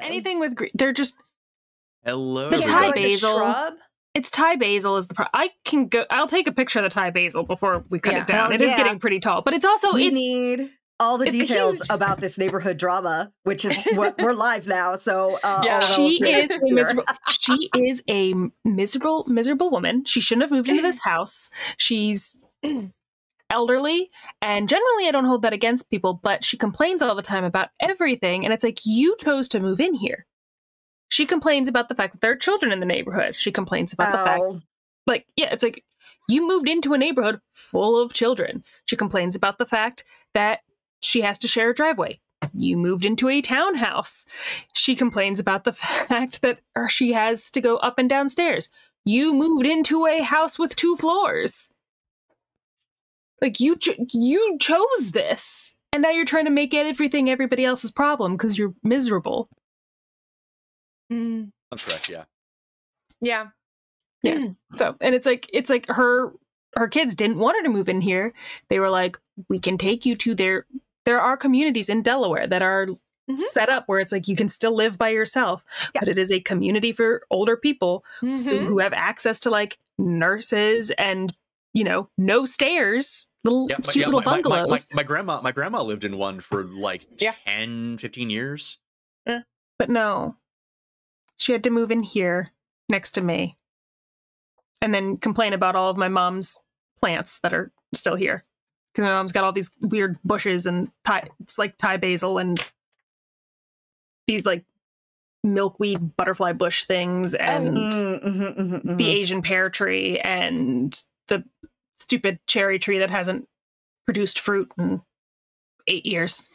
anything with green. They're just Hello. the Thai like basil. Shrub? It's Thai basil is the I can go. I'll take a picture of the Thai basil before we cut it down. It is getting pretty tall, but it's also we need all the details huge... about this neighborhood drama, which is what we're live now. So she is a miserable woman. She shouldn't have moved into this house. She's elderly, and generally I don't hold that against people, but she complains all the time about everything, and it's like, you chose to move in here. She complains about the fact that there are children in the neighborhood. She complains about the fact, like, it's like, you moved into a neighborhood full of children. She complains about the fact that she has to share a driveway. You moved into a townhouse. She complains about the fact that she has to go up and down stairs. You moved into a house with 2 floors. Like, you chose this. And now you're trying to make everything everybody else's problem because you're miserable. That's correct, Yeah. So, and it's like her kids didn't want her to move in here. They were like, we can take you to there are communities in Delaware that are set up where it's like you can still live by yourself, but it is a community for older people who have access to like nurses and, no stairs, cute little bungalows. My grandma lived in one for like 10, 15 years. But no. She had to move in here next to me and then complain about all of my mom's plants that are still here. Because my mom's got all these weird bushes and it's like Thai basil and these like milkweed butterfly bush things and the Asian pear tree and the stupid cherry tree that hasn't produced fruit in 8 years.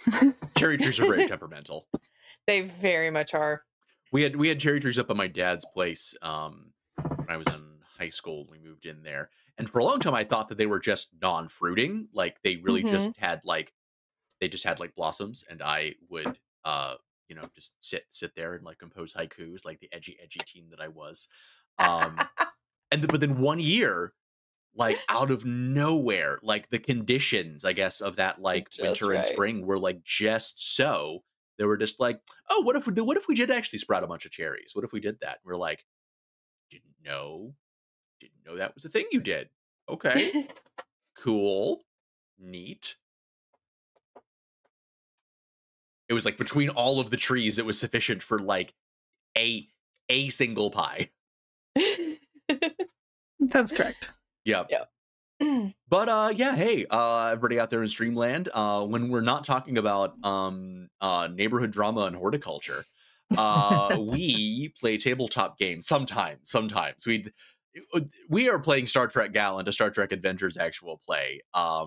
Cherry trees are very temperamental. They very much are. We had cherry trees up at my dad's place when I was in high school. We moved in there, and for a long time I thought that they were just non-fruiting, like they really just had like blossoms, and I would just sit there and like compose haikus like the edgy teen that I was. But then one year, like out of nowhere, like the conditions, I guess, of that like winter and spring were like just so. They were just like, oh, what if we did actually sprout a bunch of cherries? What if we did that? And we're like, didn't know that was a thing you did. Okay, cool, neat. It was like between all of the trees, it was sufficient for like a single pie. That's correct. Yeah. But hey, everybody out there in Streamland, when we're not talking about neighborhood drama and horticulture, we play tabletop games sometimes. We are playing Star Trek Gallant, a Star Trek Adventures actual play,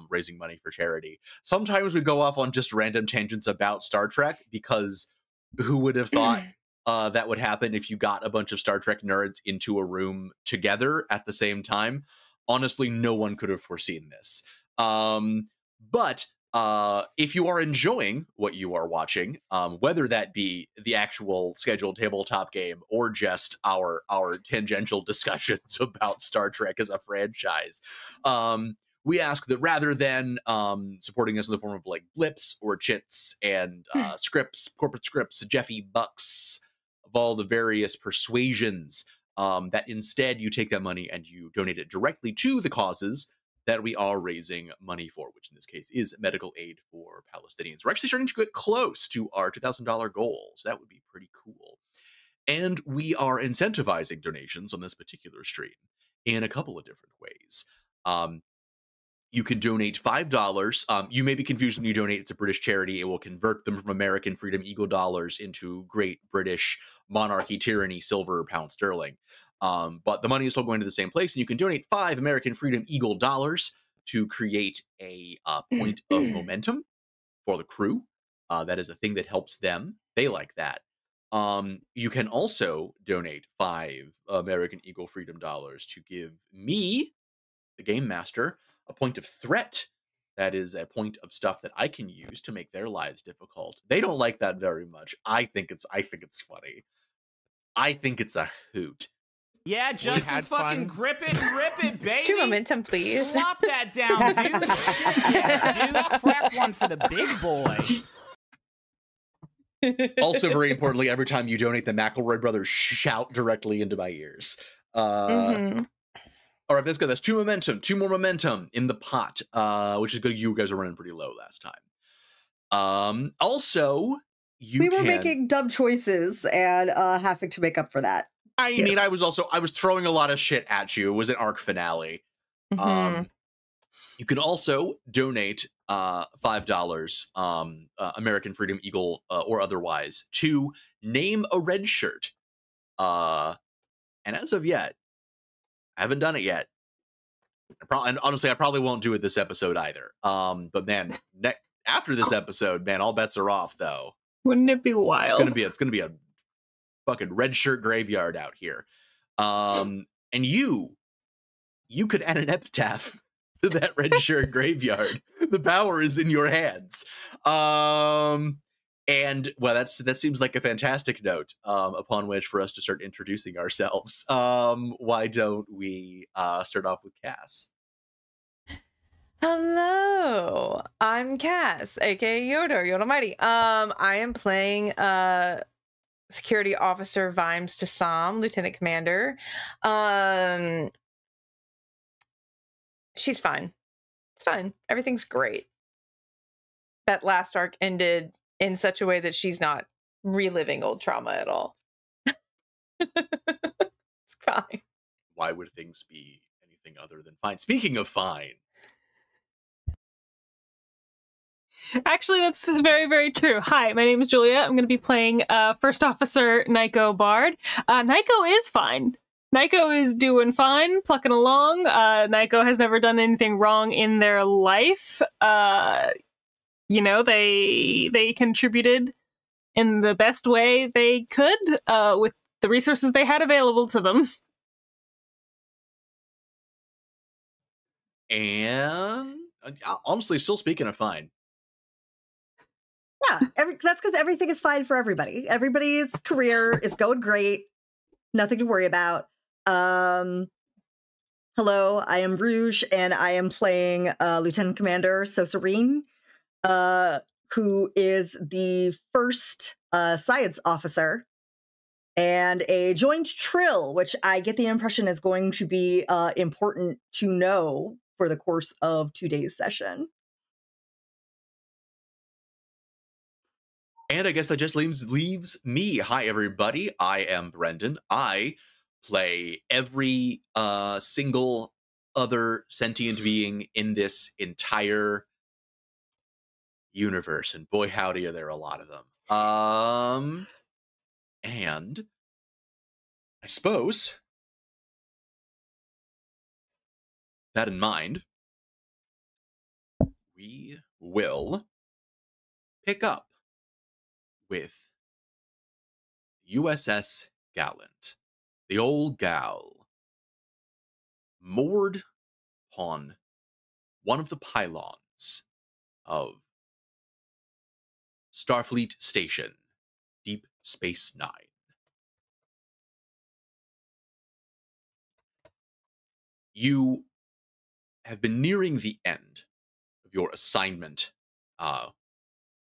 raising money for charity. Sometimes we go off on just random tangents about Star Trek, because who would have thought that would happen if you got a bunch of Star Trek nerds into a room together at the same time? Honestly, no one could have foreseen this. But if you are enjoying what you are watching, whether that be the actual scheduled tabletop game or just our tangential discussions about Star Trek as a franchise, we ask that rather than supporting us in the form of like blips or chits and scripts, corporate scripts, Jeffy bucks of all the various persuasions, that instead you take that money and you donate it directly to the causes that we are raising money for, which in this case is Medical Aid for Palestinians. We're actually starting to get close to our $2,000 goal, so that would be pretty cool. And we are incentivizing donations on this particular stream in a couple of different ways. You can donate $5. You may be confused when you donate. It's a British charity. It will convert them from American Freedom Eagle dollars into Great British Monarchy Tyranny Silver Pound Sterling. But the money is still going to the same place, and you can donate 5 American Freedom Eagle dollars to create a point of momentum for the crew. That is a thing that helps them. They like that. You can also donate 5 American Eagle Freedom dollars to give me, the Game Master, a point of threat. That is a point of stuff that I can use to make their lives difficult. They don't like that very much. I think it's funny. I think it's a hoot. Yeah, just fucking grip it, baby. Do momentum, please. Slop that down, dude. Yeah, dude. Crack one for the big boy. Also, very importantly, every time you donate, the McElroy brothers shout directly into my ears. Mhm. All right, let's go. That's two more momentum in the pot, which is good. You guys are running pretty low last time. Also, we were making dumb choices and having to make up for that. I mean, I was throwing a lot of shit at you. It was an arc finale. Mhm. You can also donate $5, American Freedom Eagle or otherwise, to name a red shirt. And as of yet, I haven't done it yet. And honestly, I probably won't do it this episode either. But man, after this episode, man, all bets are off. Though, Wouldn't it be wild? It's gonna be a fucking red shirt graveyard out here. And you could add an epitaph to that red shirt graveyard. The power is in your hands. And well, that seems like a fantastic note upon which for us to start introducing ourselves. Why don't we start off with Cass? Hello, I'm Cass, aka Yoda Mighty. I am playing Security Officer Vimes to Sam, Lieutenant Commander. She's fine. It's fine. Everything's great. That last arc ended in such a way that she's not reliving old trauma at all. It's fine. Why would things be anything other than fine? Speaking of fine. Actually, that's very, very true. Hi, my name is Julia. I'm going to be playing First Officer Nyko Bard. Nyko is fine. Nyko is doing fine, plucking along. Nyko has never done anything wrong in their life. They contributed in the best way they could with the resources they had available to them. And honestly, still speaking of fine. Yeah, that's because everything is fine for everybody. Everybody's career is going great. Nothing to worry about. Hello, I am Rouge, and I am playing Lieutenant Commander Sosarine, who is the first science officer, and a joined trill, which I get the impression is going to be important to know for the course of today's session. And I guess that just leaves me. Hi, everybody. I am Brendan. I play every single other sentient being in this entire universe. And boy, howdy, are there a lot of them. And I suppose, that in mind, we will pick up with USS Gallant, the old gal, moored upon one of the pylons of Starfleet Station, Deep Space Nine. You have been nearing the end of your assignment,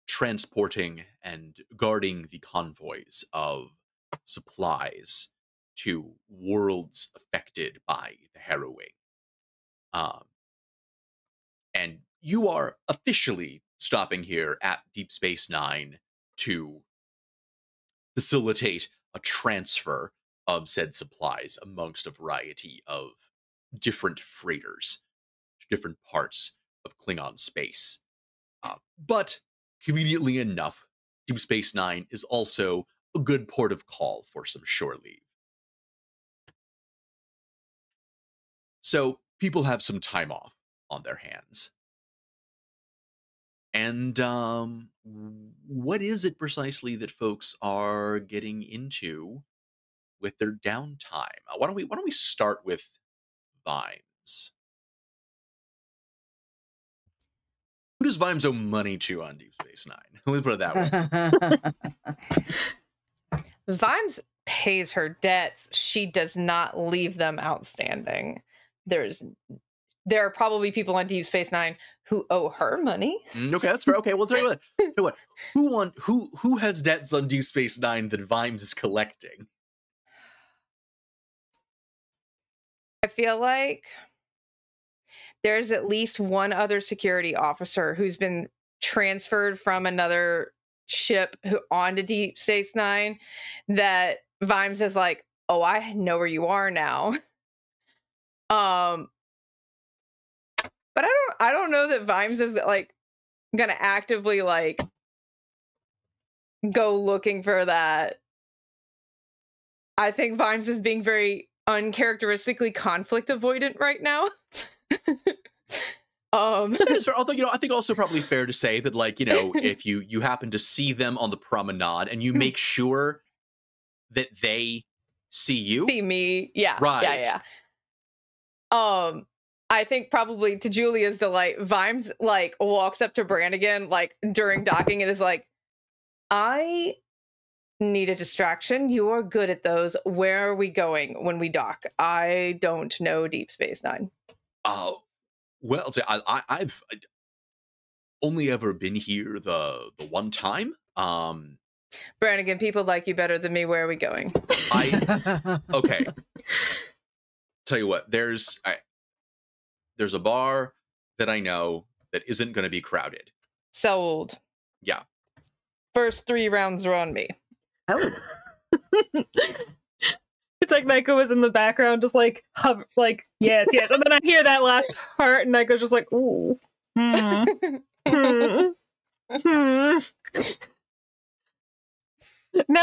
transporting and guarding the convoys of supplies to worlds affected by the harrowing. And you are officially stopping here at Deep Space Nine to facilitate a transfer of said supplies amongst a variety of different freighters to different parts of Klingon space. But conveniently enough, Deep Space Nine is also a good port of call for some shore leave. So people have some time off on their hands. And what is it precisely that folks are getting into with their downtime? Why don't we start with Vimes? Who does Vimes owe money to on Deep Space Nine? Let me put it that way. Vimes pays her debts. She does not leave them outstanding. there are probably people on Deep Space Nine who owe her money. Okay, that's fair. Okay, well, tell you what. Who has debts on Deep Space Nine that Vimes is collecting? I feel like there's at least one other security officer who's been transferred from another ship onto Deep Space Nine that Vimes is like, oh, I know where you are now. But I don't know that Vimes is like gonna actively like go looking for that. I think Vimes is being very uncharacteristically conflict avoidant right now. I think also probably fair to say that, like, you know, if you happen to see them on the promenade and you make sure that they see you, see me, yeah, right, yeah. I think probably to Julia's delight, Vimes like walks up to Brannigan like during docking and is like, I need a distraction. You are good at those. Where are we going when we dock? I don't know Deep Space Nine. Well, I've only ever been here the one time. Brannigan, people like you better than me. Where are we going? Okay. Tell you what, there's a bar that I know that isn't going to be crowded. Sold. Yeah. First 3 rounds are on me. Oh. It's like Nico was in the background, just like, like, yes, yes. And then I hear that last part, and Nico's just like, ooh. No,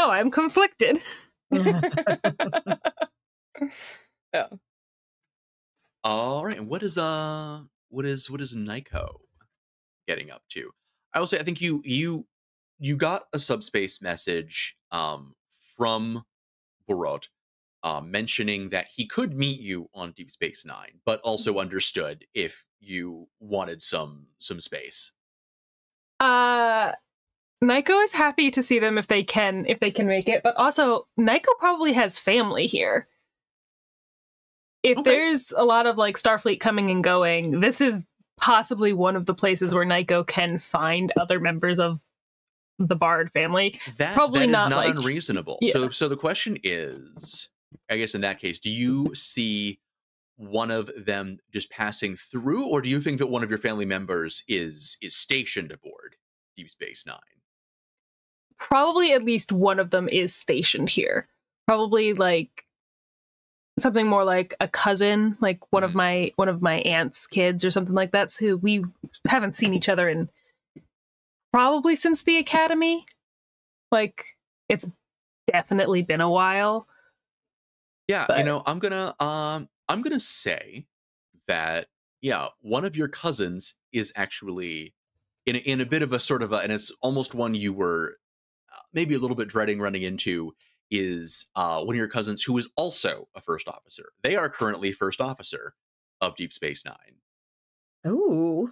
I'm conflicted. Yeah. All right. And what is Nico getting up to? I will say, I think you got a subspace message from Borot mentioning that he could meet you on Deep Space Nine, but also understood if you wanted some space. Nico is happy to see them if they can make it, but also Nico probably has family here. If there's a lot of like Starfleet coming and going, this is possibly one of the places where Nico can find other members of the Bard family. That probably is not like, unreasonable. Yeah. So the question is, I guess in that case, do you see one of them just passing through, or do you think that one of your family members is stationed aboard Deep Space Nine? Probably at least one of them is stationed here. Probably like something more like a cousin, like one of my aunt's kids or something like that. So we haven't seen each other in probably since the academy. Like it's definitely been a while. Yeah, but, you know, I'm gonna say that one of your cousins is actually in a bit of a sort of and it's almost one you were maybe a little bit dreading running into, is one of your cousins who is also a first officer. They are currently first officer of Deep Space Nine. Ooh.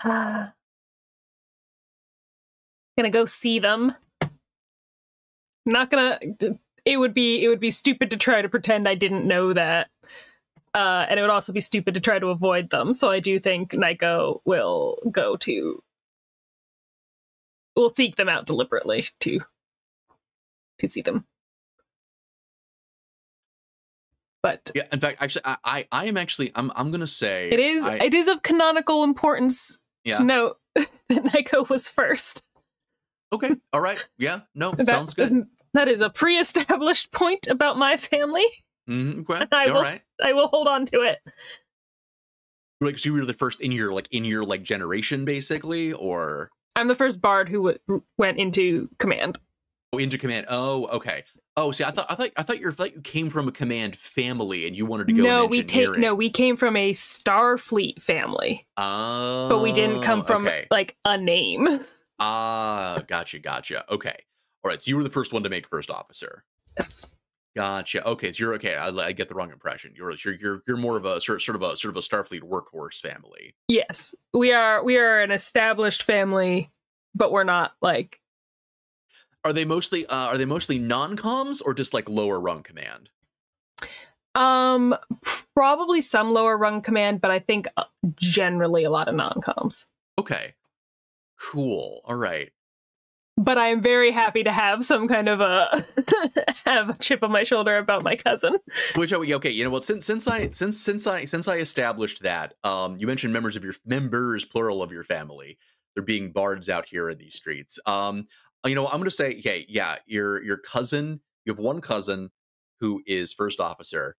Gonna go see them. Not gonna. It would be stupid to try to pretend I didn't know that. And it would also be stupid to try to avoid them. So I do think Nico will seek them out deliberately to see them. But yeah, in fact, actually, I'm gonna say it is of canonical importance to note that Nico was first. Okay, all right, yeah, no, sounds good. That is a pre-established point about my family. Okay. I will hold on to it. Like, so you were the first in your generation, basically, or I'm the first Bard who went into command. Oh, into command. Oh, okay. Oh, see, I thought you came from a command family and you wanted to go. We came from a Starfleet family. Oh, but we didn't come from like a name. Gotcha. Okay, all right. So you were the first one to make first officer. Yes. Gotcha. Okay, so you're okay. I get the wrong impression. You're more of a sort of a Starfleet workhorse family. Yes, we are an established family, but we're not like Are they mostly non-coms or just like lower rung command? Probably some lower rung command, but I think generally a lot of non-coms. Okay. Cool. All right. But I am very happy to have some kind of a have a chip on my shoulder about my cousin. Which okay, you know what? Since I established that, you mentioned members plural of your family. There being bards out here in these streets. I'm gonna say, hey, yeah, your cousin. You have one cousin who is first officer.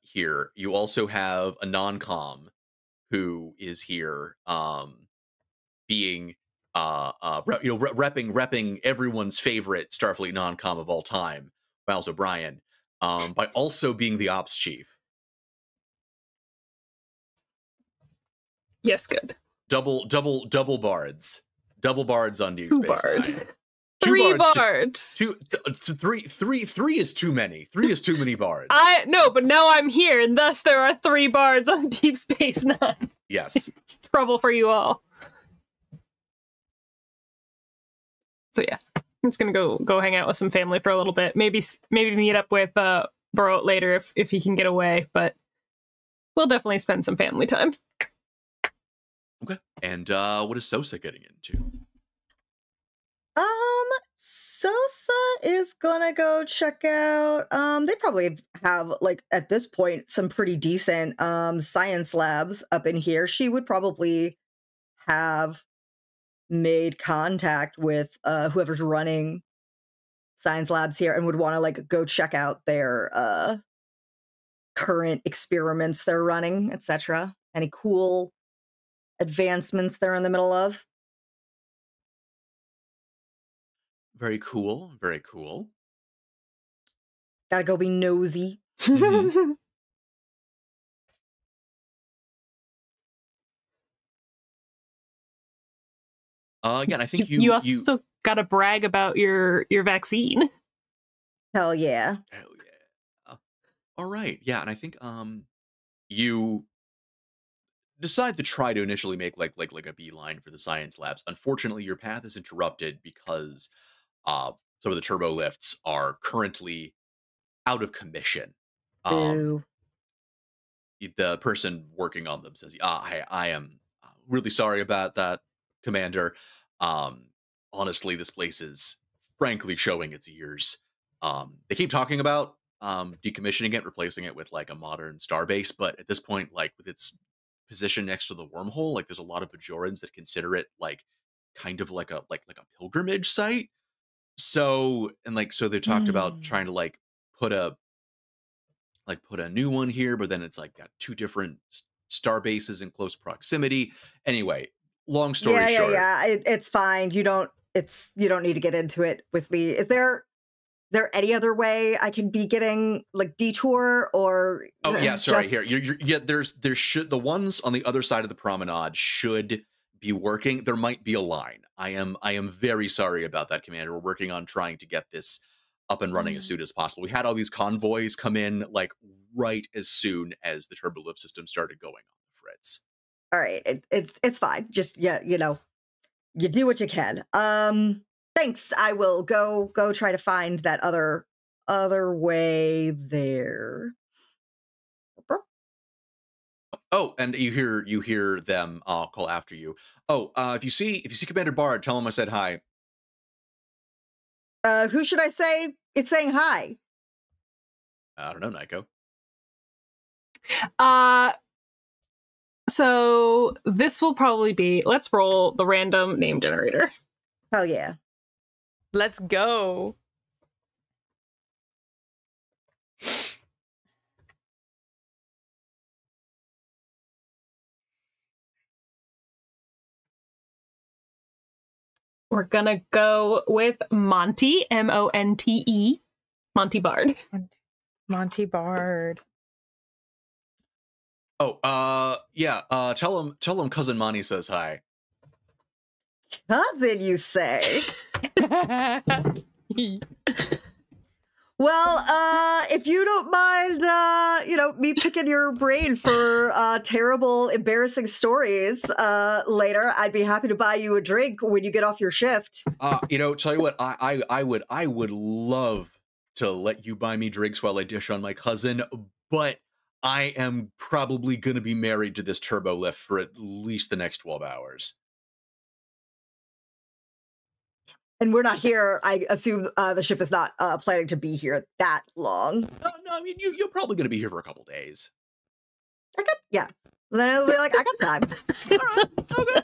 Here you also have a non-com who is here. Being repping everyone's favorite Starfleet non-com of all time, Miles O'Brien, by also being the ops chief. Yes, good. Double bards on Deep Two Space bards. Nine. Three bards. Three is too many. Three is too many bards. I know, but now I'm here, and thus there are 3 bards on Deep Space Nine. Yes. It's trouble for you all. So yeah, I'm just gonna go hang out with some family for a little bit. Maybe meet up with Burrow later if he can get away. But we'll definitely spend some family time. Okay. And what is Sosa getting into? Sosa is gonna go check out, they probably have, like, at this point, some pretty decent science labs up in here. She would probably have made contact with whoever's running science labs here and would want to, like, go check out their current experiments they're running, etc. Any cool advancements they're in the middle of. Very cool. Very cool. Gotta go be nosy. Mhm. Again, I think you also gotta brag about your vaccine. Hell yeah. Hell yeah. All right. Yeah, and I think you decide to try to initially make like a beeline for the science labs. Unfortunately, your path is interrupted because some of the turbo lifts are currently out of commission. Boo. The person working on them says, I am really sorry about that, Commander. Honestly, this place is frankly showing its ears. They keep talking about decommissioning it, replacing it with like a modern starbase, but at this point, like with its position next to the wormhole, like there's a lot of Bajorans that consider it like kind of like a pilgrimage site. So they talked about trying to put a new one here, but then it's like got 2 different star bases in close proximity. Anyway, long story short. Yeah. It's fine. You don't need to get into it with me. Is there any other way I can be getting like detour or? Oh yeah, sorry. Here, there should, the ones on the other side of the promenade should be working. There might be a line. I am very sorry about that, Commander. We're working on trying to get this up and running as soon as possible. We had all these convoys come in like right as soon as the turbolift system started going on the fritz. All right, it's fine. Just you do what you can. Thanks. I will go try to find that other way there. Oh, and you hear them call after you. Oh, if you see Commander Bard, tell him I said hi. Who should I say? It's saying hi. I don't know, Nico. So this will probably be, let's roll the random name generator. Hell yeah. Let's go. We're gonna go with Monty, Monte, Monty Bard. Monty Bard. Oh, yeah. Tell him Cousin Monty says hi. Cousin, you say? Well, if you don't mind, me picking your brain for terrible, embarrassing stories later, I'd be happy to buy you a drink when you get off your shift. Tell you what, I would love to let you buy me drinks while I dish on my cousin, but I am probably going to be married to this turbo lift for at least the next 12 hours. And we're not here. I assume the ship is not planning to be here that long. No, I mean, you're probably going to be here for a couple days. Yeah. And then I'll be like, I got time. All right, okay.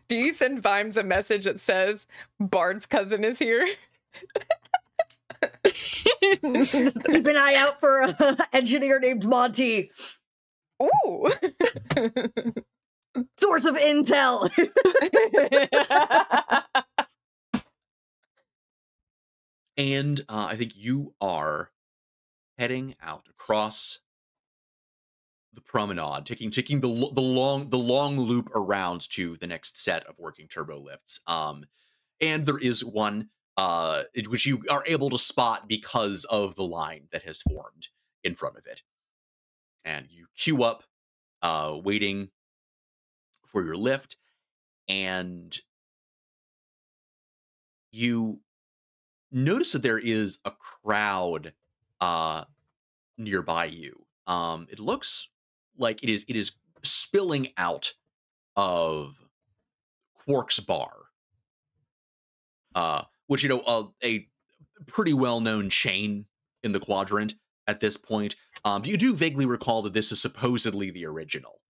Do you send Vimes a message that says, Bard's cousin is here? Keep an eye out for an engineer named Monty. Ooh. Source of intel. And I think you are heading out across the promenade, taking the long loop around to the next set of working turbo lifts. And there is one which you are able to spot because of the line that has formed in front of it. And you queue up, waiting for your lift, and you notice that there is a crowd nearby you. It looks like it is spilling out of Quark's bar, which, a pretty well-known chain in the quadrant at this point. You do vaguely recall that this is supposedly the original,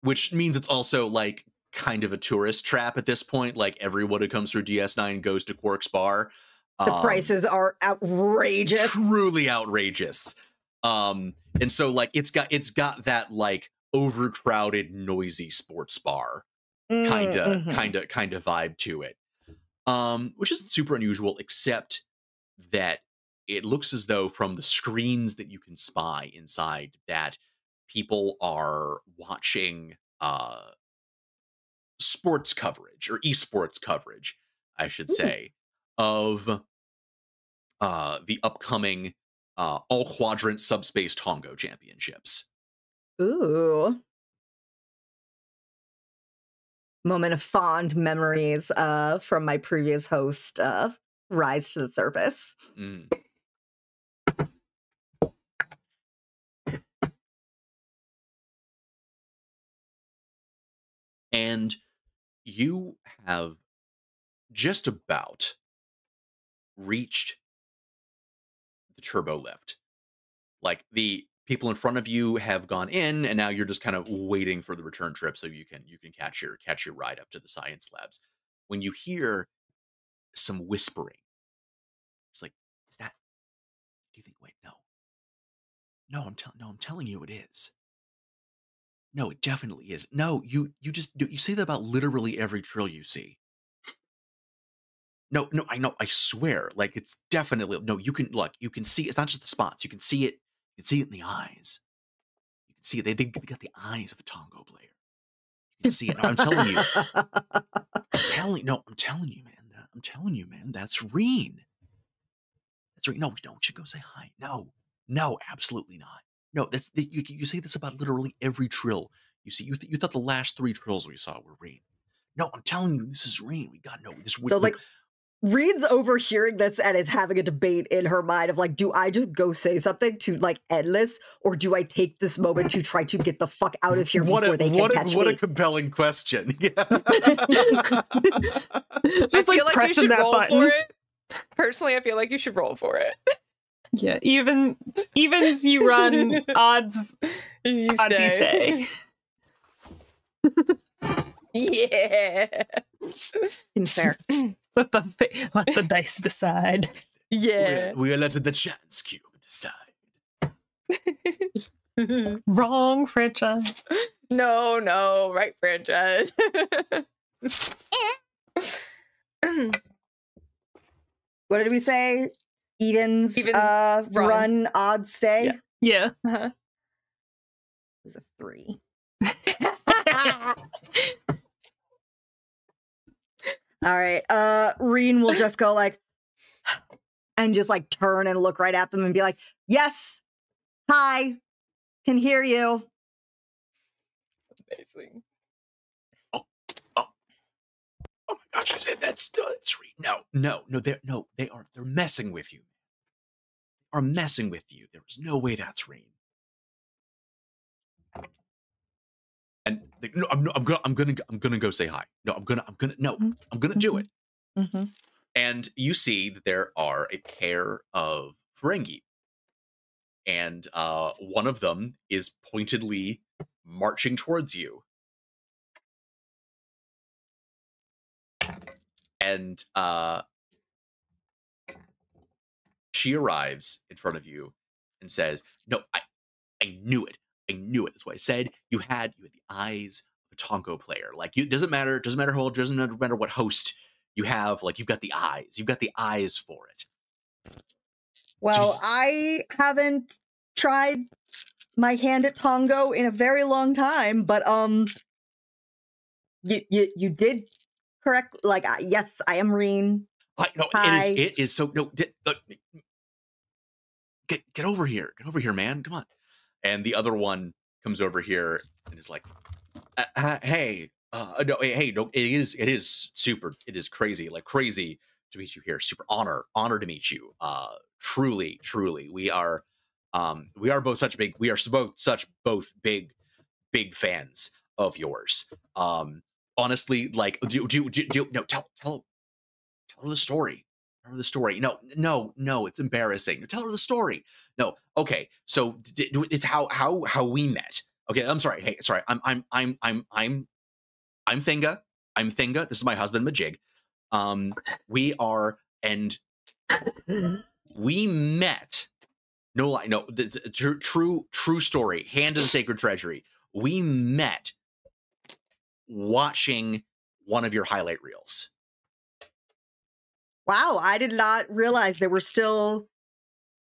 which means it's also like kind of a tourist trap at this point. Like, everyone who comes through DS9 goes to Quark's bar. The prices are outrageous. Truly outrageous. And so, like, it's got that like overcrowded, noisy sports bar kind of vibe to it. Which isn't super unusual, except that it looks as though from the screens that you can spy inside that people are watching sports coverage, or esports coverage, I should say, of the upcoming all quadrant subspace Tongo championships. Ooh. Moment of fond memories from my previous host rise to the surface. And you have just about reached the turbo lift. Like, the people in front of you have gone in, and now you're just kind of waiting for the return trip so you can catch your ride up to the science labs. When you hear some whispering, it's like, is that? Do you think? Wait, no, I'm telling you, it is. No, it definitely is. No, you say that about literally every trill you see. No, I know, I swear. Like, it's definitely, no, you can see, it's not just the spots. You can see it in the eyes. You can see it. They got the eyes of a Tongo player. You can see it. No, I'm telling you. I'm telling you, man. I'm telling you, man. That's Reen. That's Reen. No, we should go say hi. No, absolutely not. No, you say this about literally every trill you see. You thought the last 3 trills we saw were Reen. No, I'm telling you, this is Reen. We got this. So, like, Reen's overhearing this and is having a debate in her mind of, like, do I just go say something to, like, Endless, or do I take this moment to try to get the fuck out of here before they can catch me? What a compelling question. Yeah. Just, like, pressing that button. For it. Personally, I feel like you should roll for it. Yeah, evens you run, odds you stay. Yeah. Seems fair. Let the dice decide. Yeah. We'll let the chance cube decide. Wrong franchise. No, right franchise. What did we say? Evens run, odds stay? Yeah. It was a 3. All right. Reen will just go like, and just like turn and look right at them and be like, yes, hi, can hear you. Amazing. Oh my gosh, I said that's they're messing with you. Are messing with you. There was no way that's Reen. And no, I'm gonna go say hi. No, I'm gonna do it. Mm-hmm. And you see that there are a pair of Ferengi, and one of them is pointedly marching towards you. And she arrives in front of you and says, "No, I knew it. I knew it. That's what I said. You had the eyes of a Tongo player. Like, you doesn't matter how old, doesn't matter what host you have. Like, you've got the eyes. You've got the eyes for it." Well, I haven't tried my hand at Tongo in a very long time, but you did correct. Like, yes, I am Reen. No, Hi. it is so no. Get over here. Get over here, man. Come on. And the other one comes over here and is like, "Hey, no, hey, no, it is super. It is crazy, like crazy to meet you here. Super honor to meet you. Truly, we are both such big fans of yours. Honestly, like, no, tell her the story. Tell her the story. No, it's embarrassing. Tell her the story. No, okay. So it's how we met. Okay, I'm sorry. Hey, sorry. I'm Thinga. I'm Thinga. This is my husband, Majig. We are, and we met. No lie. No, true story. Hand of the Sacred Treasury. We met watching one of your highlight reels. Wow, I did not realize there were still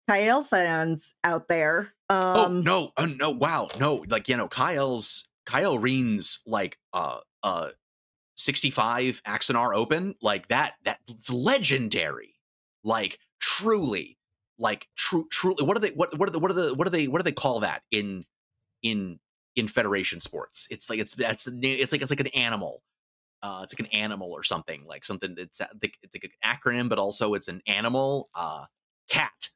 Kyle fans out there. No, wow, no, like, Kyle Reen's like 65 Axanar Open, like that's legendary, like truly, truly. What do they call that in Federation sports? It's like it's like an animal. It's like an animal or something, like something that's it's like an acronym, but also it's an animal. Cat.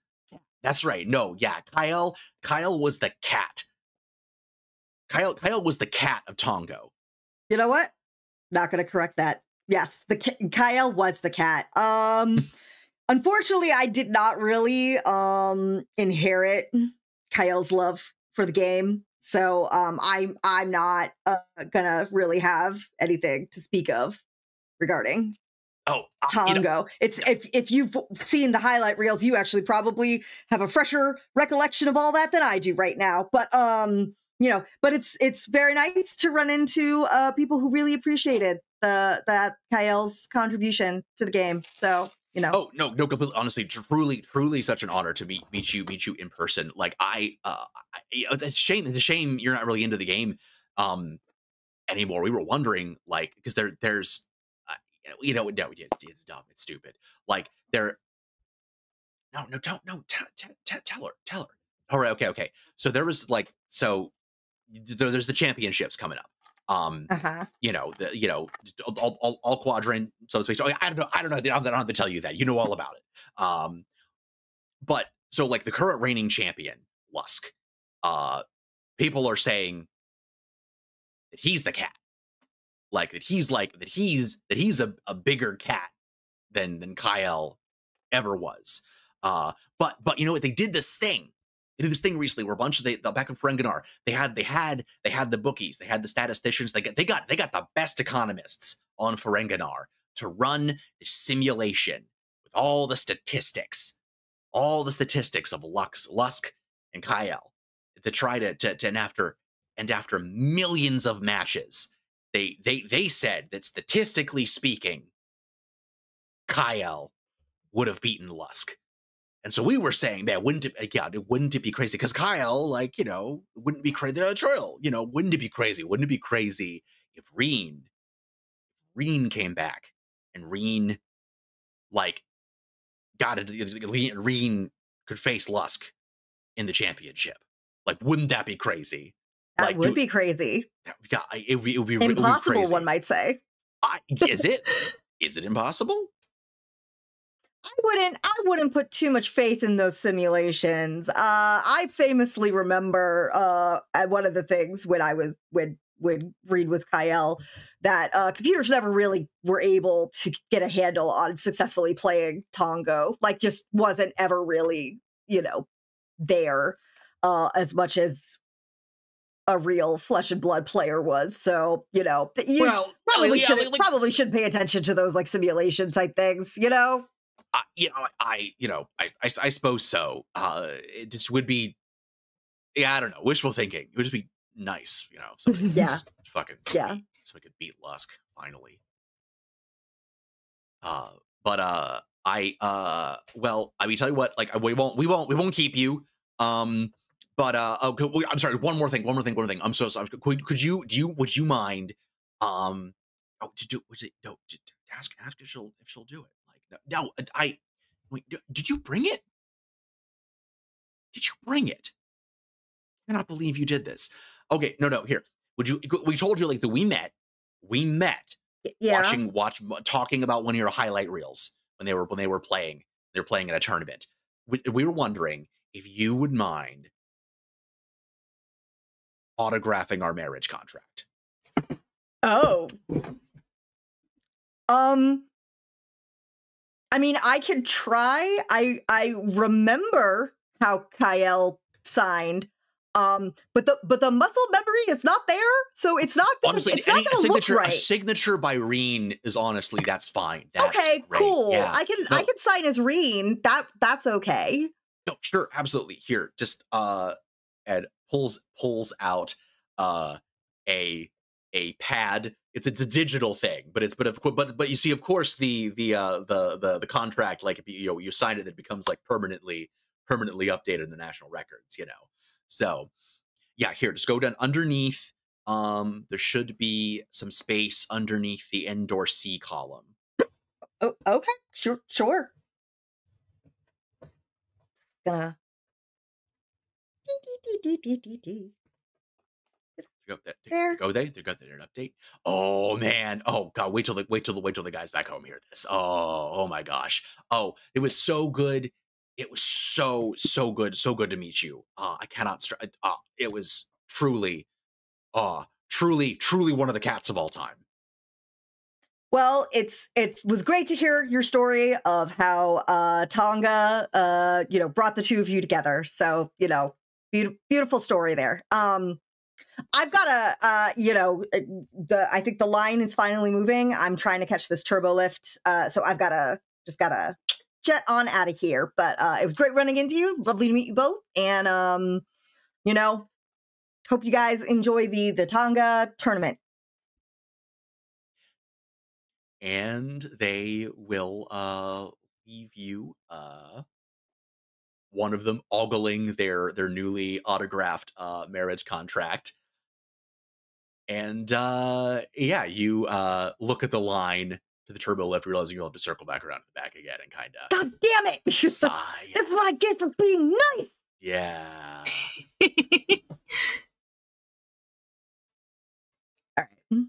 That's right. No, yeah. Kyle was the cat. Kyle was the cat of Tongo. You know what? Not going to correct that. Yes, Kyle was the cat. Unfortunately, I did not really inherit Kyle's love for the game. So I'm not gonna really have anything to speak of regarding Tongo. It's if you've seen the highlight reels, you actually probably have a fresher recollection of all that than I do right now. But but it's very nice to run into people who really appreciated that Kyle's contribution to the game. So Oh, no, completely. Honestly, truly such an honor to meet you in person. Like, it's a shame you're not really into the game anymore. We were wondering, like, because there's no, it's dumb, it's stupid. Like, tell her. All right, okay. So there's the championships coming up. All quadrant, so to speak. So I don't know. I don't have to tell you that. You know all about it. But so, like, the current reigning champion, Lusk, people are saying that he's the cat. Like, that he's a bigger cat than Kyle ever was. But you know what? They did this thing. They did this thing recently where a bunch of back in Ferenginar, they had the bookies, they had the statisticians, they got the best economists on Ferenginar to run the simulation with all the statistics of Lusk and Kyle, to try to and after millions of matches, they said that statistically speaking, Kyle would have beaten Lusk. And so we were saying, man, wouldn't it be crazy? Because Kyle, like, wouldn't be crazy. Wouldn't it be crazy? Wouldn't it be crazy if Reen came back and Reen, like, got it. Reen could face Lusk in the championship. Like, wouldn't that be crazy? That Like, would be crazy. Yeah, it would be Impossible, crazy. one might say. Is it? Is it impossible? I wouldn't put too much faith in those simulations. I famously remember one of the things when I would read with Kyle that computers never really were able to get a handle on successfully playing Tongo. Like, just wasn't ever really, there as much as a real flesh and blood player was. So, probably should pay attention to those like simulation type things, I suppose so. It just would be, I don't know, wishful thinking. It would just be nice, somebody could just fucking somebody could beat Lusk finally. Well, I mean, tell you what, like, we won't keep you. I'm sorry. One more thing. I'm so sorry. Would you mind? Ask if she'll do it. No, wait, did you bring it? Did you bring it? I cannot believe you did this. Okay, no, here. We told you, like, that we met. Yeah. Talking about one of your highlight reels when they were playing. They were playing in a tournament. We were wondering if you would mind autographing our marriage contract. Oh. I mean, I could try. I remember how Kyle signed, but the muscle memory is not there, so it's not gonna, honestly, it's not gonna look right. A signature by Reen is, honestly, that's fine. That's okay, great. Cool. Yeah. I can sign as Reen. That's okay. No, sure, absolutely. Here, just Ed pulls out a pad. It's a digital thing, but you see, of course, the contract, like, you sign it, it becomes like permanently updated in the national records, So yeah, here, just go down underneath. There should be some space underneath the indoor C column. Oh, okay, sure. Gonna They got that update. Oh man. Oh god. Wait till the guys back home hear this. Oh my gosh. Oh, it was so good. It was so good. So good to meet you. I cannot. It was truly one of the cats of all time. Well, it was great to hear your story of how Tonga, brought the two of you together. So, beautiful story there. I've got I think the line is finally moving. I'm trying to catch this turbo lift. So I've gotta jet on out of here. But it was great running into you. Lovely to meet you both. And, hope you guys enjoy the Tonga tournament. And they will leave you, one of them ogling their newly autographed marriage contract. And you look at the line to the turbo lift, realizing you'll have to circle back around to the back again and kind of, god damn it, sigh. That's what I get for being nice. Yeah. All right.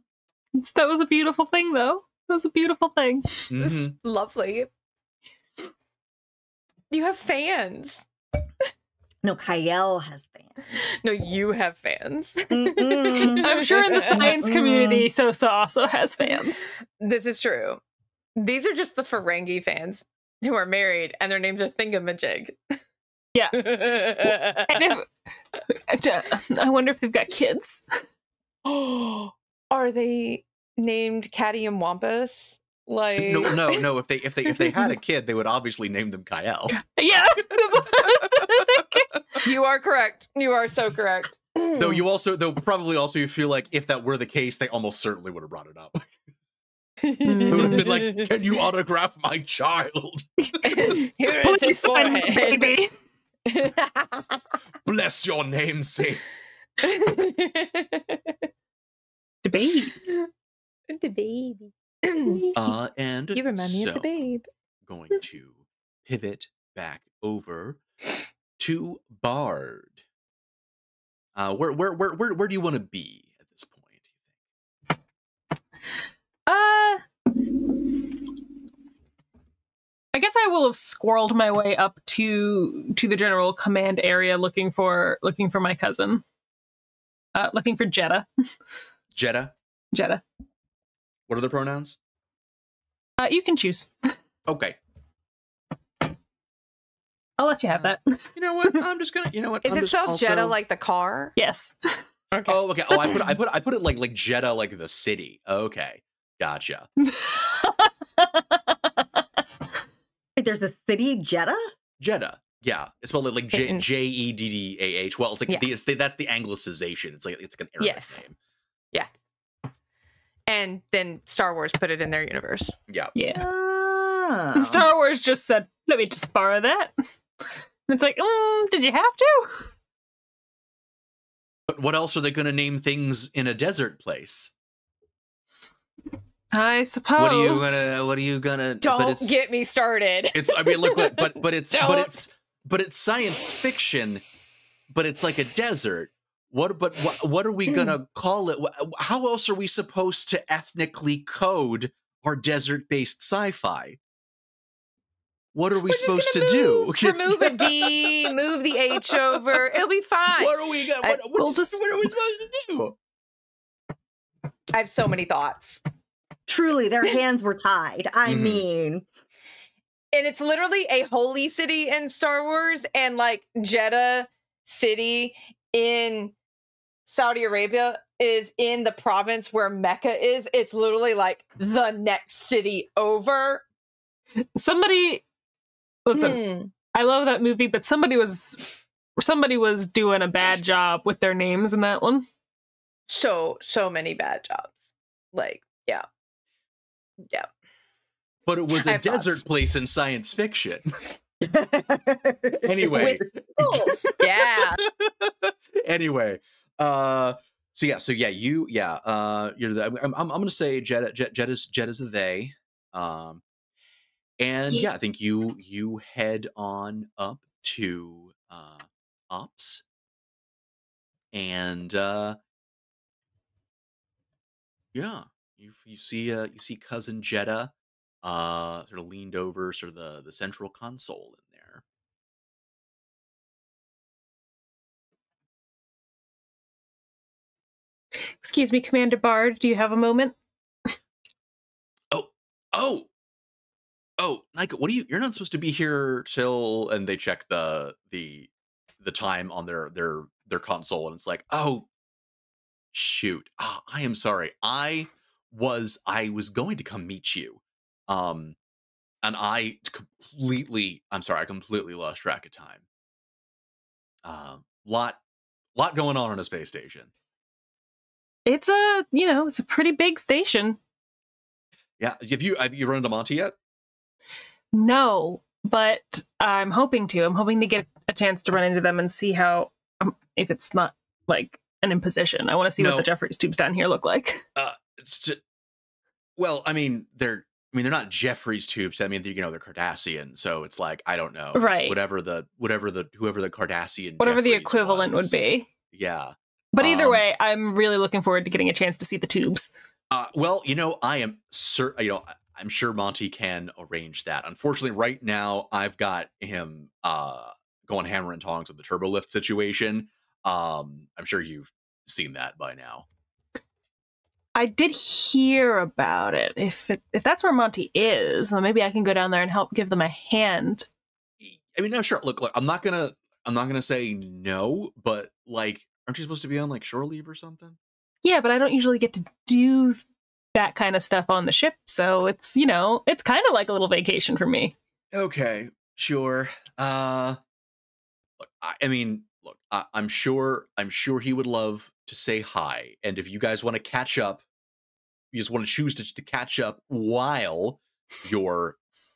That was a beautiful thing, though. That was a beautiful thing. It was lovely. You have fans. No, Kyle has fans. No, you have fans. I'm sure in the science community, Sosa also has fans. This is true. These are just the Ferengi fans who are married, and their names are Thingamajig. Yeah. And I wonder if they've got kids. Are they named Caddy and Wampus? Like, no. If they had a kid, they would obviously name them Kyle. Yeah. You are correct. You are so correct. Though probably also you feel like if that were the case, they almost certainly would have brought it up. They would have been like, "Can you autograph my child?" Here is his forehead, baby. Bless your namesake. The baby. The baby. And You remind me of the babe. Going to pivot back over to Bard. Where do you want to be at this point? I guess I will have squirreled my way up to the general command area, looking for my cousin. Looking for Jeddah. Jeddah. What are the pronouns? You can choose. Okay. I'll let you have that. You know what? I'm just gonna. You know what? Is it spelled Jeddah like the car? Yes. Okay. Oh, okay. Oh, I put it like Jeddah, like the city. Okay, gotcha. Wait, there's a city, Jeddah? Jeddah. Yeah, it's spelled like Jeddah. Well, it's like that's the anglicization. It's like an Arabic name. Yeah. And then Star Wars put it in their universe. Yeah. Yeah. Oh. And Star Wars just said, "Let me just borrow that." And it's like, did you have to? But what else are they going to name things in a desert place? I suppose. What are you gonna? Don't get me started. It's. I mean, look, but it's science fiction, but it's like a desert. What are we gonna call it? How else are we supposed to ethnically code our desert-based sci-fi? What are we supposed to do? Remove a D, move the H over. It'll be fine. What are we what are we supposed to do? I have so many thoughts. Truly, their hands were tied. I mean. And it's literally a holy city in Star Wars, and like Jeddah City in Saudi Arabia is in the province where Mecca is. It's literally like the next city over. Somebody, listen, I love that movie, but somebody was doing a bad job with their names in that one. So many bad jobs. Like, yeah. But it was a desert place in science fiction. Anyway. Yeah. Anyway. You're I'm gonna say Jeddah's a they. I think you head on up to Ops. And you see cousin Jeddah sort of leaned over sort of the central console in there. Excuse me, Commander Bard, do you have a moment? Nika, you're not supposed to be here till, and they check the time on their console, and it's like, oh shoot, I am sorry. I was going to come meet you. And I completely lost track of time. Lot going on a space station. It's a pretty big station. Yeah. Have you run into Monty yet? No, but I'm hoping to. I'm hoping to get a chance to run into them and see how, if it's not like an imposition. I want to see what the Jeffries tubes down here look like. It's just, well, I mean, they're not Jeffries tubes. I mean, they're Cardassian, so it's like, I don't know, right? Whoever the Cardassian, whatever Jeffries the equivalent would be. Yeah. But either way, I'm really looking forward to getting a chance to see the tubes. Well, I am I'm sure Monty can arrange that. Unfortunately, right now I've got him going hammer and tongs with the turbo lift situation. I'm sure you've seen that by now. I did hear about it. If that's where Monty is, well, maybe I can go down there and help give them a hand. I mean, no, sure. Look, I'm not gonna say no, but like, aren't you supposed to be on like shore leave or something? Yeah, but I don't usually get to do that kind of stuff on the ship, so it's it's kind of like a little vacation for me. Okay, sure. Look, I'm sure he would love to say hi, and if you guys want to catch up, you just want to choose to catch up while you're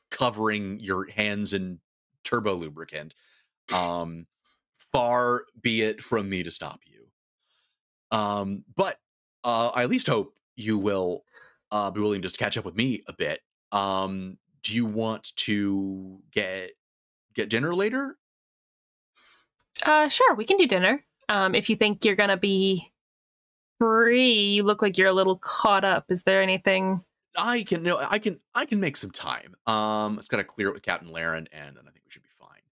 covering your hands in turbo lubricant, far be it from me to stop you. But I at least hope you will be willing just to catch up with me a bit. Do you want to get get dinner later? Sure, we can do dinner. If you think you're gonna be free, you look like you're a little caught up. Is there anything? I can make some time. It's got to clear it with Captain Laren, and then I think we should be fine.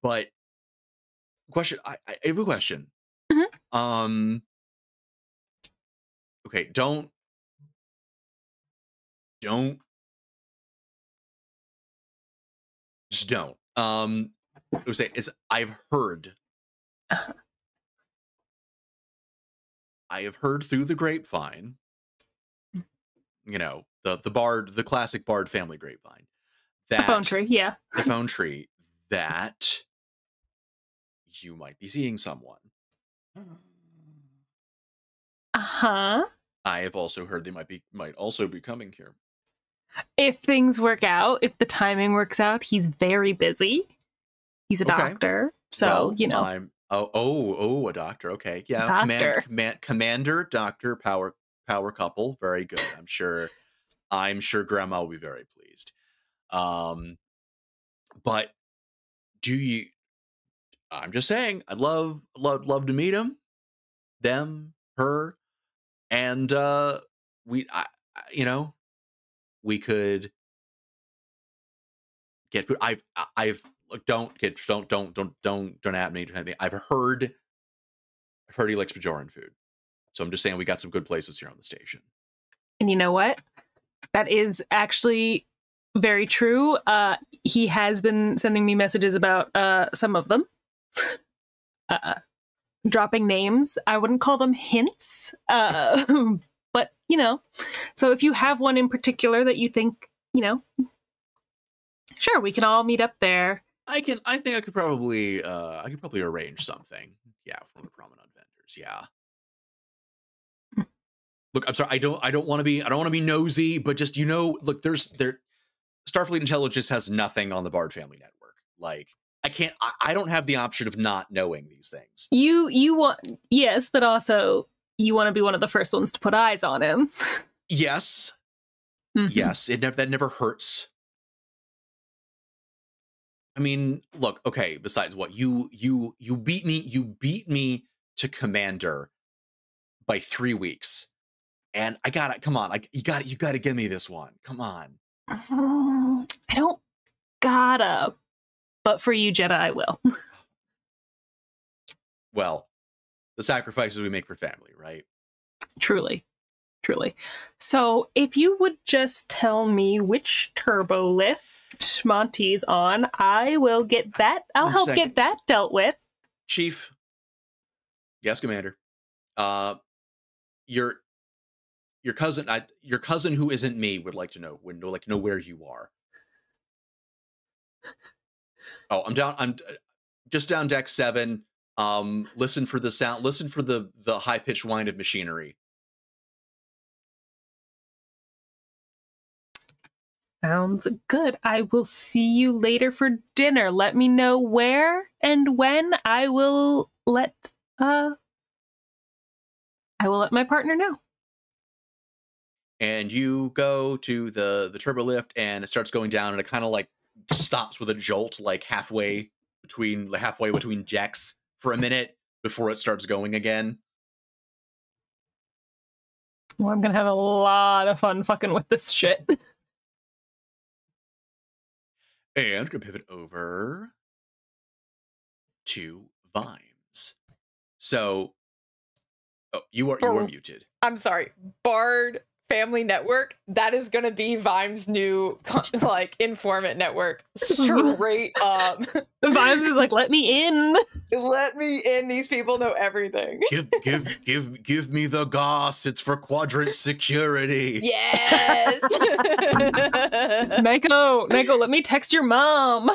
But question, I have a question. Mm-hmm. Okay, don't. Just don't. I would say is I've heard. I have heard through the grapevine. You know, the classic Bard family grapevine. That the phone tree, yeah. The phone tree, that you might be seeing someone. Uh-huh. I have also heard they might also be coming here. If things work out, if the timing works out, he's very busy. He's a doctor, so well, you know. A doctor. Okay, yeah. Doctor. Commander, doctor, power couple. Very good. I'm sure Grandma will be very pleased. But do you? I'm just saying. I'd love to meet him, them, her, and we could get food. I've look, don't at me. I've heard he likes Bajoran food, so I'm just saying we got some good places here on the station. And you know what? That is actually very true. He has been sending me messages about some of them. Dropping names. I wouldn't call them hints. But, you know, so if you have one in particular that you think, you know, sure, we can all meet up there. I think I could probably arrange something. Yeah, with one of the prominent vendors. Yeah. Look, I'm sorry. I don't want to be nosy, but just, you know, look, Starfleet Intelligence has nothing on the Bard Family Network. Like, I don't have the option of not knowing these things. You want, yes, but also you want to be one of the first ones to put eyes on him. Yes. Mm-hmm. Yes. That never hurts. I mean, look, okay, besides what you beat me to Commander by 3 weeks. And I got it. Come on. You got to give me this one. Come on. I don't gotta, but for you, Jedi, I will. Well, the sacrifices we make for family, right? Truly. So if you would just tell me which turbo lift Monty's on, I will get that. I'll help get that dealt with. Chief. Yes, Commander. Your cousin who isn't me would like to know where you are. Oh, I'm just down deck 7. Listen for the sound. Listen for the high pitched whine of machinery. Sounds good. I will see you later for dinner. Let me know where and when. I will let my partner know. And you go to the turbo lift, and it starts going down, and it kind of like stops with a jolt, like halfway between jacks for a minute before it starts going again. Well, I'm gonna have a lot of fun fucking with this shit. And gonna pivot over to Vimes. So, you are muted. I'm sorry, Bard Family Network. That is gonna be Vimes' new like informant network. Straight up. Vimes is like, let me in. Let me in. These people know everything. Give me the goss. It's for quadrant security. Yes. Nico, let me text your mom.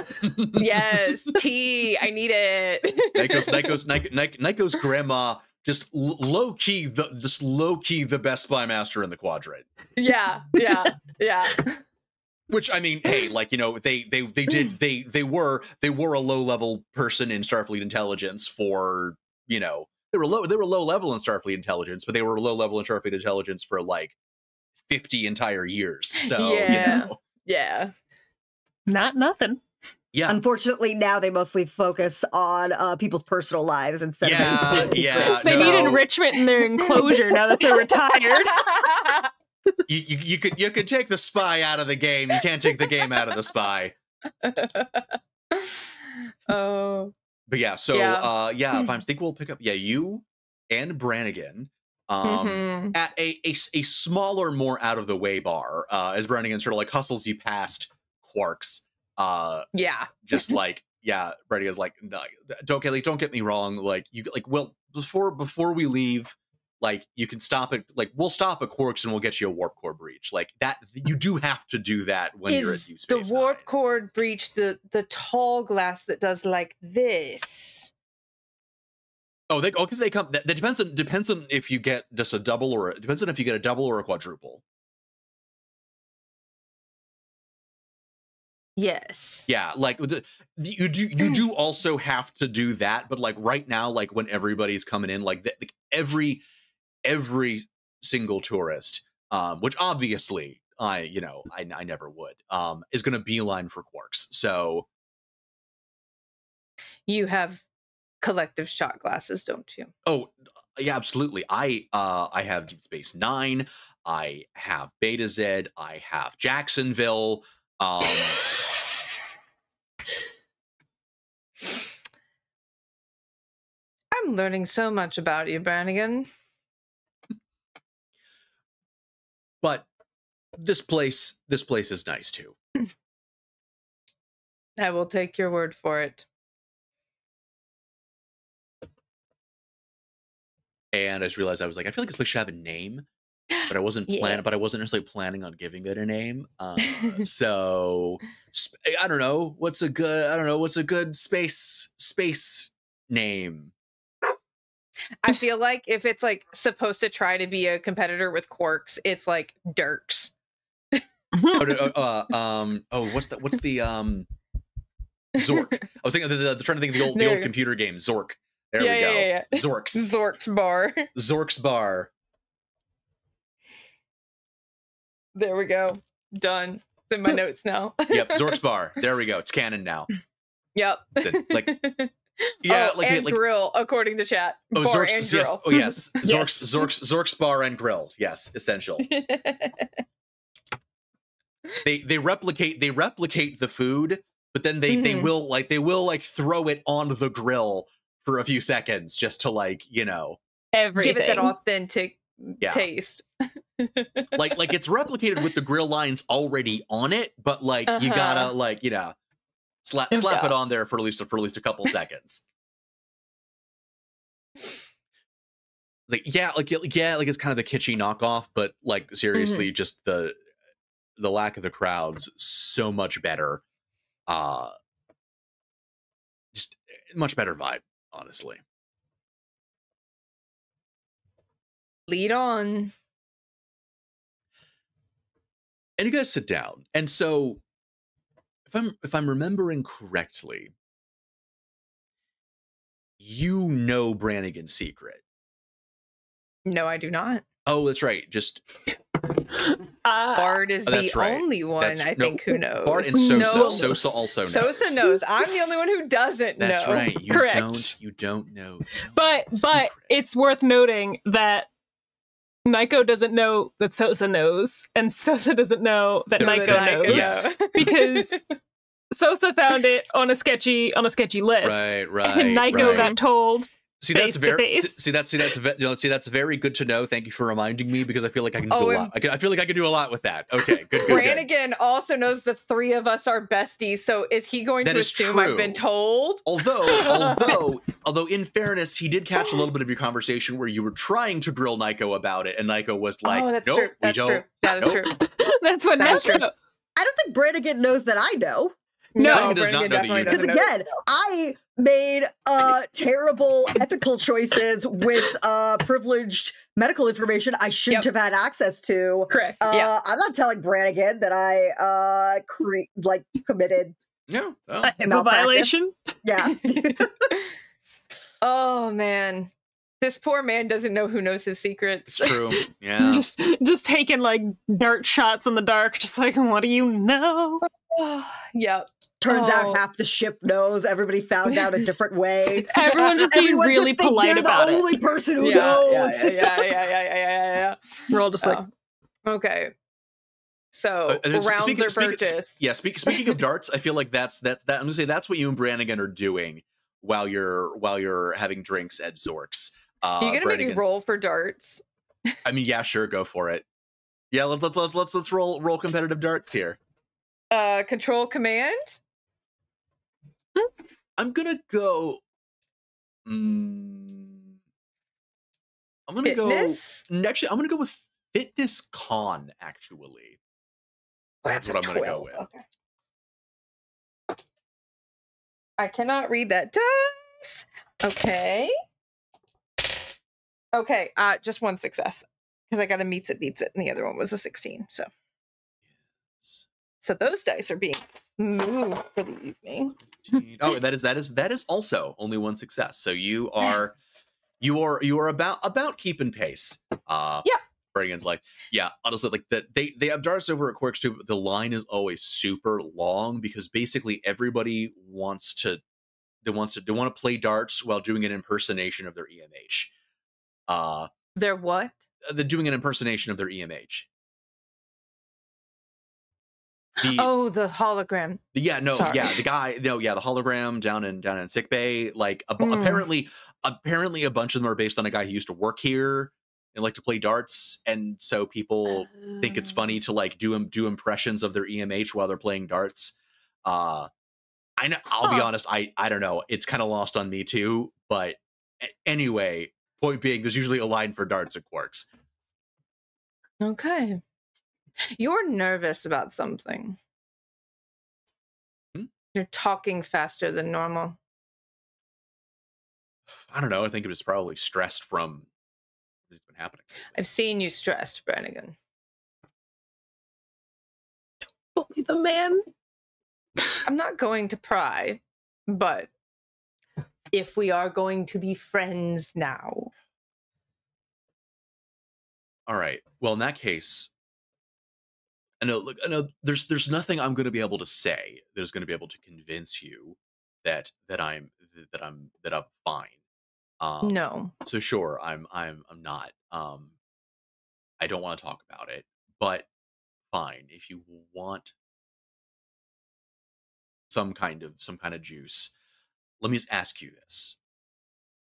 Yes. T. I need it. Nico's grandma. Just low key the best spy master in the quadrant. Yeah. Which, I mean, hey, like, you know, they were a low level person in Starfleet Intelligence for, you know, they were low level in Starfleet Intelligence, but they were low level in Starfleet Intelligence for like 50 entire years. So yeah. You know. Yeah. Not nothing. Yeah. Unfortunately, now they mostly focus on people's personal lives instead of any They need enrichment in their enclosure now that they're retired. You could take the spy out of the game. You can't take the game out of the spy. Oh. But yeah, so if I'm thinking we'll pick up you and Brannigan at a smaller, more out of the way bar as Brannigan sort of like hustles you past Quarks. Just like Brannigan's like, no, don't get me wrong, like you like well before we leave, like you can stop it, like we'll stop at Quarks and we'll get you a warp core breach. Like that, you do have to do that when you're at Deep Space the warp core breach the tall glass that does like this? Oh, they come. That depends on if you get just a double or depends on if you get a double or a quadruple. Yes. Yeah, like you do also have to do that, but like right now, like when everybody's coming in, like every single tourist, which obviously I never would, is going to beeline for Quarks. So you have collective shot glasses, don't you? Oh, yeah, absolutely. I have Deep Space Nine. I have Beta Z. I have Jacksonville. I'm learning so much about you, Brannigan. But this place is nice too. I will take your word for it. And I just realized I was like, I feel like this place should have a name, but I wasn't necessarily planning on giving it a name. So I don't know what's a good space name. I feel like if it's like supposed to try to be a competitor with Quarks, it's like Dirks. What's the Zork? I was thinking trying to think of the old computer game Zork. There we go. Yeah. Zork's Bar. Zork's Bar. There we go. Done. It's in my notes now. Yep, Zork's Bar. There we go. It's canon now. Yep. So, grill, according to chat. Oh, bar Zork's, and grill. yes. Oh, yes. Zork's Bar and Grill. Yes, essential. They replicate the food, but then they will throw it on the grill for a few seconds just to everything. Give it that authentic taste. like it's replicated with the grill lines already on it, but you gotta slap it on there for at least a couple seconds. It's kind of the kitschy knockoff, but seriously, just the lack of the crowds so much better. Just much better vibe, honestly. Lead on. And you guys sit down. And so if I'm remembering correctly, you know Brannigan's secret. No, I do not. Oh, that's right. Just Bard is the only one think who knows. Bard and Sosa also knows. Sosa knows. I'm the only one who doesn't know. That's right. Correct. You don't know. But it's worth noting that Nico doesn't know that Sosa knows, and Sosa doesn't know that Nico knows. Yes. Because Sosa found it on a sketchy list. Right. And Nico got told. That's very good to know. Thank you for reminding me, because I feel like I can do a lot. I feel like I can do a lot with that. Okay, good. Brannigan also knows the three of us are besties, so is he going to assume I've been told? Although in fairness, he did catch a little bit of your conversation where you were trying to grill Nico about it, and Nico was like, "Oh, that's nope, true. That's true. That is true. That's what That's true. I don't think Brannigan knows that I know. No, Brannigan definitely doesn't know. Because again, I made terrible ethical choices with privileged medical information I shouldn't have had access to. Correct. I'm not telling Brannigan that I committed no a HIPAA violation. Yeah. Oh man. This poor man doesn't know who knows his secrets. It's true. Yeah. just taking like dart shots in the dark, just like, what do you know? Yep. Turns out half the ship knows. Everybody found out a different way. Everyone just being really polite about the it. only person who knows. Yeah. We're all just like, okay. So rounds are purchased. Speaking of darts, I feel like that's I'm gonna say that's what you and Brannigan are doing while you're having drinks at Zork's. You gonna make me roll for darts? I mean, yeah, sure, go for it. Yeah, let's roll competitive darts here. Control command. I'm gonna go. I'm gonna Fitness? go. Actually, I'm gonna go with fitness con. Actually, that's what I'm gonna go with. Okay. I cannot read that dice. Okay. Okay. Just one success because I got a meets it, beats it, and the other one was a 16. So. Yes. So those dice are being moved for the evening. Oh, that is also only one success. So you are about keeping pace. Yeah. Brannigan's like, yeah, honestly, like that they have darts over at Quirks too, but the line is always super long because basically everybody wants to play darts while doing an impersonation of their EMH. Their what? They're doing an impersonation of their EMH. The hologram. The hologram down in sickbay. Like apparently a bunch of them are based on a guy who used to work here and like to play darts, and so people think it's funny to like do impressions of their EMH while they're playing darts. I'll be honest, I don't know. It's kind of lost on me too. But anyway, point being, there's usually a line for darts at Quarks. Okay. You're nervous about something. You're talking faster than normal. I don't know. I think it was probably stressed from what's been happening. I've seen you stressed, Brannigan. bully the man. I'm not going to pry, but if we are going to be friends now. All right. Well, in that case, I know there's nothing I'm going to be able to say that is going to be able to convince you that I'm fine. No. So sure, I'm not. I don't want to talk about it, but fine. If you want some kind of juice, let me just ask you this.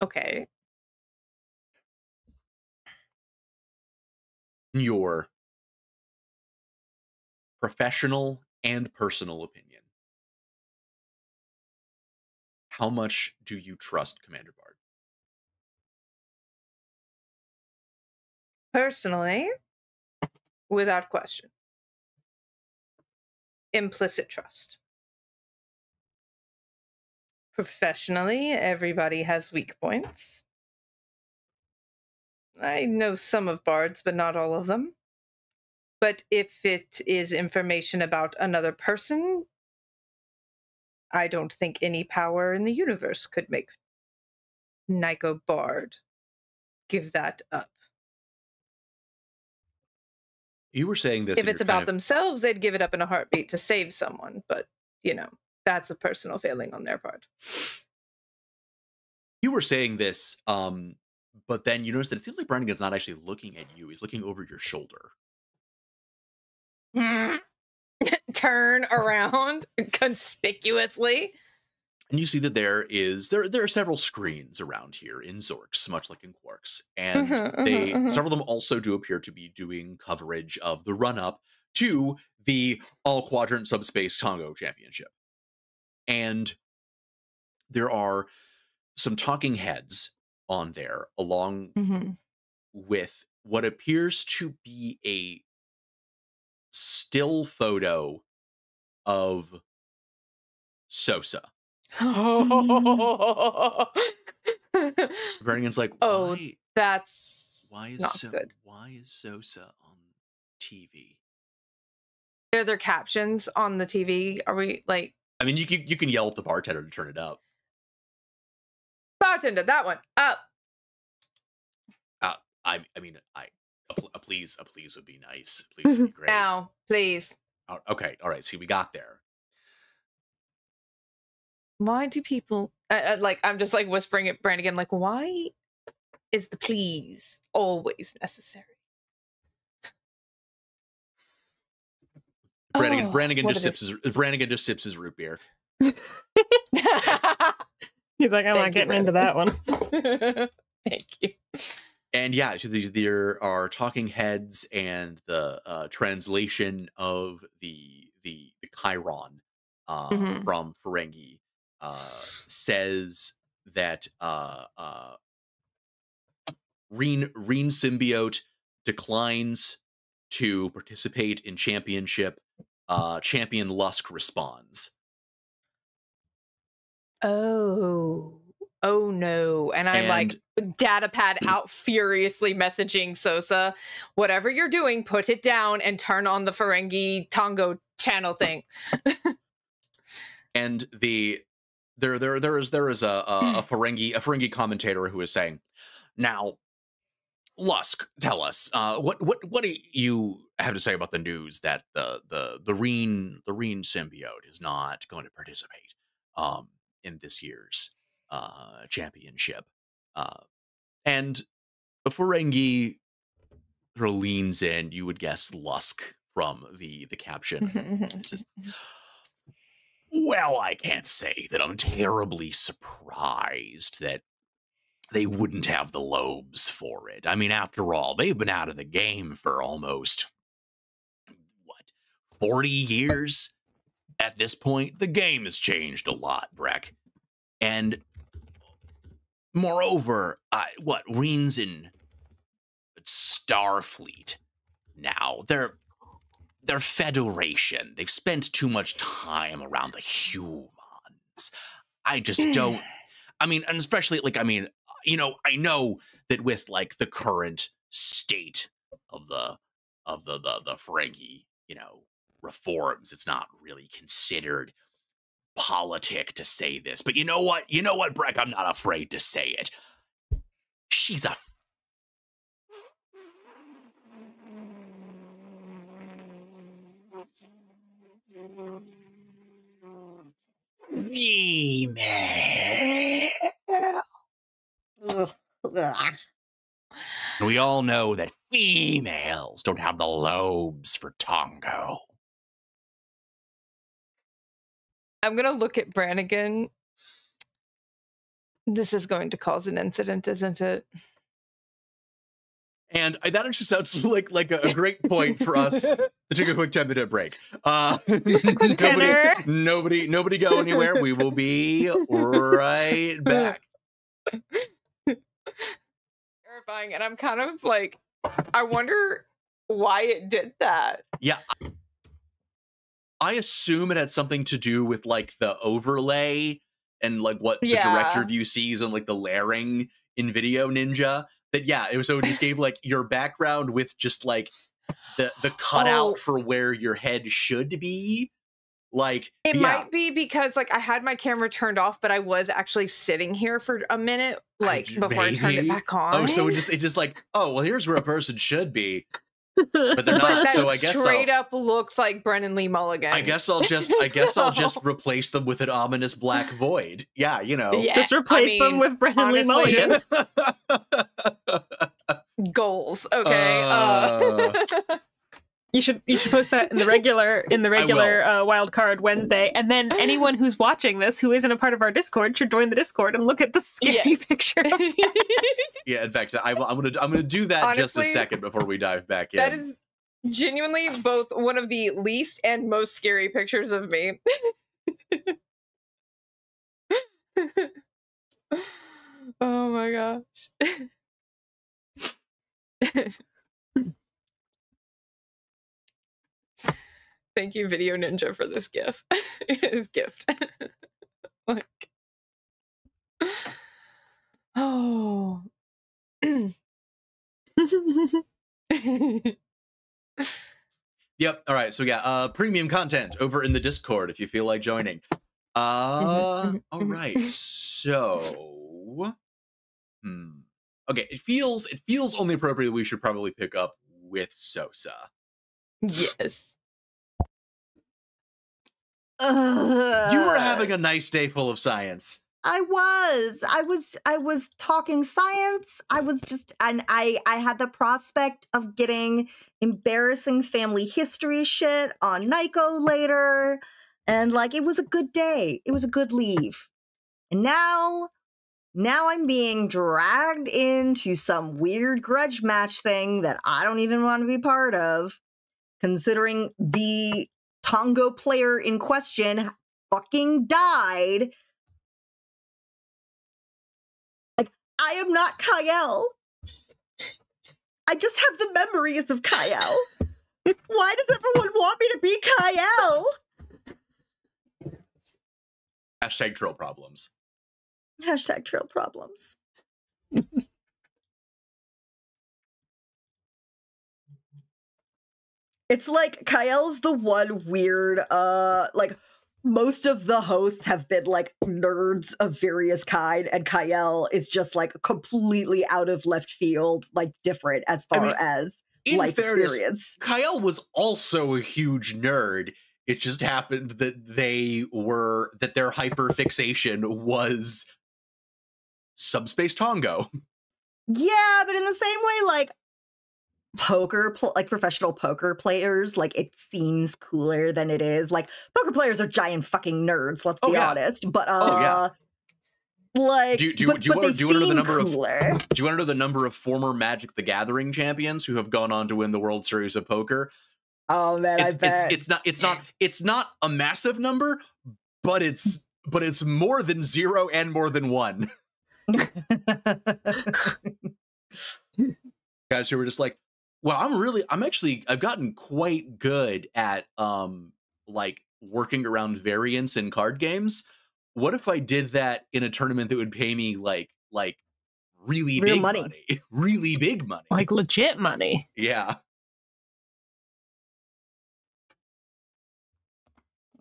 Okay. In your professional and personal opinion, how much do you trust Commander Bard? Personally, without question. Implicit trust. Professionally, everybody has weak points. I know some of Bard's, but not all of them. But if it is information about another person, I don't think any power in the universe could make Nico Bard give that up. You were saying this. If it's about themselves, they'd give it up in a heartbeat to save someone. But, that's a personal failing on their part. You were saying this, but then you notice that it seems like Brannigan's not actually looking at you. He's looking over your shoulder. Turn around conspicuously. And you see that there are several screens around here in Zorks, much like in Quarks. And several of them also do appear to be doing coverage of the run-up to the All-Quadrant Subspace Tongo Championship. And there are some talking heads on there, along with what appears to be a still photo of Sosa. Brannigan's like, why? That's why not good. Why is Sosa on TV? Are there captions on the TV? Are we like? I mean, you can yell at the bartender to turn it up. Bartender, that one up. mean, a please would be nice. Please would be great. Now, please. Oh, okay, all right. See, we got there. Why do people like? I'm just like whispering at Brannigan, like, why is the please always necessary? Brannigan just sips his root beer. He's like, I'm not getting into that one. Thank you. And yeah, so there are talking heads, and the translation of the Chiron from Ferengi says that Reen symbiote declines to participate in championship. Champion Lusk responds. Oh no. And I'm like data pad out, furiously messaging Sosa, whatever you're doing, put it down and turn on the Ferengi Tongo channel thing. And there is a Ferengi commentator who is saying, now, Lusk, tell us, what do you have to say about the news that the Reen symbiote is not going to participate in this year's championship? And the Ferengi sort of leans in. You would guess Lusk from the caption. Says, well, I can't say that I'm terribly surprised that they wouldn't have the lobes for it. I mean, after all, they've been out of the game for almost, 40 years? At this point, the game has changed a lot, Breck. And moreover, Reen's in Starfleet now. They're Federation. They've spent too much time around the humans. I just don't. I mean, and especially I know that with the current state of the Ferengi, reforms, it's not really considered politic to say this. But you know what, Breck? I'm not afraid to say it. She's a female. We all know that females don't have the lobes for Tongo. I'm gonna look at Brannigan. This is going to cause an incident, isn't it? And that actually sounds like a great point for us to take a quick 10-minute break. Nobody go anywhere. We will be right back. Terrifying, and I'm kind of like, I wonder why it did that. Yeah. I assume it had something to do with the overlay and what the director view sees on the layering in Video Ninja. That it just gave your background with just the cutout for where your head should be. It might be because I had my camera turned off, but I was actually sitting here for a minute before I turned it back on. Oh, so it just well, here's where a person should be. But they're not, so I guess straight up looks like Brennan Lee Mulligan. I guess I'll just replace them with an ominous black void. Yeah, just replace them with Brennan Lee Mulligan. Goals, okay. You should post that in the regular wild card Wednesday, and then anyone who's watching this who isn't a part of our Discord should join the Discord and look at the scary picture. Yeah, in fact, I'm gonna do that. Honestly, just a second before we dive back in. That is genuinely both one of the least and most scary pictures of me. Oh my gosh. Thank you, Video Ninja, for this gift. Oh. Yep. All right. So premium content over in the Discord if you feel like joining. All right. So, Okay, it feels only appropriate that we should probably pick up with Sosa. Yes. You were having a nice day full of science. I was talking science. I had the prospect of getting embarrassing family history shit on Nico later. And like, it was a good day. It was a good leave. And now I'm being dragged into some weird grudge match thing that I don't even want to be part of, considering the Tongo player in question fucking died. I am not Kyle. I just have the memories of Kyle. Why does everyone want me to be Kyle? Hashtag troll problems. Hashtag trail problems. It's like Kyle's the one weird, like most of the hosts have been like nerds of various kind, and Kyle is just like completely out of left field, like different as far as life experience. Kyle was also a huge nerd. It just happened that their hyperfixation was subspace Tongo. Yeah, but in the same way, like professional poker players, like it seems cooler than it is. Like poker players are giant fucking nerds, let's be honest. But like, do you want to know the number of former Magic the Gathering champions who have gone on to win the World Series of Poker? Oh man, I bet it's not a massive number, but it's more than 0 and more than 1. Guys who were just like, well, I've gotten quite good at like working around variance in card games. What if I did that in a tournament that would pay me like really real big money? Really big money. Like legit money. Yeah.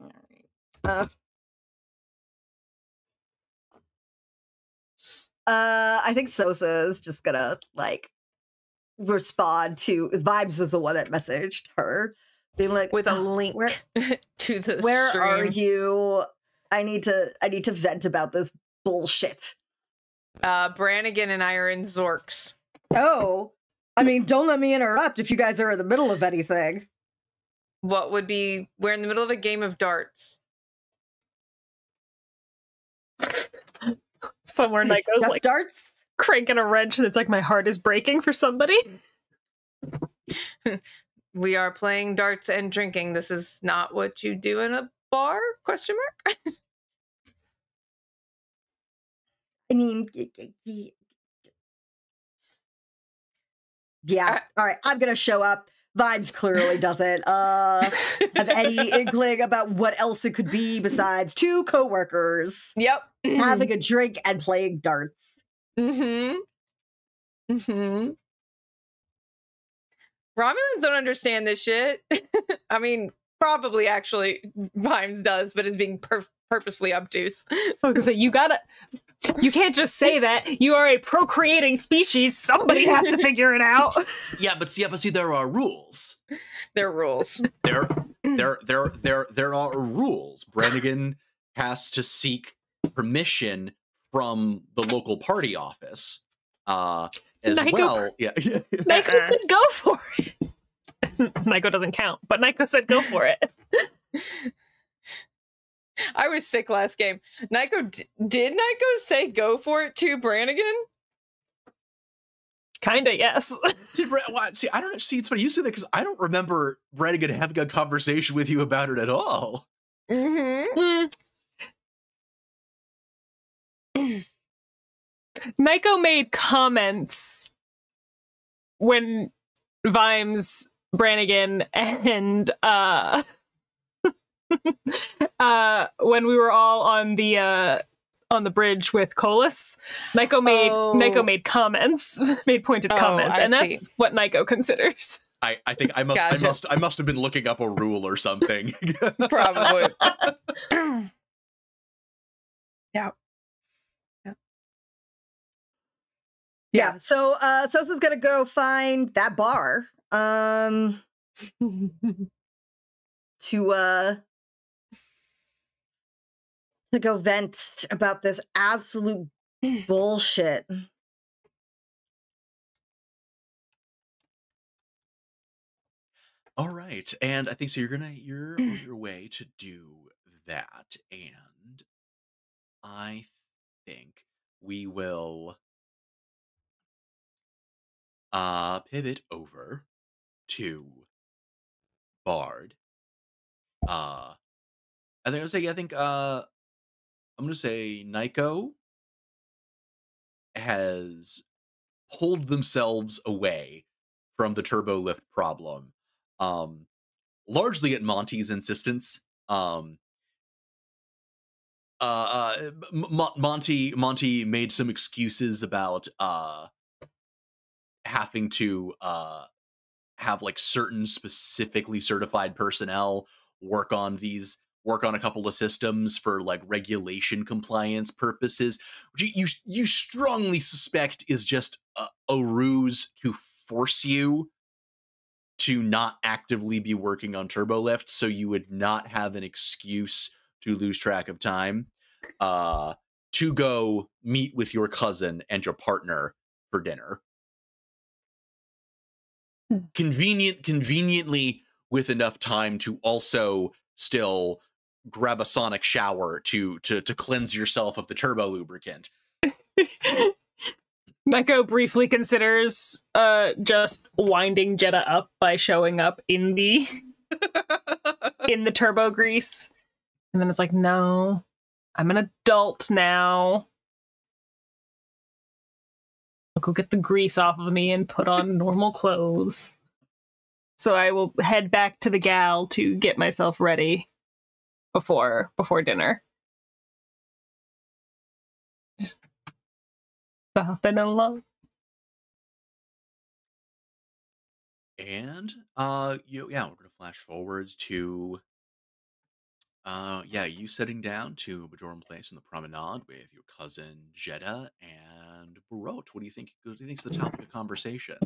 All right. I think Sosa is just gonna like respond to Vibes was the one that messaged her, being like with a link to the where stream. are you? I need to vent about this bullshit. Brannigan and I are in Zorks. Oh, I mean, don't let me interrupt if you guys are in the middle of anything. We're in the middle of a game of darts. Somewhere Nico's like darts? Cranking a wrench and it's like my heart is breaking for somebody. We are playing darts and drinking. This is not what you do in a bar? ? I mean, yeah. All right, I'm gonna show up. Vibes clearly doesn't have any inkling about what else it could be besides two coworkers. Yep. Having a drink and playing darts. Mm-hmm. Mm-hmm. Romulans don't understand this shit. I mean, probably actually Vimes does, but is being purposely obtuse. I was gonna say, you can't just say that. You are a procreating species. Somebody has to figure it out. Yeah, but see, there are rules. There are rules. There are rules. Brannigan has to seek permission from the local party office. As Nico, well. Yeah. Nico said go for it. Nico doesn't count, but Nico said go for it. I was sick last game. Did Nico say go for it to Brannigan? Kinda, yes. I don't see. It's funny you say that because I don't remember Brannigan having a conversation with you about it at all. Mm-hmm. Nico made comments when Vimes, Brannigan, and when we were all on the bridge with Colas, Nico made comments, made pointed comments, and that's what Nico considers. I think I must have been looking up a rule or something. Probably. Yeah. Yeah. So Sosa's gonna go find that bar. To go vent about this absolute bullshit. All right, and I think so. You're on your way to do that, and I think we will pivot over to Bard. I think I'm gonna say Nico has pulled themselves away from the turbo lift problem, largely at Monty's insistence. Monty made some excuses about having to have like certain specifically certified personnel work on a couple of systems for like regulation compliance purposes, which you strongly suspect is just a ruse to force you to not actively be working on turbolift, so you would not have an excuse to lose track of time to go meet with your cousin and your partner for dinner. Conveniently with enough time to also still grab a sonic shower to cleanse yourself of the turbo lubricant. Neko briefly considers just winding Jeddah up by showing up in the in the turbo grease. And then it's like, no, I'm an adult now. I'll go get the grease off of me and put on normal clothes. So I will head back to the gal to get myself ready before dinner. Stopping along. And we're gonna flash forward to you sitting down to Bajoran Place in the promenade with your cousin Jeddah and Barot. What do you think? What do you think is the topic of conversation?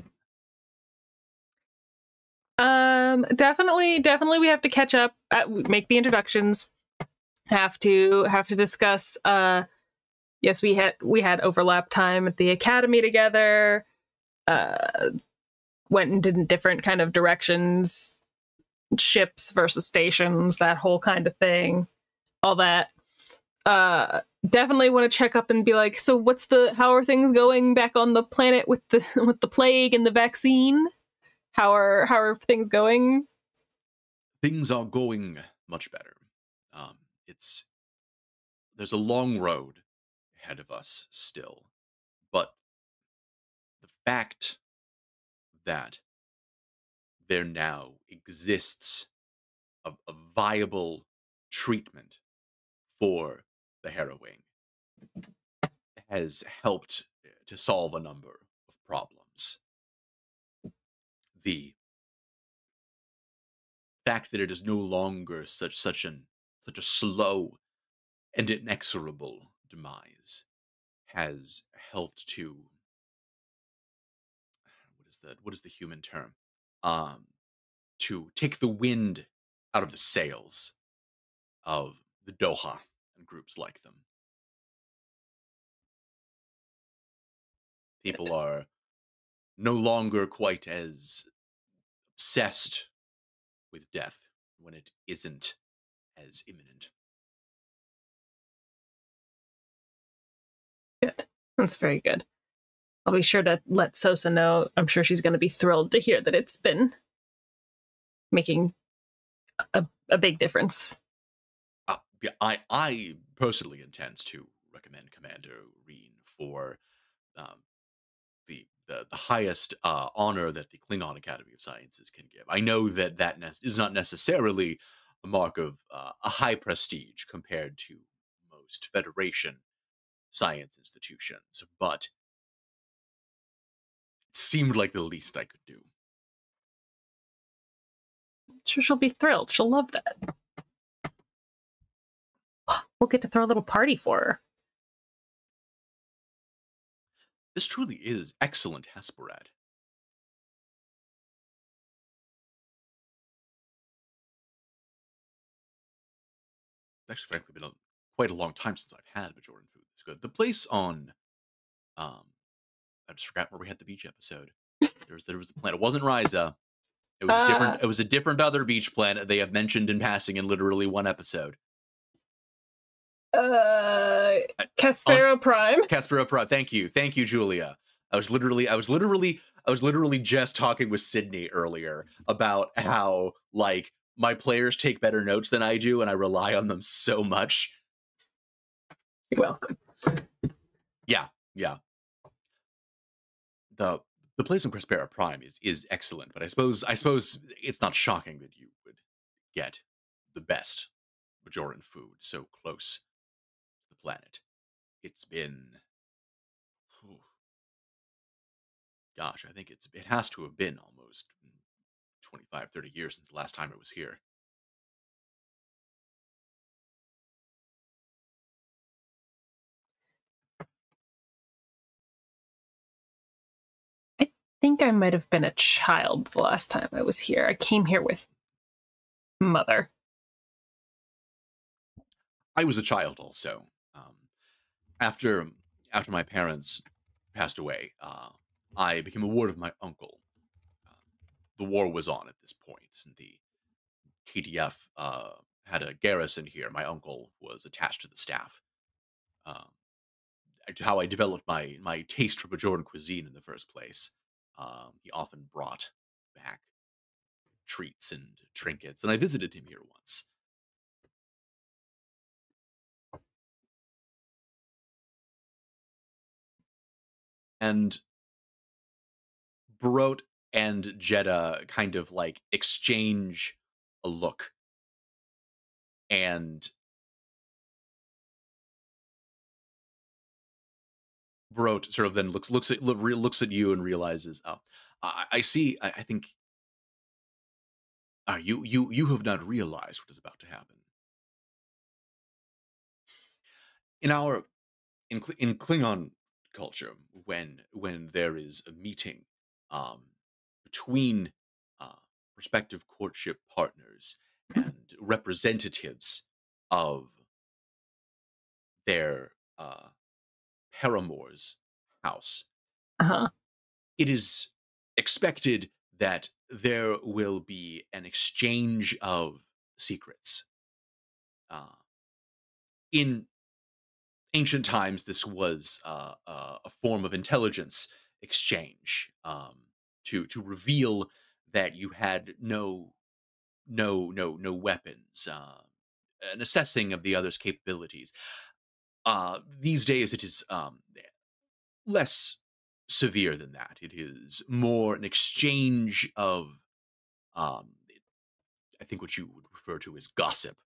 Definitely we have to catch up, make the introductions. Have to discuss yes, we had overlap time at the academy together. Went in different kind of directions, ships versus stations, that whole kind of thing. All that. Definitely want to check up and be like, so how are things going back on the planet with the plague and the vaccine? How are things going? Things are going much better. There's a long road ahead of us still, but the fact that there now exists a viable treatment for the harrowing has helped to solve a number of problems. The fact that it is no longer such a slow and inexorable demise has helped to what is the human term? To take the wind out of the sails of the Doha and groups like them. People are no longer quite as obsessed with death when it isn't as imminent. Good. That's very good. I'll be sure to let Sosa know. I'm sure she's going to be thrilled to hear that it's been making a big difference. I personally intend to recommend Commander Reen for the highest honor that the Klingon Academy of Sciences can give. I know that is not necessarily a mark of a high prestige compared to most Federation science institutions, but it seemed like the least I could do. I'm sure she'll be thrilled. She'll love that. We'll get to throw a little party for her. This truly is excellent Hesperad. It's actually, frankly, been quite a long time since I've had Bajoran food that's good. The place on, I just forgot where we had the beach episode. There was a planet. It wasn't Ryza. It was a different. It was a different other beach planet they have mentioned in passing in literally one episode. Caspera Prime. Caspera Prime. Thank you, Julia. I was literally just talking with Sydney earlier about how, like, my players take better notes than I do, and I rely on them so much. You're welcome. Yeah. The place in Caspera Prime is excellent, but I suppose it's not shocking that you would get the best Bajoran food so close to the planet. It's been, gosh, I think it has to have been almost 25, 30 years since the last time I was here. I think I might have been a child the last time I was here. I came here with Mother. I was a child also. After my parents passed away, I became a ward of my uncle. The war was on at this point, and the KDF had a garrison here. My uncle was attached to the staff. How I developed my taste for Bajoran cuisine in the first place. He often brought back treats and trinkets, and I visited him here once. And Barot and Jeddah kind of like exchange a look, and Barot sort of then looks at you and realizes, oh, I see. I think you have not realized what is about to happen. In Klingon culture, when there is a meeting between prospective courtship partners and representatives of their paramour's house, it is expected that there will be an exchange of secrets. In ancient times, this was a form of intelligence exchange, to reveal that you had no weapons, an assessing of the other's capabilities. These days, it is less severe than that. It is more an exchange of, I think, what you would refer to as gossip.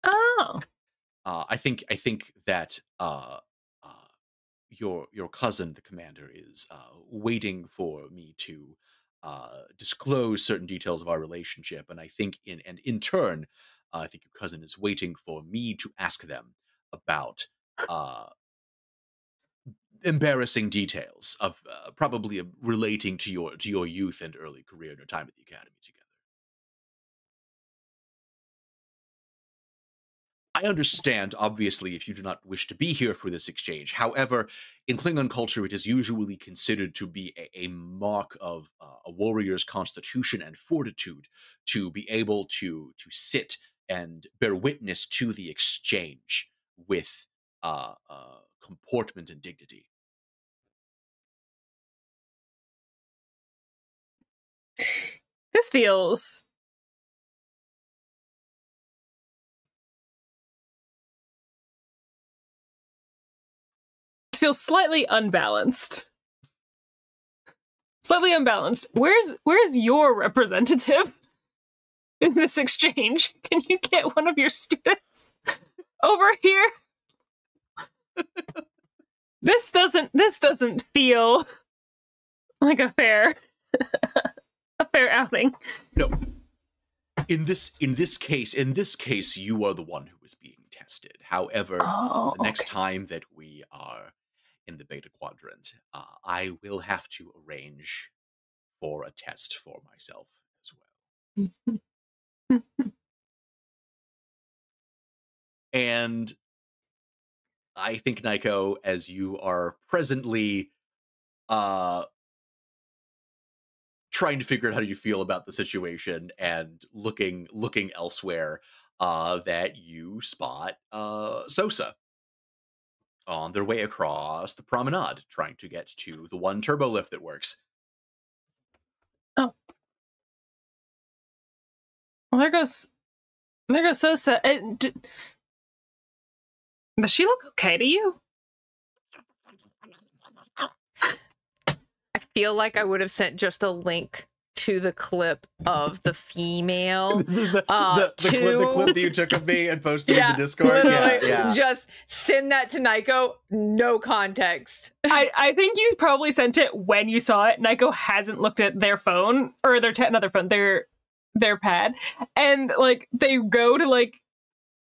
Oh. I think that your cousin, the commander, is waiting for me to disclose certain details of our relationship, and I think in turn, I think your cousin is waiting for me to ask them about embarrassing details of probably relating to your youth and early career and your time at the academy together. I understand, obviously, if you do not wish to be here for this exchange. However, in Klingon culture, it is usually considered to be a mark of a warrior's constitution and fortitude to be able to sit and bear witness to the exchange with comportment and dignity. This feels slightly unbalanced. Slightly unbalanced. Where's your representative in this exchange? Can you get one of your students over here? This doesn't feel like a fair outing. No. In this case, you are the one who is being tested. tested. However, the next time that we are in the beta quadrant, I will have to arrange for a test for myself as well. And I think, Nico, as you are presently trying to figure out how you feel about the situation and looking elsewhere, that you spot Sosa on their way across the promenade, trying to get to the one turbo lift that works. Oh. Well, there goes Sosa. Does she look okay to you? I feel like I would have sent just a link to the clip of the female. the clip that you took of me and posted in the Discord. Yeah. Just send that to Nico. No context. I think you probably sent it when you saw it. Nico hasn't looked at their phone or another phone, their pad, and like they go to like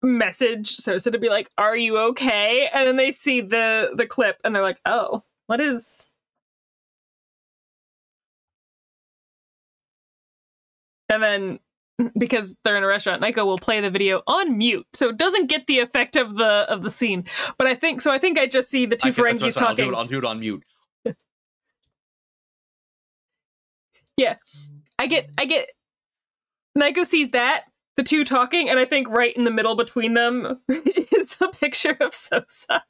message Sosa to be like, "Are you okay?" And then they see the clip and they're like, "Oh, what is?" And then, because they're in a restaurant, Nico will play the video on mute, so it doesn't get the effect of the scene. But I think I just see the two Ferengis talking. I'll do it on mute. Yeah, I get. Nico sees that, the two talking, and I think right in the middle between them is the picture of Sosa.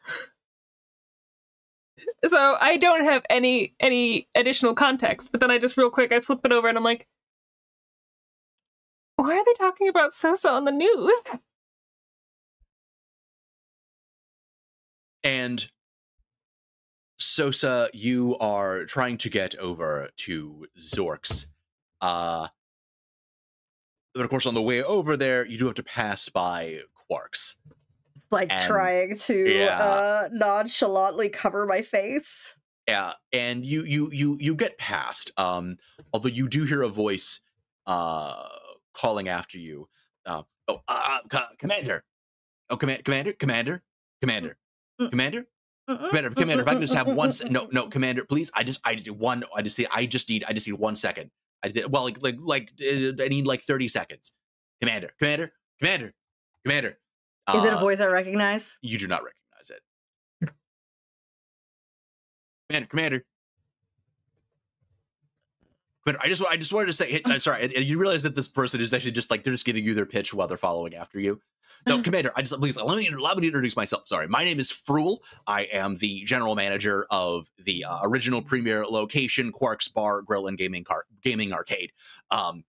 So I don't have any additional context, but then I just real quick I flip it over and I'm like, why are they talking about Sosa on the news? And Sosa, you are trying to get over to Zork's. But of course, on the way over there, you do have to pass by Quarks. It's like trying to nonchalantly cover my face. Yeah, and you get past. Although you do hear a voice calling after you. Commander. Oh, Commander. Commander, if I can just have one no, Commander, please. I just need 1 second. I need like 30 seconds. Commander. Is it a voice I recognize? You do not recognize it. Commander. I just wanted to say, sorry, you realize that this person is actually just like, they're just giving you their pitch while they're following after you. No, Commander, please allow me to introduce myself. Sorry, my name is Fruel. I am the general manager of the original premier location, Quark's Bar, Grill, and Gaming Arcade. I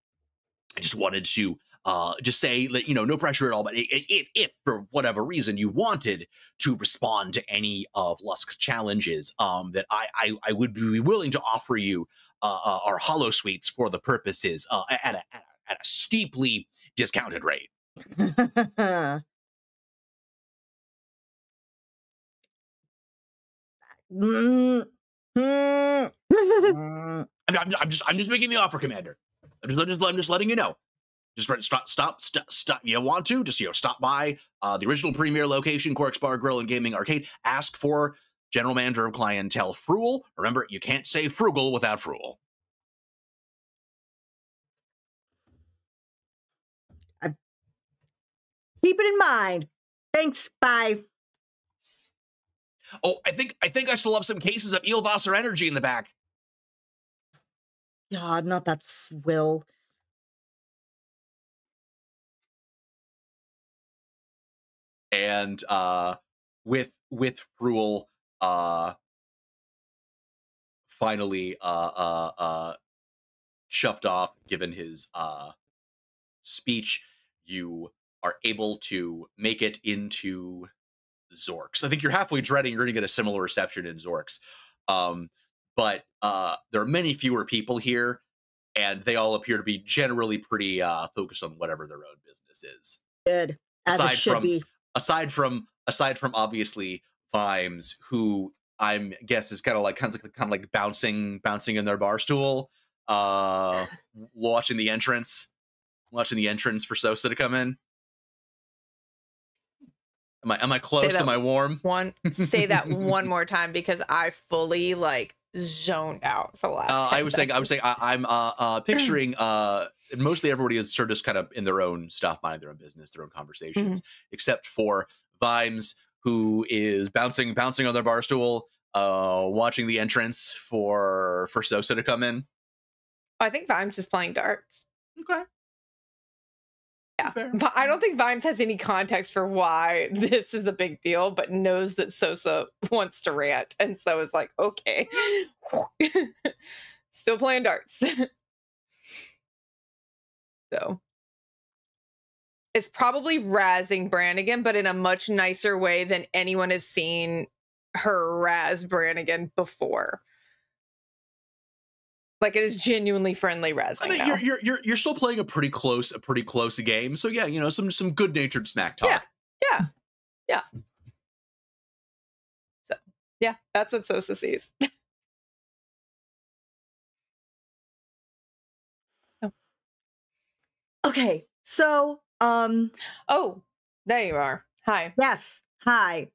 just wanted to just say, no pressure at all, but if for whatever reason you wanted to respond to any of Lusk's challenges, that I would be willing to offer you our hollow suites for the purposes at a steeply discounted rate. I'm just making the offer, Commander. I'm just letting you know. Just stop. You don't want to? Just stop by the original premier location, Quark's Bar, Grill, and Gaming Arcade. Ask for General Manager of Clientele Fruel. Remember, you can't say frugal without Fruel. Keep it in mind. Thanks. Bye. Oh, I think I still have some cases of Eelvasser energy in the back. God, not that swill. And with Fruel finally shoved off, given his speech, you are able to make it into Zork's. I think you're halfway dreading you're going to get a similar reception in Zork's. But there are many fewer people here, and they all appear to be generally pretty focused on whatever their own business is. Good. As it should be. Aside from obviously Vimes, who I'm guess is kind of like bouncing in their bar stool, watching the entrance for Sosa to come in. Am I close? Am I warm? Say that one more time because I fully like zoned out for the last. I was saying I'm picturing mostly everybody is sort of just kind of in their own stuff, minding their own business, their own conversations, except for Vimes, who is bouncing on their bar stool, watching the entrance for Sosa to come in. I think Vimes is playing darts. Okay. Yeah, but I don't think Vimes has any context for why this is a big deal, but knows that Sosa wants to rant, and so is like, okay, still playing darts. So it's probably razzing Brannigan, but in a much nicer way than anyone has seen her razz Brannigan before. Like, it is genuinely friendly razzing. I mean, you're still playing a pretty close game. So yeah, you know, some good natured smack talk. Yeah. So yeah, that's what Sosa sees. Okay, so oh, there you are. Hi. Yes, hi.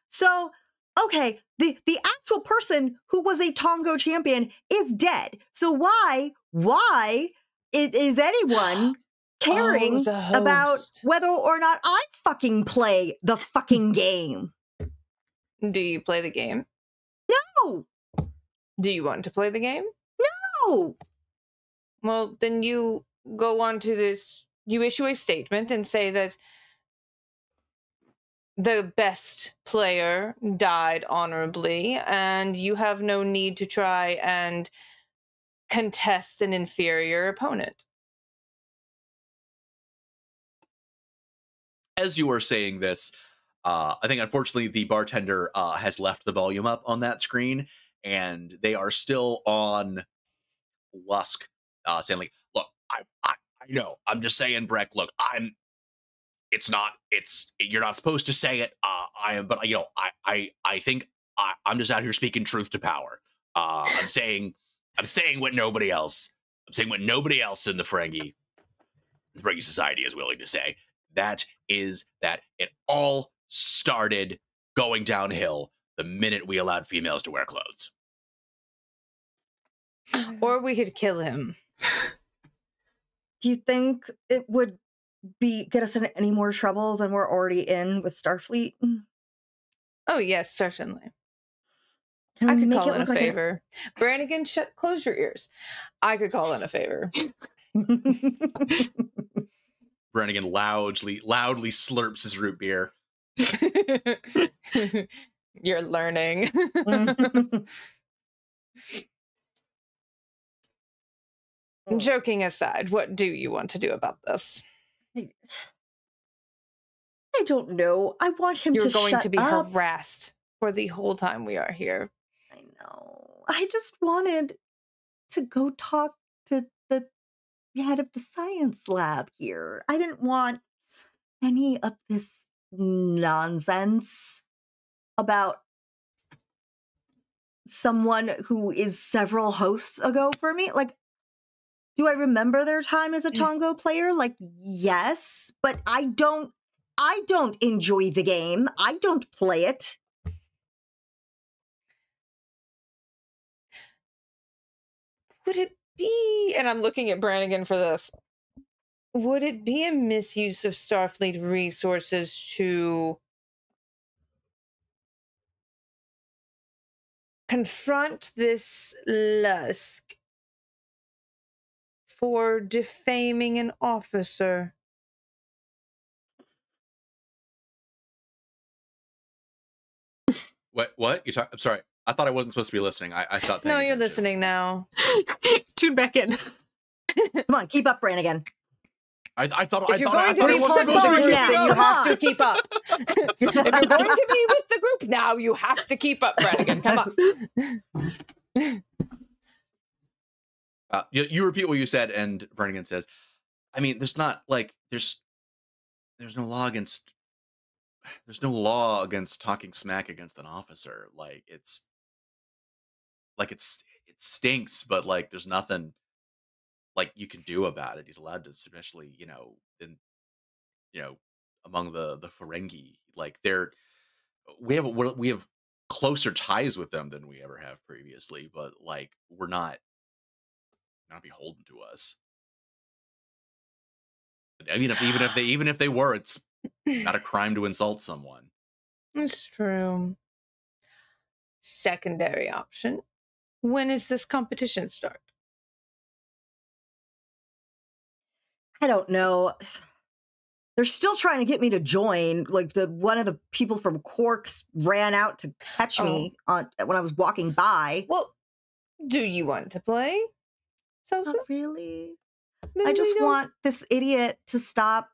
So okay, the actual person who was a Tongo champion is dead. So why is anyone caring about whether or not I fucking play the fucking game? Do you play the game? No. Do you want to play the game? No. Well, then you go on to this, you issue a statement and say that the best player died honorably, and you have no need to try and contest an inferior opponent. As you were saying this, I think unfortunately the bartender has left the volume up on that screen, and they are still on Lusk, saying like, "Look, I know. I'm just saying, Breck. Look, you're not supposed to say it. But you know, I think I'm just out here speaking truth to power. I'm saying what nobody else. I'm saying what nobody else in the Ferengi Society is willing to say. That is that it all started going downhill the minute we allowed females to wear clothes. Or we could kill him. Do you think it would get us in any more trouble than we're already in with Starfleet? Oh yes, certainly. Can I could make call it in a look like favor. Brannigan, close your ears. I could call in a favor. Brannigan loudly slurps his root beer. You're learning. Joking aside, what do you want to do about this? I don't know. I want him to shut up. You're going to be harassed for the whole time we are here. I know. I just wanted to go talk to the head of the science lab here. I didn't want any of this nonsense about someone who is several hosts ago for me. Like, do I remember their time as a Tongo player? Like, yes, but I don't enjoy the game. I don't play it. Would it be, and I'm looking at Brannigan for this, would it be a misuse of Starfleet resources to confront this Lusk for defaming an officer? What? I'm sorry. I thought I wasn't supposed to be listening. I stopped paying No, you're attention. listening now. Tune back in. Come on, keep up, Brannigan. I thought If you're I going to be wasn't with supposed the to group, be then you Come have on. to keep up. If you're going to be with the group now, you have to keep up, Brannigan. Come on. You repeat what you said, and Brannigan says, I mean, there's no law against talking smack against an officer. It stinks, but like there's nothing like you can do about it. He's allowed to, especially, in among the Ferengi. Like we have closer ties with them than we ever have previously, but like we're not beholden to us. I mean, even if they were, it's not a crime to insult someone. It's true. Secondary option. When is this competition start? I don't know. They're still trying to get me to join. Like one of the people from Quarks ran out to catch me when I was walking by. Well, do you want to play? So Not really. Then I just we don't- want this idiot to stop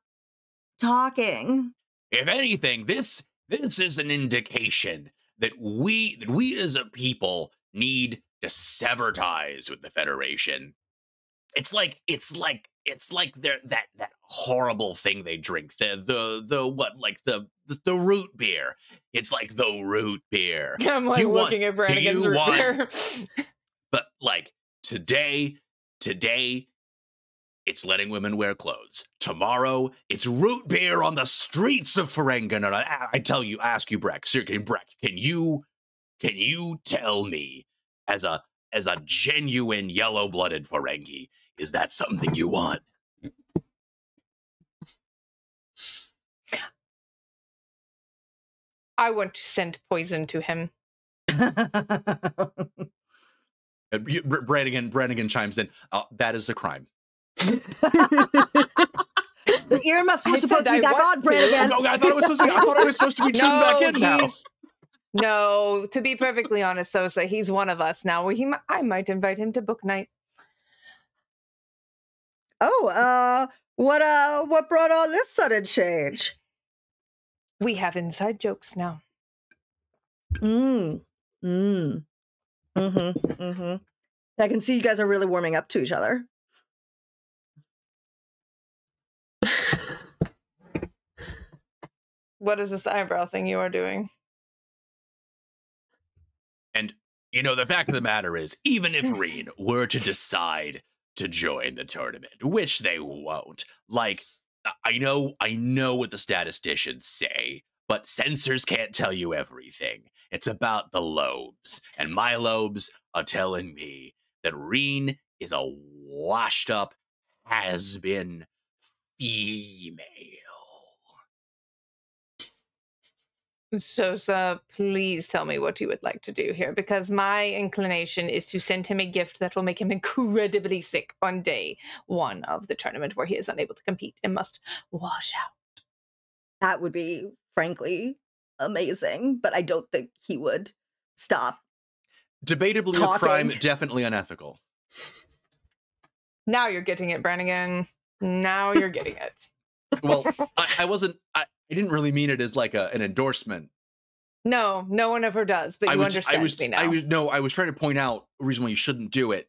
talking. If anything, this is an indication that we as a people need to sever ties with the Federation. It's like they're that horrible thing they drink, the root beer. It's like the root beer. I'm like looking at Brannigan's root beer. But like today, it's letting women wear clothes. Tomorrow, it's root beer on the streets of Ferengi. And I ask you, Breck, seriously, Breck, can you tell me, as a genuine yellow-blooded Ferengi, is that something you want? I want to send poison to him. Brannigan chimes in. That is a crime. The earmuffs were supposed to be back on, Brannigan. Oh, I thought it was supposed to be tuned back in now. No, to be perfectly honest, Sosa, he's one of us now. I might invite him to book night. Oh, what brought on this sudden change? We have inside jokes now. I can see you guys are really warming up to each other. What is this eyebrow thing you are doing? And, the fact of the matter is, even if Reen were to decide to join the tournament, which they won't, like, I know what the statisticians say, but censors can't tell you everything. It's about the lobes, and my lobes are telling me that Reen is a washed-up, has-been female. Sosa, please tell me what you would like to do here, because my inclination is to send him a gift that will make him incredibly sick on day one of the tournament, where he is unable to compete and must wash out. That would be, frankly, amazing, but I don't think he would stop. Debatably talking. A crime, definitely unethical. Now you're getting it, Brannigan. Now you're getting it. Well, I didn't really mean it as like an endorsement. No one ever does, but you understand me now. I was trying to point out the reason why you shouldn't do it.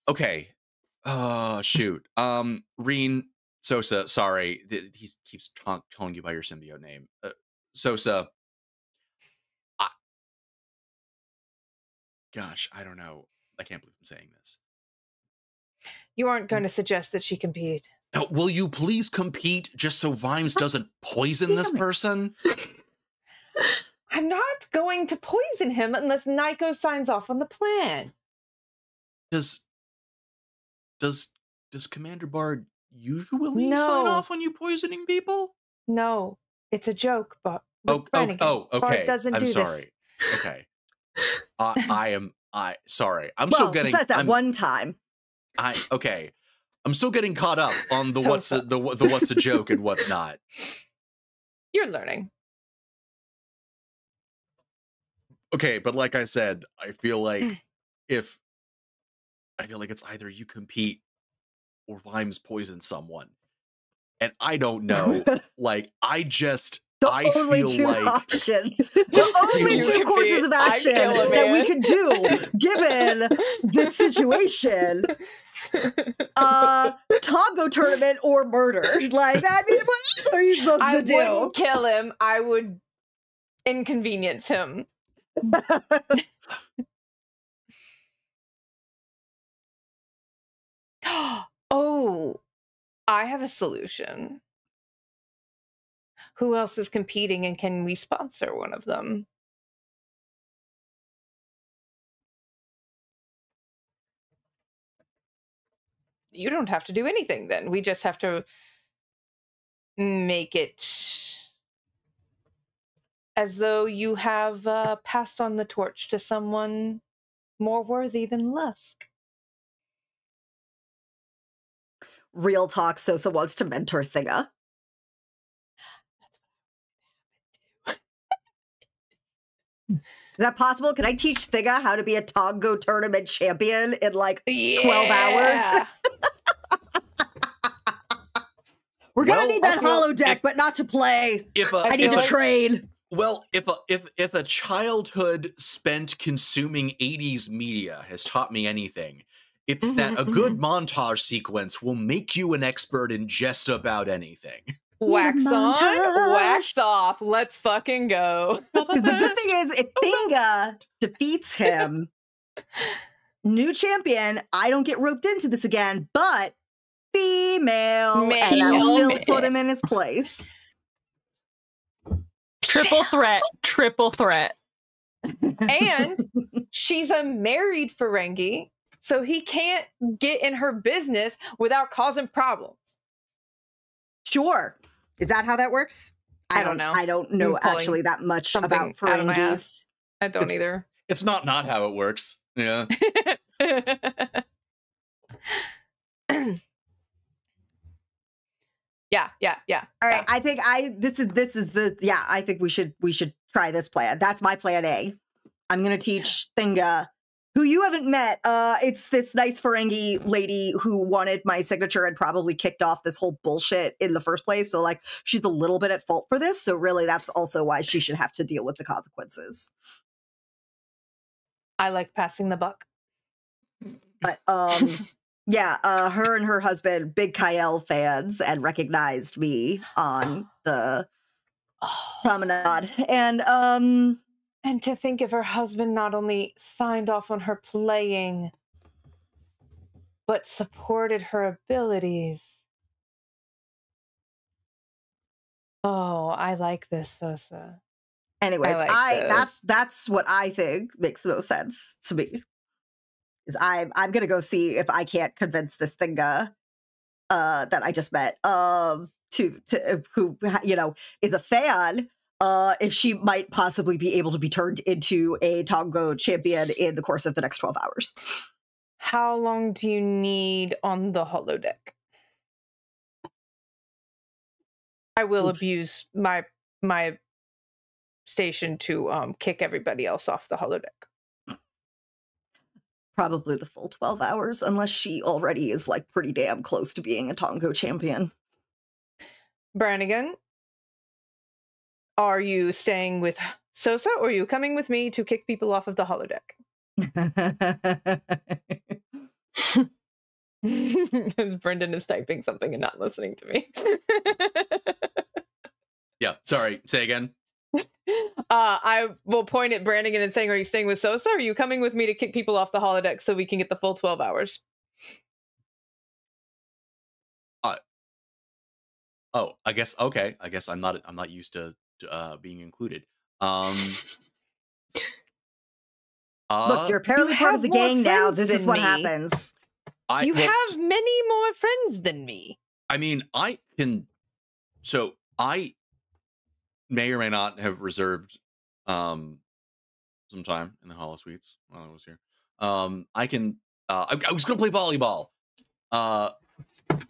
Okay. Oh, shoot. Reen, Sosa, sorry. He keeps calling you by your symbiote name. Sosa. Gosh, I don't know. I can't believe I'm saying this. You aren't going to suggest that she compete. Will you please compete just so Vimes doesn't poison this person? I'm not going to poison him unless Nico signs off on the plan. Does Commander Bard usually sign off on you poisoning people? No, it's a joke, but okay. Bard doesn't I'm do sorry. This. Okay. Sorry. I'm well, still getting besides that one time. Okay. I'm still getting caught up on the what's a joke and what's not. You're learning. Okay, but like I said, I feel like it's either you compete or Vimes poison someone. And I don't know. Like, I feel like options. The only two courses of action that we could do given this situation. Tongo tournament or murder. Like, I mean, what else are you supposed to do? I wouldn't kill him. I would inconvenience him. Oh, I have a solution. Who else is competing, and can we sponsor one of them? You don't have to do anything then. We just have to make it as though you have passed on the torch to someone more worthy than Lusk. Real talk, Sosa wants to mentor Thinga. Is that possible? Can I teach Thinga how to be a Tongo tournament champion in like 12 hours? We're gonna need that holodeck, but not to play. I need to train. Well, if a childhood spent consuming 80s media has taught me anything, it's that a good montage sequence will make you an expert in just about anything. Wax on, wax off. Let's fucking go. The good thing is, if Thinga defeats him, new champion, I don't get roped into this again, but female, and I will still put him in his place. Triple threat, triple threat. And she's a married Ferengi, so he can't get in her business without causing problems. Sure. Is that how that works? I don't know. I don't know actually that much about Ferengis. I don't either. It's not how it works. Yeah. Yeah. All right. I think I think we should try this plan. That's my plan A. I'm gonna teach Thinga, who you haven't met. It's this nice Ferengi lady who wanted my signature and probably kicked off this whole bullshit in the first place. So like she's a little bit at fault for this. So really that's also why she should have to deal with the consequences. I like passing the buck. But yeah, her and her husband, big Kyle fans, and recognized me on the promenade. And to think if her husband not only signed off on her playing, but supported her abilities. Oh, I like this, Sosa. Anyways, that's what I think makes the most sense to me. Is I'm gonna go see if I can't convince this Thinga that I just met to who is a fan. If she might possibly be able to be turned into a Tongo champion in the course of the next 12 hours. How long do you need on the holodeck? I will abuse my station to kick everybody else off the holodeck. Probably the full 12 hours, unless she already is like pretty damn close to being a Tongo champion. Brannigan, are you staying with Sosa, or are you coming with me to kick people off of the holodeck? As Brendan is typing something and not listening to me. Yeah, sorry. Say again. I will point at Brannigan and saying, are you staying with Sosa, or are you coming with me to kick people off the holodeck so we can get the full 12 hours? Oh, I guess okay. I guess I'm not used to being included. Look, you're apparently part of the gang now. This is what happens. You have many more friends than me. I mean, I may or may not have reserved some time in the Holo Suites while I was here. I was gonna play volleyball.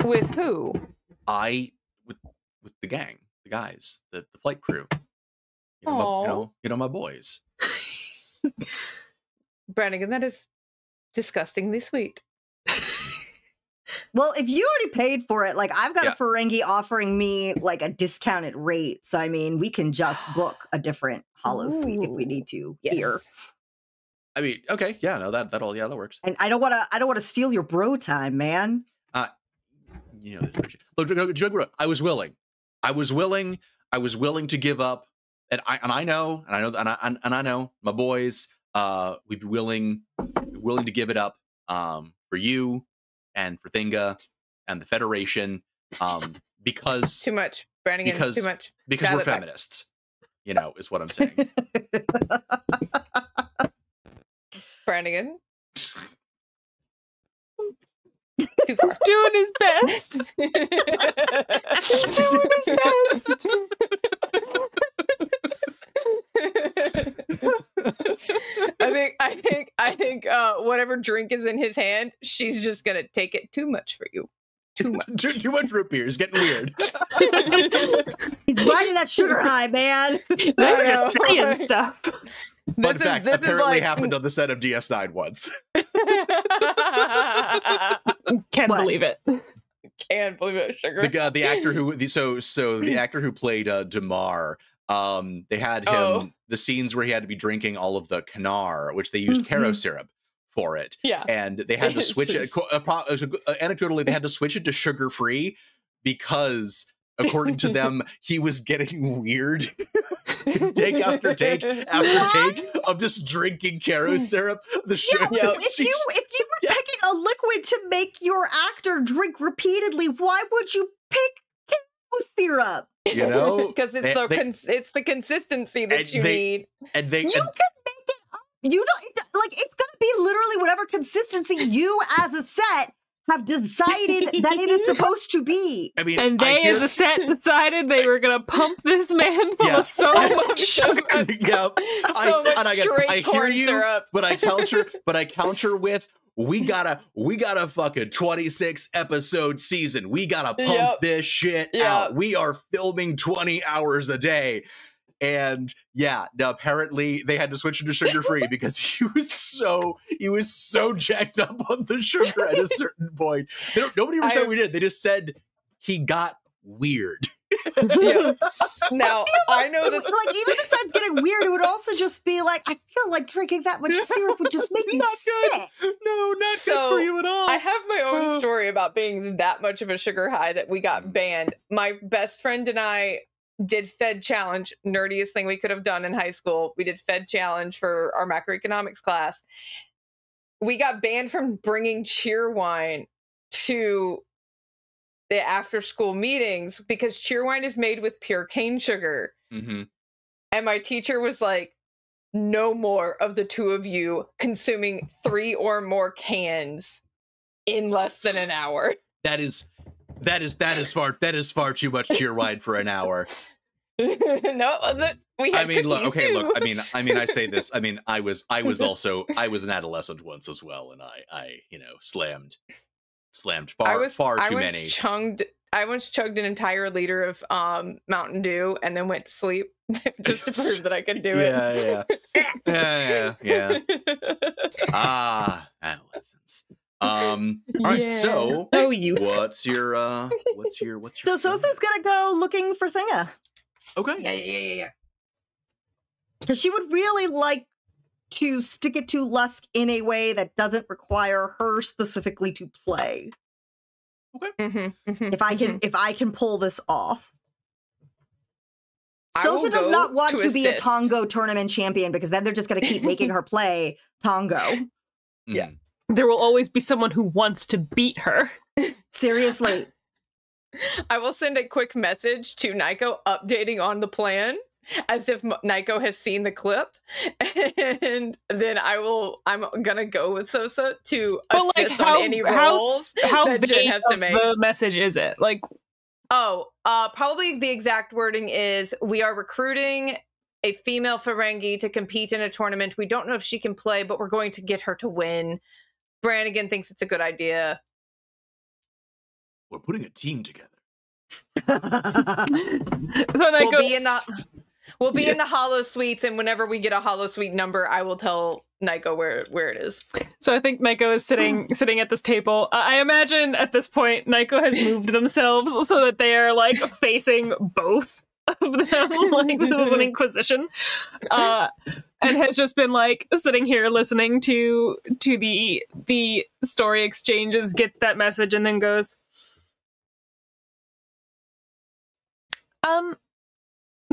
With who? With the gang, the guys, the flight crew. My boys. Brannigan, that is disgustingly sweet. Well, if you already paid for it, like I've got a Ferengi offering me like a discounted rate. So I mean, we can just book a different Holo Suite if we need to here. I mean, okay, yeah, no, that works. And I don't want to steal your bro time, man. Look, I was willing to give up, and I know my boys. We'd be willing to give it up for you and for Thinga and the Federation, because too much. Brannigan, because too much. because Dial we're it back. feminists, you know, is what I'm saying. Brannigan. Too far. He's doing his best. He's doing his best. I think whatever drink is in his hand, she's just gonna take it. Too much for you. Too much. too much root beer is getting weird. He's riding that sugar high, man. They're just saying stuff. Fun fact, apparently like... happened on the set of DS9 once. Can't believe it. Can't believe it, sugar. The actor who the actor who played Damar, they had him the scenes where he had to be drinking all of the Canar, which they used Caro syrup for it. Yeah, and they had to switch it. Anecdotally, they had to switch it to sugar free because, according to them, he was getting weird. Take after take after take of just drinking Caro syrup. The sugar. Yeah, if you were picking a liquid to make your actor drink repeatedly, why would you pick Caro syrup? You know, because it's the consistency that you need. And you can make it up. You don't like it's gonna be literally whatever consistency you as a set have decided that it is supposed to be. I mean, and they as a set decided they were gonna pump this man full of so much sugar. Yep. I hear you, syrup. but I counter with we got a fucking 26 episode season. We gotta pump this shit out. We are filming 20 hours a day. And yeah, apparently they had to switch him to sugar free because he was so jacked up on the sugar at a certain point. Nobody ever said we did. They just said he got weird. Yeah. Now I know that, like, even besides getting weird, it would also just be like, I feel like drinking that much syrup would just make you sick. No, not good for you at all. I have my own story about being that much of a sugar high that we got banned. My best friend and I did Fed Challenge, nerdiest thing we could have done in high school. We did Fed Challenge for our macroeconomics class. We got banned from bringing cheer wine to the after school meetings because cheer wine is made with pure cane sugar. Mm-hmm. And my teacher was like, no more of the two of you consuming 3 or more cans in less than an hour. That is far too much cheer wine for an hour. No, it wasn't. I mean, look. I mean, I say this. I mean, I was an adolescent once as well, and I slammed far too many. I once chugged an entire liter of Mountain Dew and then went to sleep just to prove that I could do it. Yeah. Adolescence. All right, so what's your So Sosa's gonna go looking for Thinga. Okay. Yeah. Because she would really like to stick it to Lusk in a way that doesn't require her specifically to play. Okay. If I can pull this off. Sosa does not want to be a Tongo tournament champion because then they're just going to keep making her play Tongo. Yeah. There will always be someone who wants to beat her. Seriously. I will send a quick message to Nico updating on the plan as if Nico has seen the clip. And then I'm going to go with Sosa to assist on any rolls that Jen has to make. The message is it? Like, probably the exact wording is, we are recruiting a female Ferengi to compete in a tournament. We don't know if she can play, but we're going to get her to win. Brannigan thinks it's a good idea. We're putting a team together. So we'll be in the Hollow Suites, and whenever we get a Hollow Suite number, I will tell Nico where it is. So I think Nico is sitting at this table. I imagine at this point Nico has moved themselves so that they are like facing both of them, like this is an inquisition, and has just been like sitting here listening to the story exchanges, gets that message, and then goes,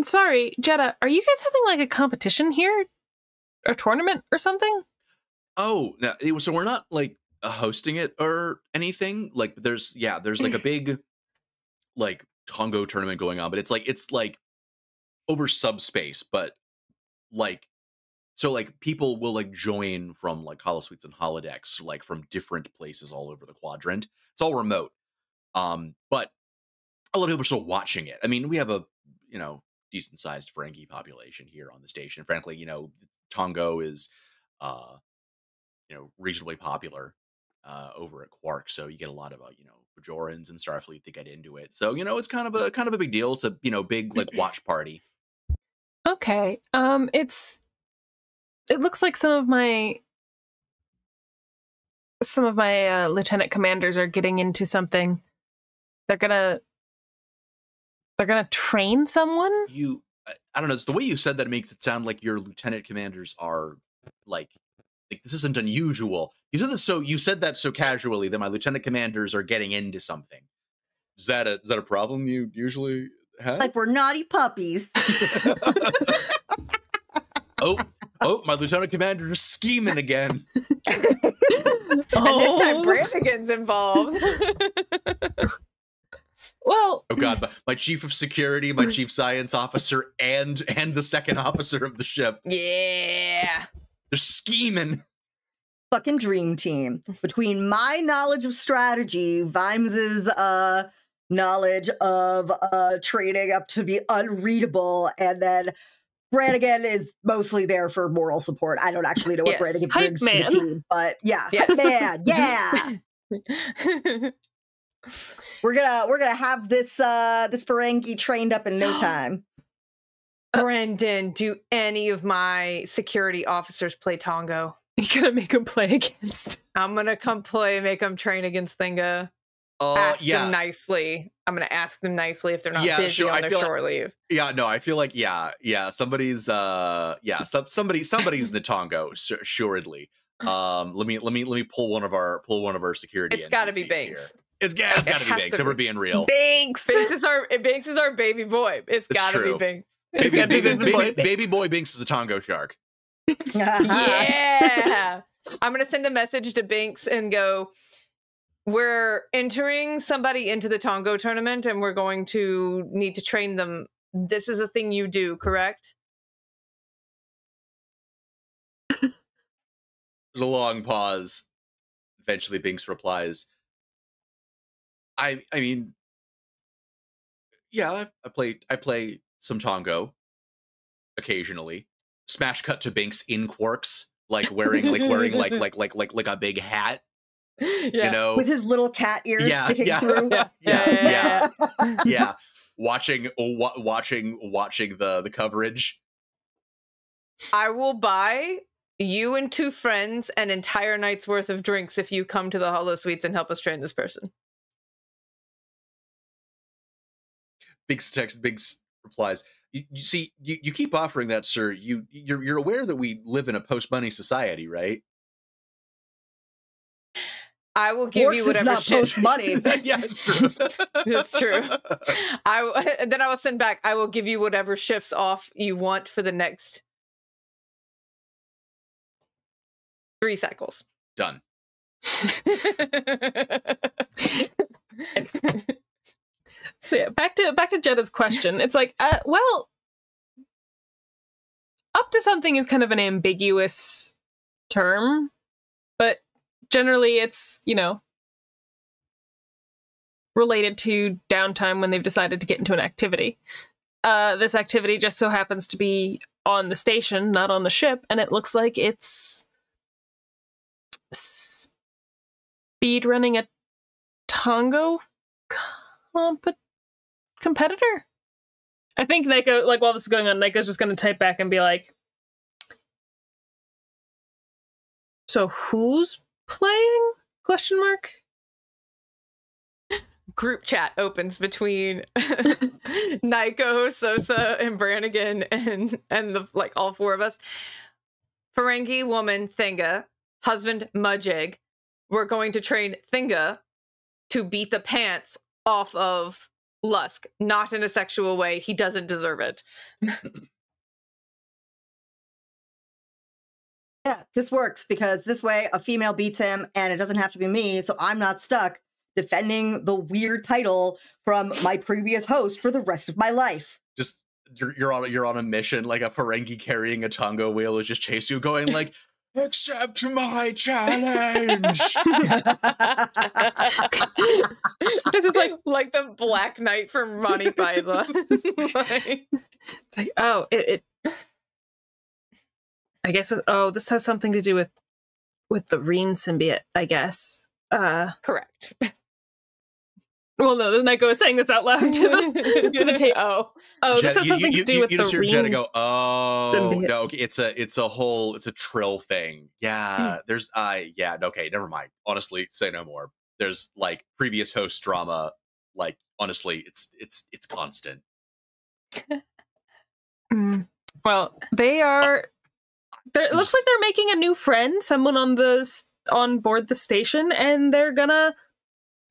sorry, Jeddah, are you guys having like a competition here? A tournament or something? Oh, no, so we're not like hosting it or anything. Like there's like a big like Tongo tournament going on, but it's like over subspace, but like so like people will like join from like holosuites and holodecks, like from different places all over the quadrant. It's all remote. But a lot of people are still watching it. I mean, we have a, you know, decent sized Ferengi population here on the station. Frankly, you know, Tongo is you know, reasonably popular over at Quark. So you get a lot of you know, Bajorans and Starfleet that get into it. So, you know, it's kind of a big deal. It's a, you know, big like watch party. Okay. It looks like some of my lieutenant commanders are getting into something. They're gonna train someone. I don't know. It's the way you said that makes it sound like your lieutenant commanders are like this isn't unusual. You said that so casually that my lieutenant commanders are getting into something. Is that a problem you usually have? Like we're naughty puppies. Oh, my lieutenant commander is scheming again. And this time Brannigan's involved. Well, oh god, my chief of security, my chief science officer, and the second officer of the ship. Yeah. They're scheming. Fucking dream team. Between my knowledge of strategy, Vimes's knowledge of training up to be unreadable, and then Brannigan is mostly there for moral support. I don't actually know what Brannigan brings to the team, but yeah, man, yeah. We're gonna have this this Ferengi trained up in no time. Brendan, do any of my security officers play Tongo? You're gonna make him play against. I'm gonna come play, make them train against Thinga. Ask them nicely. I'm gonna ask them nicely if they're not busy on their shore leave. Yeah, no, I feel like somebody's somebody's in the Tongo, assuredly. Let me pull one of our security. It's got to be Binks. Here. It's got to be Binks. If we're being real, Binks. Binks is our baby boy. It's got to be Binks. Baby boy Binks is a Tongo shark. Yeah. I'm gonna send a message to Binks and go, we're entering somebody into the Tongo tournament and we're going to need to train them. This is a thing you do, correct? There's a long pause. Eventually Binks replies, I mean, yeah, I play some Tongo occasionally. Smash cut to Binks in Quarks, like wearing like a big hat. Yeah. You know, with his little cat ears sticking through. Yeah. Watching the coverage. I will buy you and two friends an entire night's worth of drinks if you come to the holosuites and help us train this person. Biggs replies, you see, you keep offering that, sir. You're aware that we live in a post-money society, right? I will give you whatever shit. Money. Yeah, it's true. It's true. Then I will send back. I will give you whatever shifts off you want for the next 3 cycles. Done. So yeah, back to Jetta's question. It's like, well, up to something is kind of an ambiguous term, but generally it's, you know, related to downtime when they've decided to get into an activity. This activity just so happens to be on the station, not on the ship, and it looks like it's speed running a Tongo competitor. I think Naiko, like, while this is going on, Naiko's just going to type back and be like, so who's playing? Question mark. Group chat opens between Naiko, Sosa, and Brannigan, and the like all 4 of us. Ferengi woman Thinga, husband Mudjig. We're going to train Thinga to beat the pants off of Lusk, not in a sexual way. He doesn't deserve it. Yeah, this works because this way a female beats him and it doesn't have to be me, so I'm not stuck defending the weird title from my previous host for the rest of my life. Just you're on a mission, like a Ferengi carrying a Tongo wheel is just chasing you, going like, accept my challenge. This is like the Black Knight from Monty Python. It's like, oh, I guess. This has something to do with the Reen symbiote, I guess. Correct. Well, no, then Nico was saying this out loud to the tape. This has something to do with the Reen. Jenna go, symbiote. No, okay, it's a trill thing. Yeah, there's okay, never mind. Honestly, say no more. There's like previous host drama. Like honestly, it's constant. Well, they are. It looks like they're making a new friend, someone on board the station, and they're gonna.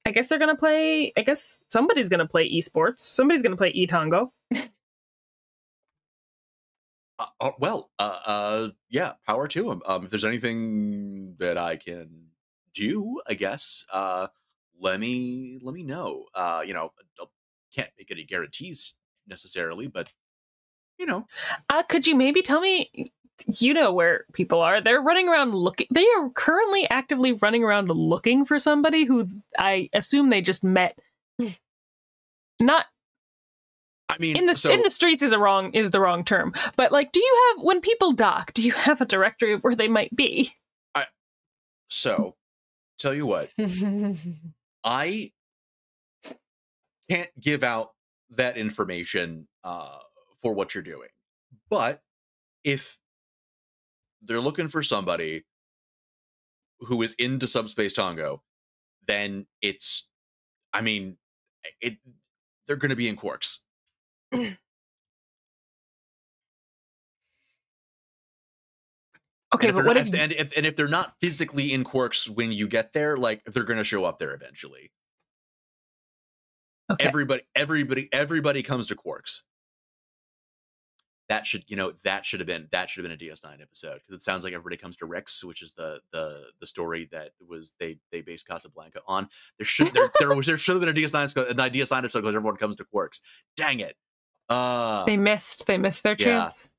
I guess they're gonna play. I guess somebody's gonna play esports. Somebody's gonna play Tongo. Yeah, power to them. If there's anything that I can do, I guess, let me know. I can't make any guarantees necessarily, but could you maybe tell me? You know where people are. They're running around looking. They are currently actively running around looking for somebody who I assume they just met. Not. I mean, in the streets is the wrong term. But like, do you have, when people dock, do you have a directory of where they might be? So, tell you what, I can't give out that information for what you're doing, but if they're looking for somebody who is into Subspace Tongo, then they're going to be in Quarks. Okay, and if they're not physically in Quarks when you get there, like they're going to show up there eventually. Okay. Everybody comes to Quarks. That should have been a DS9 episode, because it sounds like everybody comes to Rex, which is the story that was they based Casablanca on. There should have been a DS9 episode because everyone comes to Quarks. Dang it! They missed their chance.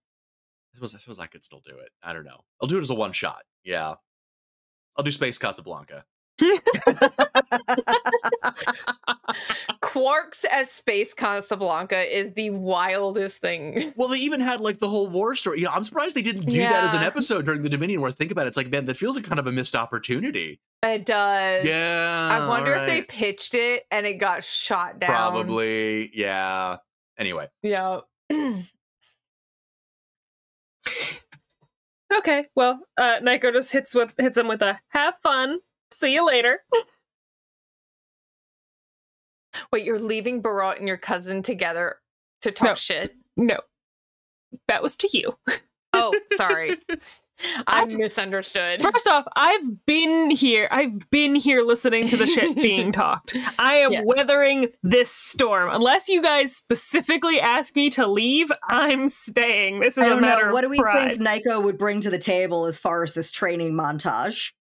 I suppose I could still do it. I don't know. I'll do it as a one shot. Yeah, I'll do Space Casablanca. Quarks as Space Casablanca is the wildest thing. Well, they even had like the whole war story. I'm surprised they didn't do that as an episode during the Dominion Wars. Think about it. It's like, man, that feels like kind of a missed opportunity. It does. Yeah. I wonder if they pitched it and it got shot down. Probably. Yeah. Anyway. Yeah. Okay. Well, Nico just hits him with a "have fun. See you later." Wait, you're leaving Barat and your cousin together to talk shit? No. That was to you. Oh, sorry. I misunderstood. First off, I've been here listening to the shit being talked. I am weathering this storm. Unless you guys specifically ask me to leave, I'm staying. This is a matter of pride. What do we think Nico would bring to the table as far as this training montage?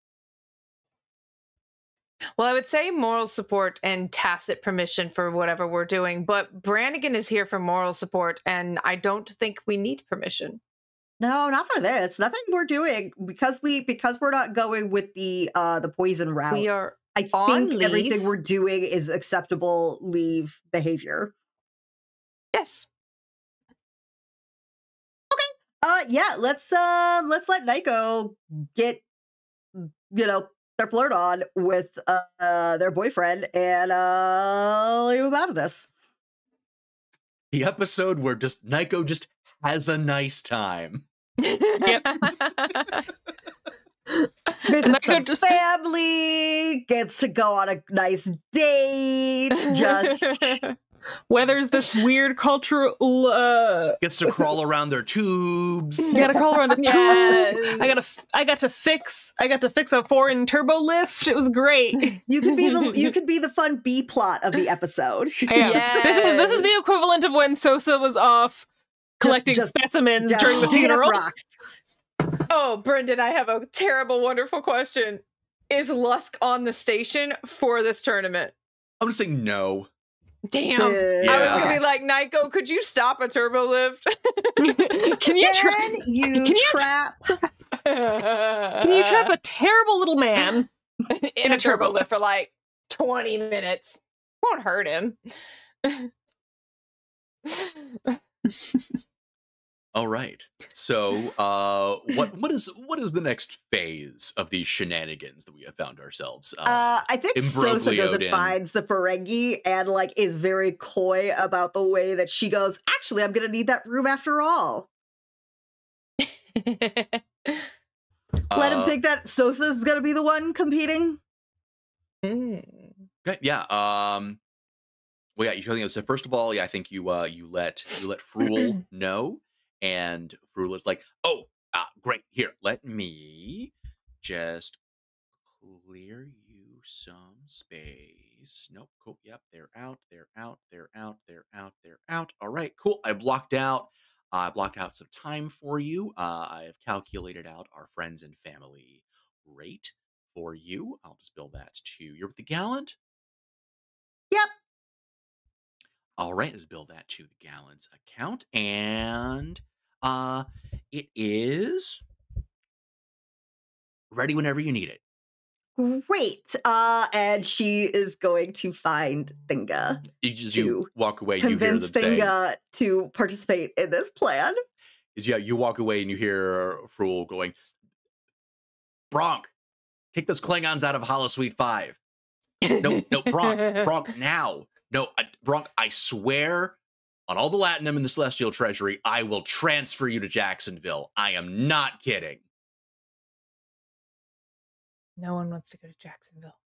Well, I would say moral support and tacit permission for whatever we're doing, but Brannigan is here for moral support, and I don't think we need permission. No, not for this. Nothing we're doing because we're not going with the poison route. We are. I think everything we're doing is acceptable leave behavior. Yes. Okay. Yeah. Let's let Nico get their flirt on with their boyfriend and leave him out of this. The episode where Nico just has a nice time. Yep. Visits some family, gets to go on a nice date, just weathers this weird cultural gets to crawl around their tubes. You gotta crawl around the tubes. I got to fix a foreign turbo lift. It was great. You could be the fun B plot of the episode. Yeah. Yes. This is the equivalent of when Sosa was off collecting specimens during the funeral. Oh, Brendan, I have a terrible, wonderful question. Is Lusk on the station for this tournament? I'm gonna say no. Damn. Yeah. I was gonna be like, Nyko, could you stop a turbo lift? Can you Can you trap? Can you trap a terrible little man in a turbo lift for like 20 minutes? Won't hurt him. All right. So, what is the next phase of these shenanigans that we have found ourselves? I think Sosa goes and in? finds the Ferengi and like is very coy about the way that she goes, actually, I'm gonna need that room after all. Let him think that Sosa's gonna be the one competing. Okay, yeah. Well, yeah. So first of all, yeah, I think you let Fruel know, and Fruel is like, oh, great. Here, let me just clear you some space. Nope. Cool. Yep. They're out. They're out. They're out. They're out. They're out. All right. Cool. I blocked out some time for you. I have calculated out our friends and family rate for you. I'll just build that to you're with the Gallant. Yep. All right, let's build that to the Gallant's account, and it is ready whenever you need it. Great. And she is going to find Thinga. You walk away, you hear convince them Thinga to participate in this plan. You walk away and you hear Fruel going, Bronk, kick those Klingons out of Holosuite 5. No, Bronk, now. No, Bronk, I swear on all the Latinum in the Celestial Treasury, I will transfer you to Jacksonville. I am not kidding. No one wants to go to Jacksonville.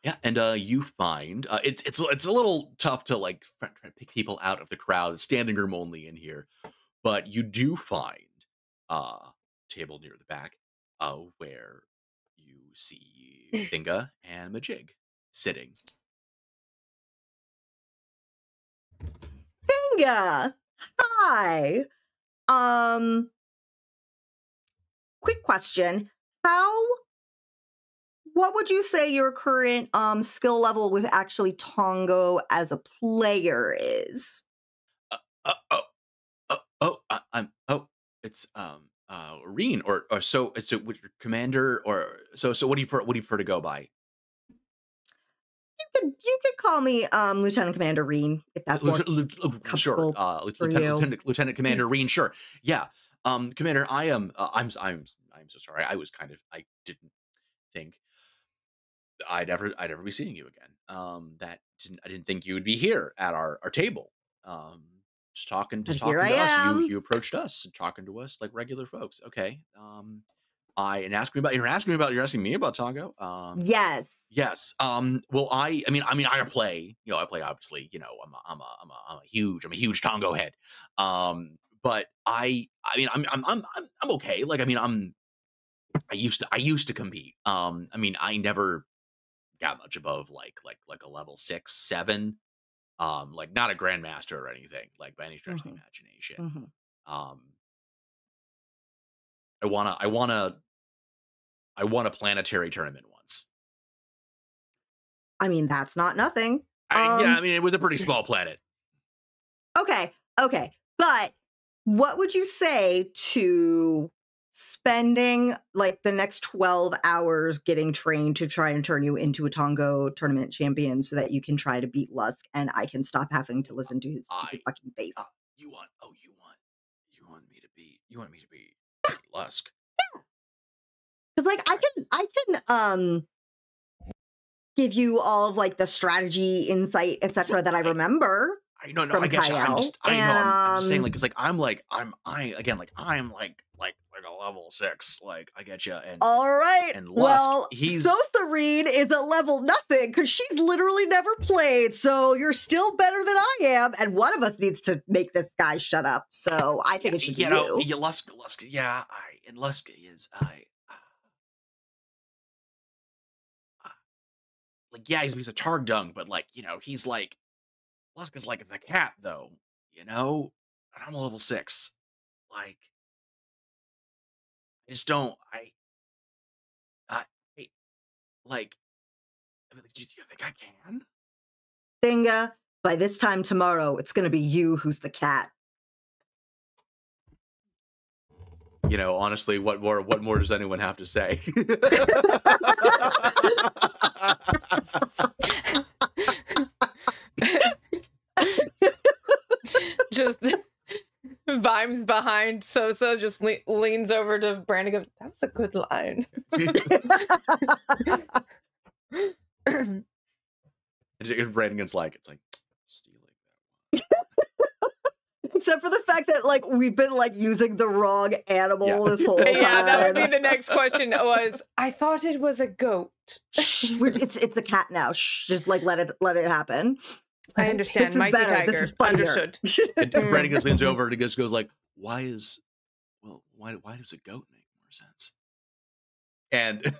Yeah, and you find it's a little tough to like try to pick people out of the crowd, standing room only in here, but you do find a table near the back where you see Thinga and Majig sitting. Thinga, hi. Quick question. What would you say your current skill level with actually Tongo as a player is? It's Reen or so with your commander or so what do you prefer to go by? You could call me Lieutenant Commander Reen if that's more sure. Lieutenant Commander Reen, sure. Yeah. Commander, I'm so sorry. I didn't think I'd ever be seeing you again. I didn't think you would be here at our table. Just talking to us. You approached us, talking to us like regular folks. Okay. You're asking me about Tongo. Yes. Yes. Well, I play. I play. Obviously, I'm a huge Tongo head. But I'm okay. Like, I used to compete. I never got much above like a level 6, 7. Like not a grandmaster or anything, like by any stretch of the imagination. I won a planetary tournament once. That's not nothing. It was a pretty small planet. Okay. But what would you say to spending like the next 12 hours getting trained to try and turn you into a Tongo tournament champion so that you can try to beat Lusk and I can stop having to listen to his stupid fucking face? You want me to beat Lusk? Yeah. Because like I can give you all of like the strategy, insight, etc. that I remember. I know, I guess I'm just saying, like, because like I'm like a level 6, like I get you. And all right, and Lusk, Sotharine is a level nothing because she's literally never played. So you're still better than I am, and one of us needs to make this guy shut up. So I think it should be you. Lusk, yeah, Lusk is like, yeah, he's a Targ dung, but like, he's like, Lusk is like the cat though, and I'm a level 6. Like, I just don't, like, do you think I can? Thinga, by this time tomorrow, it's going to be you who's the cat. You know, honestly, what more does anyone have to say? Just Vimes behind Sosa just leans over to Brandon and goes, that was a good line. And Brandon's like, it's like stealing that one. Except for the fact that like we've been like using the wrong animal this whole time. Yeah, that would be the next question. Was I thought it was a goat. Shh, it's a cat now. Shh, just like let it happen. I understand. Mighty Tiger. Understood. And Brandon just leans over and goes like, why does a goat make more sense? And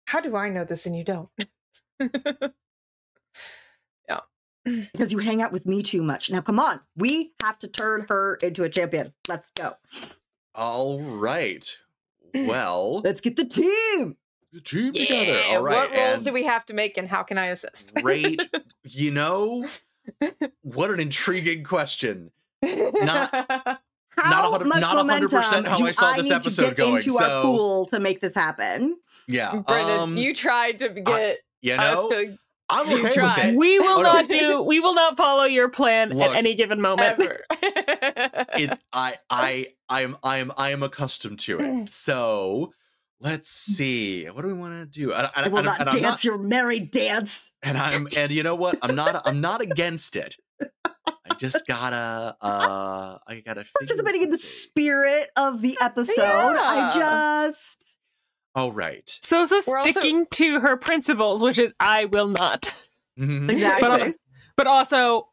how do I know this and you don't? Yeah. Because you hang out with me too much. Now come on. We have to turn her into a champion. Let's go. All right. Well, let's get the team. Together. All right. What roles do we have to make and how can I assist? Great. You know, what an intriguing question. Not 100% how I saw this episode going. Into our pool to make this happen. Yeah. Brendan, you tried to get us to I'm okay with it. We will not follow your plan at any given moment. I am accustomed to it. So let's see. What do we want to do? I will not dance your merry dance. And you know what? I'm not against it. I just gotta participating in the spirit of the episode. Yeah. All right. Sosa sticking to her principles, which is I will not. Exactly. But also,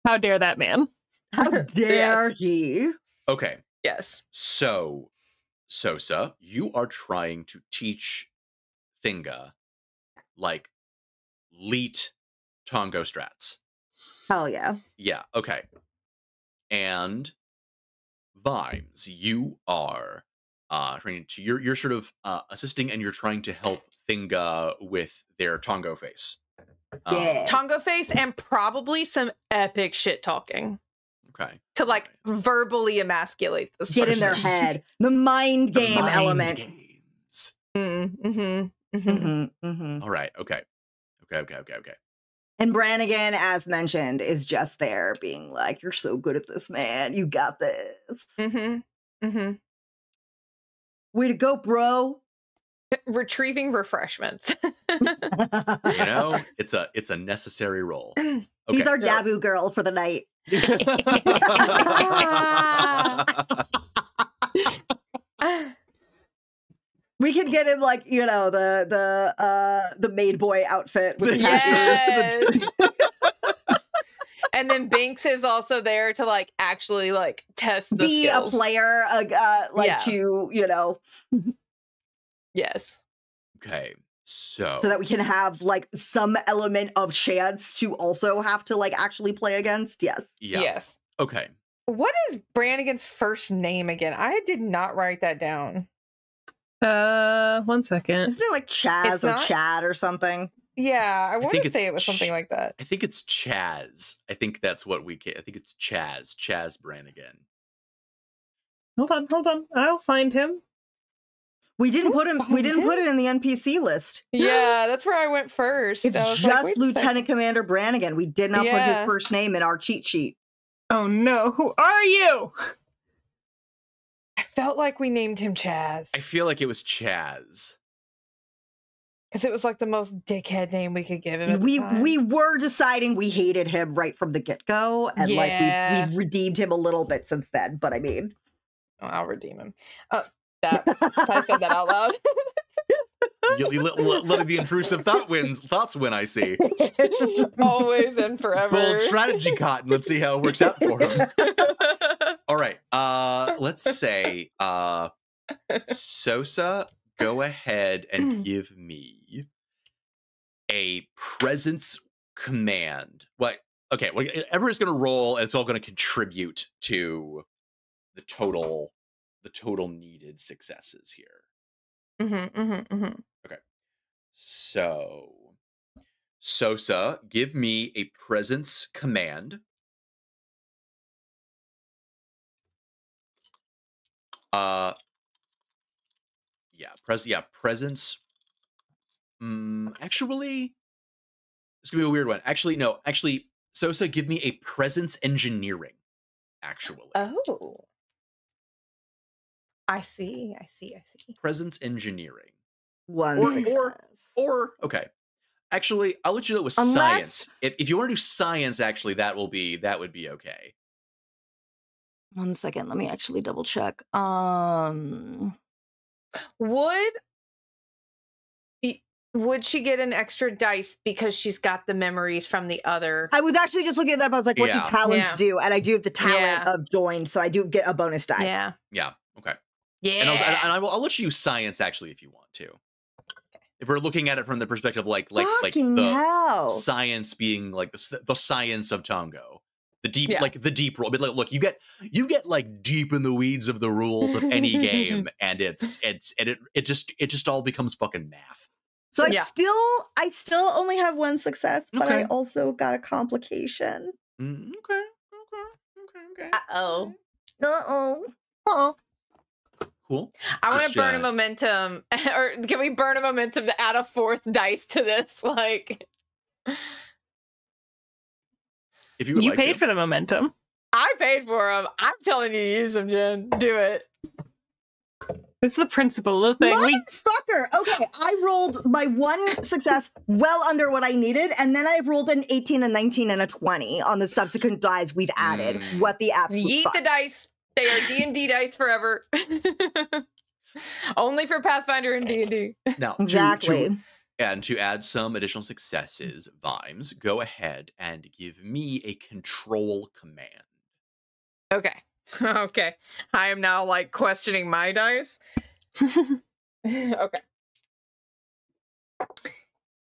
how dare that man? How dare he? Okay. Yes. So, Sosa, you are trying to teach Thinga, like, Leet Tongo strats. Hell yeah. Yeah, okay. And Vimes, you are trying to you're sort of assisting and you're trying to help Thinga with their Tongo face. Yeah. Tongo face and probably some epic shit talking. Okay. To like verbally emasculate this Get person. in their head. The mind game element. Games. Mm-hmm. All right. Okay. And Brannigan, as mentioned, is just there being like, you're so good at this, man. You got this. Way to go, bro. Retrieving refreshments. You know, it's a necessary role. Okay. He's our Dabu girl for the night. We can get him like, you know, the maid boy outfit with the yes. And then Binks is also there to like actually like test the be skills. A player, to, you know. Yes. Okay. So that we can have like some element of chance to also have to like actually play against. Yes. Yeah. Yes. Okay. What is Brannigan's first name again? I did not write that down. 1 second. Isn't it like Chaz or Chad or something? Yeah, I want to say it was something like that. I think it's Chaz. I think that's what I think it's Chaz. Chaz Brannigan. Hold on. I'll find him. We didn't put him. We didn't put it in the NPC list. Yeah, that's where I went first. It's just Lieutenant Commander Brannigan. We did not put his first name in our cheat sheet. Oh no! Who are you? I felt like we named him Chaz. I feel like it was Chaz. Because it was like the most dickhead name we could give him. We were deciding we hated him right from the get-go. And like we've redeemed him a little bit since then. But I mean. Oh, I'll redeem him. I said that out loud. Letting the intrusive thoughts win, I see. Always and forever. Bold strategy, Cotton. Let's see how it works out for him. All right. Let's say Sosa, go ahead and give me a presence command. What? Okay. Well, everyone's going to roll, and it's all going to contribute to the total needed successes here. Okay. So, Sosa, give me a presence command. Presence. Actually, it's gonna be a weird one. Actually, no. Actually, Sosa, give me a presence engineering. Actually. Oh. I see. Presence engineering. One success. Or okay. Actually, I'll let you know it was science. If you want to do science, actually, that would be okay. 1 second. Let me actually double check. Would she get an extra dice because she's got the memories from the other? I was actually just looking at that. I was like, what do talents do? And I do have the talent of join, so I do get a bonus die. Yeah. Yeah. Okay. Yeah. And I'll let you use science actually if you want to. If we're looking at it from the perspective like the science being like the science of Tongo, the deep rule. But look, you get like deep in the weeds of the rules of any game, and it just all becomes fucking math. So I still only have one success, but I also got a complication. Okay. Uh-oh. Cool. I want to burn a momentum, or can we burn a momentum to add a fourth dice to this? Like, if you would like paid for the momentum. I paid for them. I'm telling you to use them, Jen. Do it. It's the principle of the thing. Motherfucker! Okay, I rolled my one success well under what I needed, and then I've rolled an 18, a 19, and a 20 on the subsequent dice we've added. What the absolute Yeet fuck? the dice. They are D&D dice forever. Only for Pathfinder and D&D. Now, exactly. To add some additional successes, Vimes, go ahead and give me a control command. Okay. Okay. I am now like questioning my dice. Okay.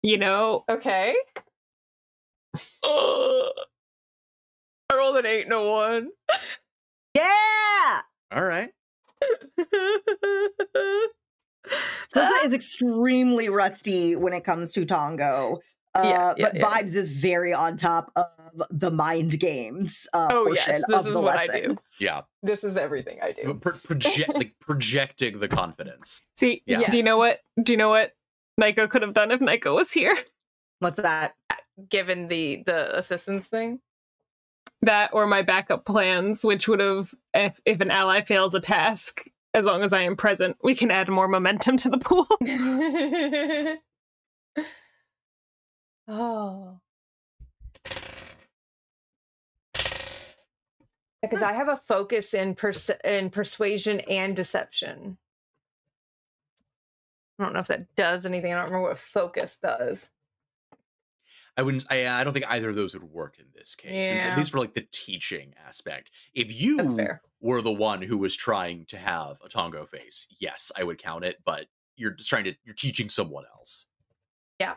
You know. Okay. I rolled an 8 and a 1. Yeah! All right. Sosa is extremely rusty when it comes to Tongo. But Vibes is very on top of the mind games portion this of is the what lesson. I do. Yeah. This is everything I do. Projecting the confidence. See, do you know what Nico could have done if Nico was here? What's that? Given the assistance thing? That or my backup plans, which would have, if an ally fails a task, as long as I am present, we can add more momentum to the pool. Oh. Because I have a focus in persuasion and deception. I don't know if that does anything. I don't remember what focus does. I don't think either of those would work in this case. Yeah. At least for like the teaching aspect. If you were the one who was trying to have a Tongo face, yes, I would count it, but you're teaching someone else. Yeah.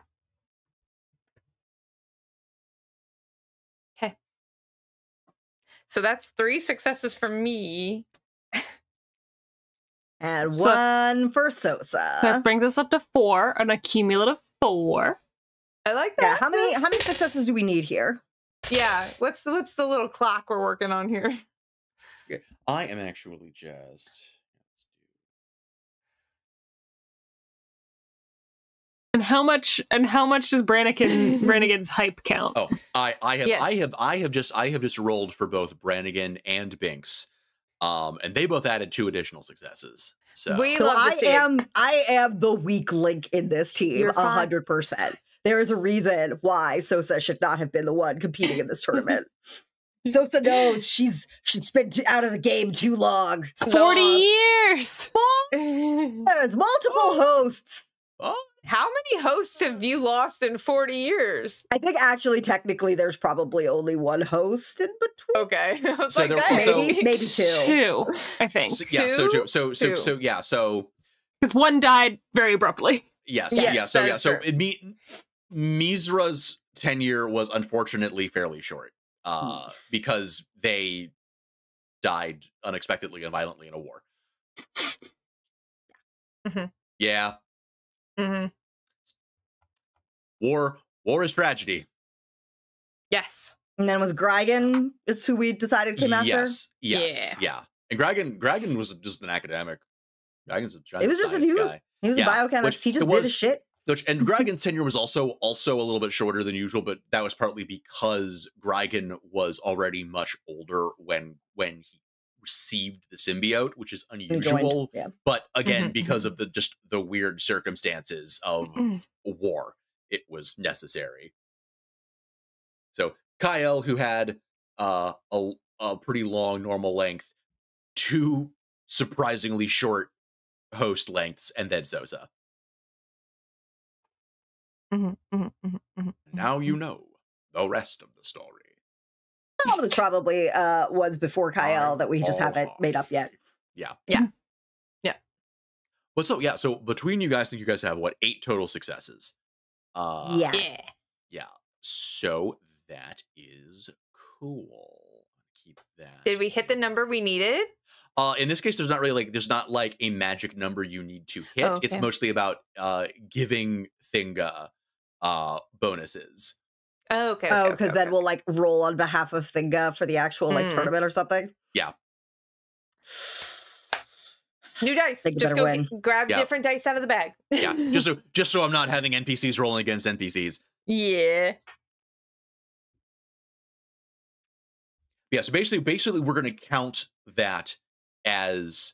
Okay. So that's 3 successes for me. And one for Sosa. That brings us up to 4, an accumulative 4. I like that. Yeah, how many successes do we need here? Yeah, what's the little clock we're working on here? Okay. I am actually just And how much does Brannigan's hype count? Oh, I have just rolled for both Brannigan and Binks. And they both added 2 additional successes. So I am the weak link in this team, 100%. There is a reason why Sosa should not have been the one competing in this tournament. Sosa knows she's been out of the game too long. 40 years! 4 years! Multiple hosts! Oh. How many hosts have you lost in 40 years? I think actually, technically, there's probably only one host in between. Okay. Maybe 2. 2, I think. So because one died very abruptly. Yes. Mizra's tenure was unfortunately fairly short. Because they died unexpectedly and violently in a war. Mm-hmm. Yeah. Mm-hmm. War is tragedy. Yes. And then was Grigan is who we decided came after? Yes, yeah. And Grigan was just an academic. Grigan's a It was just a dude. guy. He was a biochemist. He just did his shit. And Grigan's tenure was also a little bit shorter than usual, but that was partly because Grigan was already much older when he received the symbiote, which is unusual. But again, because of the weird circumstances of war, it was necessary. So Kyle, who had a pretty long normal length, 2 surprisingly short host lengths, and then Zosa. Now you know the rest of the story. It probably was before Kyle that we just haven't made up yet. Yeah. Well, so between you guys, I think you guys have 8 total successes. Yeah. So that is cool. Keep that. Did we hit the number we needed? In this case, there's not really there's not a magic number you need to hit. Okay. It's mostly about giving Thinga bonuses. Oh, okay. Because then we'll roll on behalf of Thinga for the actual tournament or something. Yeah. New dice. Just go grab different dice out of the bag. Yeah. Just so I'm not having NPCs rolling against NPCs. Yeah. Yeah. So basically, we're going to count that as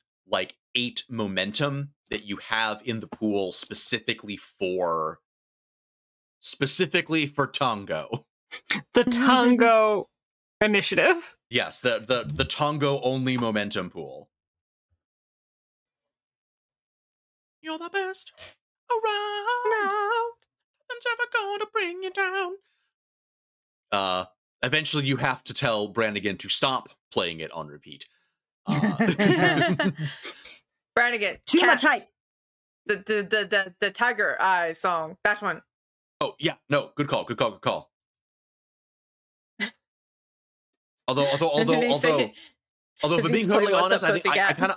8 momentum that you have in the pool specifically for Tongo. The Tongo initiative. Yes, the Tongo only momentum pool. You're the best around. Nothing's ever gonna bring you down. Eventually you have to tell Brannigan to stop playing it on repeat. Brannigan. Too much hype. The Tiger Eye song. That one. Oh yeah, no, good call. Although, if I'm being totally honest, I kind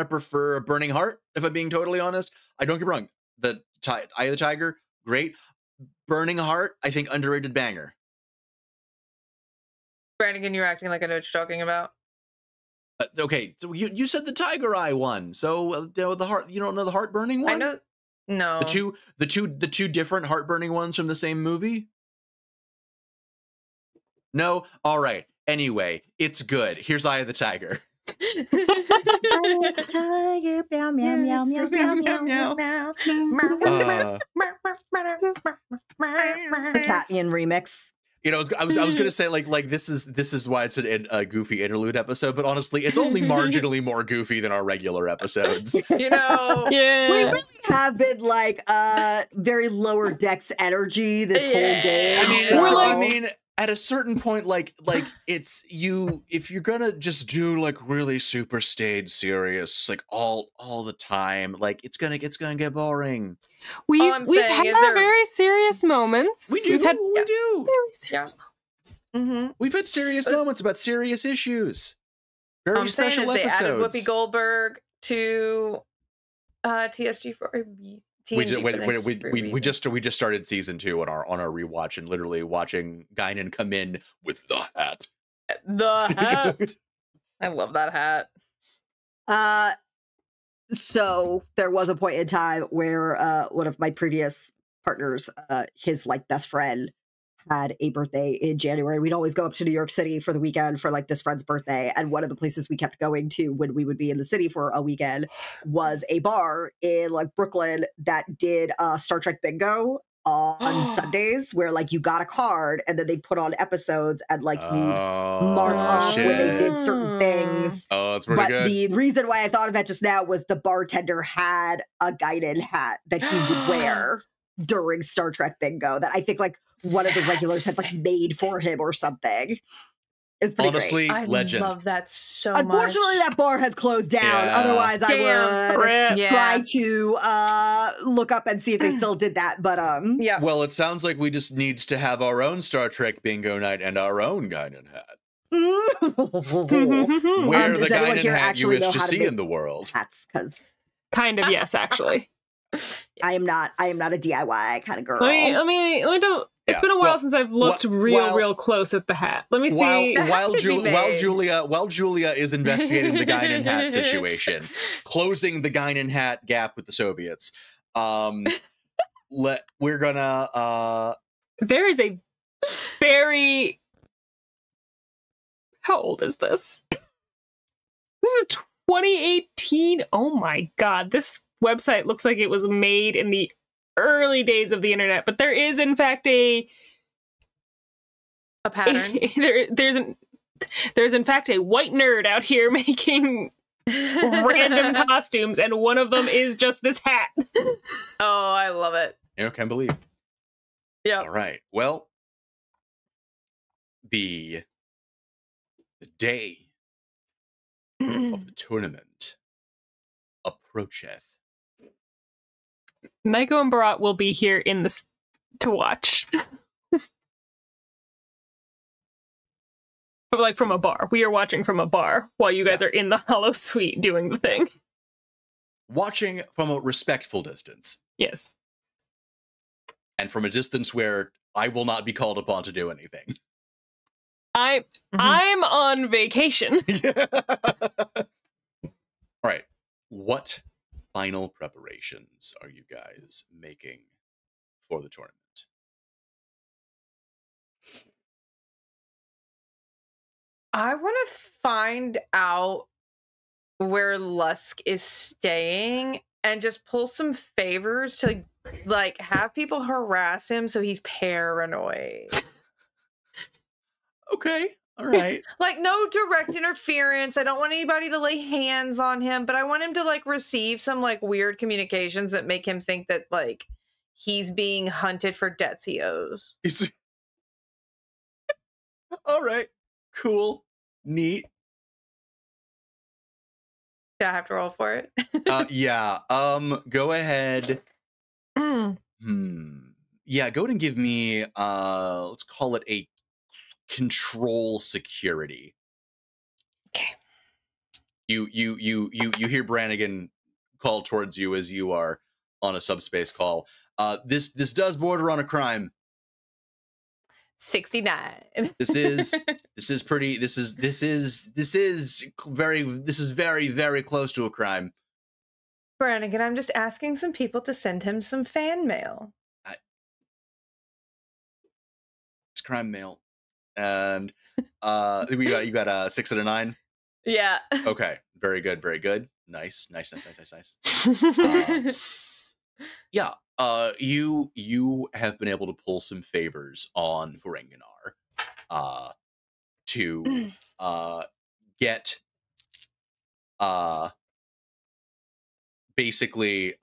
of prefer Burning Heart. If I'm being totally honest, I don't get me wrong. The Eye of the Tiger, great. Burning Heart, I think underrated banger. Brannigan, you're acting like I know what you're talking about. Okay, so you said the Tiger Eye one, so the heart. You don't know the heart burning one? I know. No. The two different heart burning ones from the same movie. No, all right. Anyway, it's good. Here's Eye of the Tiger. Eye of the Tiger, meow meow meow meow meow meow meow. The Catnian remix. I was gonna say this is why it's a goofy interlude episode, but honestly, it's only marginally more goofy than our regular episodes. Yeah. We really have been very lower decks energy this whole game. I mean, at a certain point, it's if you're gonna just do really super staid serious all the time, it's gonna get boring. We've had our very serious moments. We do. We do. Very serious moments. We've had serious moments about serious issues. Very special episodes. They added Whoopi Goldberg to TSG for we just started season 2 on our rewatch and literally watching Guinan come in with the hat. The hat. I love that hat. So there was a point in time where one of my previous partners, his best friend, had a birthday in January. We'd always go up to New York City for the weekend for this friend's birthday. And one of the places we kept going to when we would be in the city for a weekend was a bar in Brooklyn that did Star Trek bingo on Sundays, where you got a card and then they put on episodes and you mark off when they did certain things. Oh, that's pretty good. The reason why I thought of that just now was the bartender had a Guinan hat that he would wear during Star Trek bingo that I think one of the regulars had made for him or something. It's pretty honestly great. Legend. I love that so Unfortunately, much. that bar has closed down. Yeah. Otherwise, I would try to look up and see if they still did that. But yeah. Well, it sounds like we just need to have our own Star Trek bingo night and our own Guinan hat. Wear the Guinan hat you wish to see in the world. Hats, because kind of yes, actually. I am not a DIY kind of girl. Let me do. It's been a while since I've looked real close at the hat. Let me see. While Julia is investigating the Guinan hat situation, closing the Guinan hat gap with the Soviets, we're gonna. There is a very. How old is this? This is 2018. Oh my god! This website looks like it was made in the early days of the internet, but there is in fact a pattern. There's in fact a white nerd out here making random costumes, and one of them is just this hat. Oh, I love it. You can believe. Yeah. All right. Well, the day of the tournament approacheth. Naiko and Barat will be here in this to watch. But like from a bar. We are watching from a bar while you guys are in the hollow suite doing the thing. Watching from a respectful distance. Yes. And from a distance where I will not be called upon to do anything. I'm on vacation. All right. What final preparations are you guys making for the tournament? I want to find out where Lusk is staying and just pull some favors to like have people harass him so he's paranoid. Okay. All right. Like no direct interference. I don't want anybody to lay hands on him, but I want him to like receive some like weird communications that make him think that like he's being hunted for debts he owes. All right. Cool. Neat. Do I have to roll for it? Yeah. Go ahead. Yeah, go ahead and give me let's call it a control security. Okay. You hear Brannigan call towards you as you are on a subspace call. This does border on a crime. 69. This is very, very close to a crime. Brannigan, I'm just asking some people to send him some fan mail. It's crime mail. And you got a 6 and a 9? Yeah. Okay. Very good, very good. Nice. Yeah. You have been able to pull some favors on Ferenginar to get basically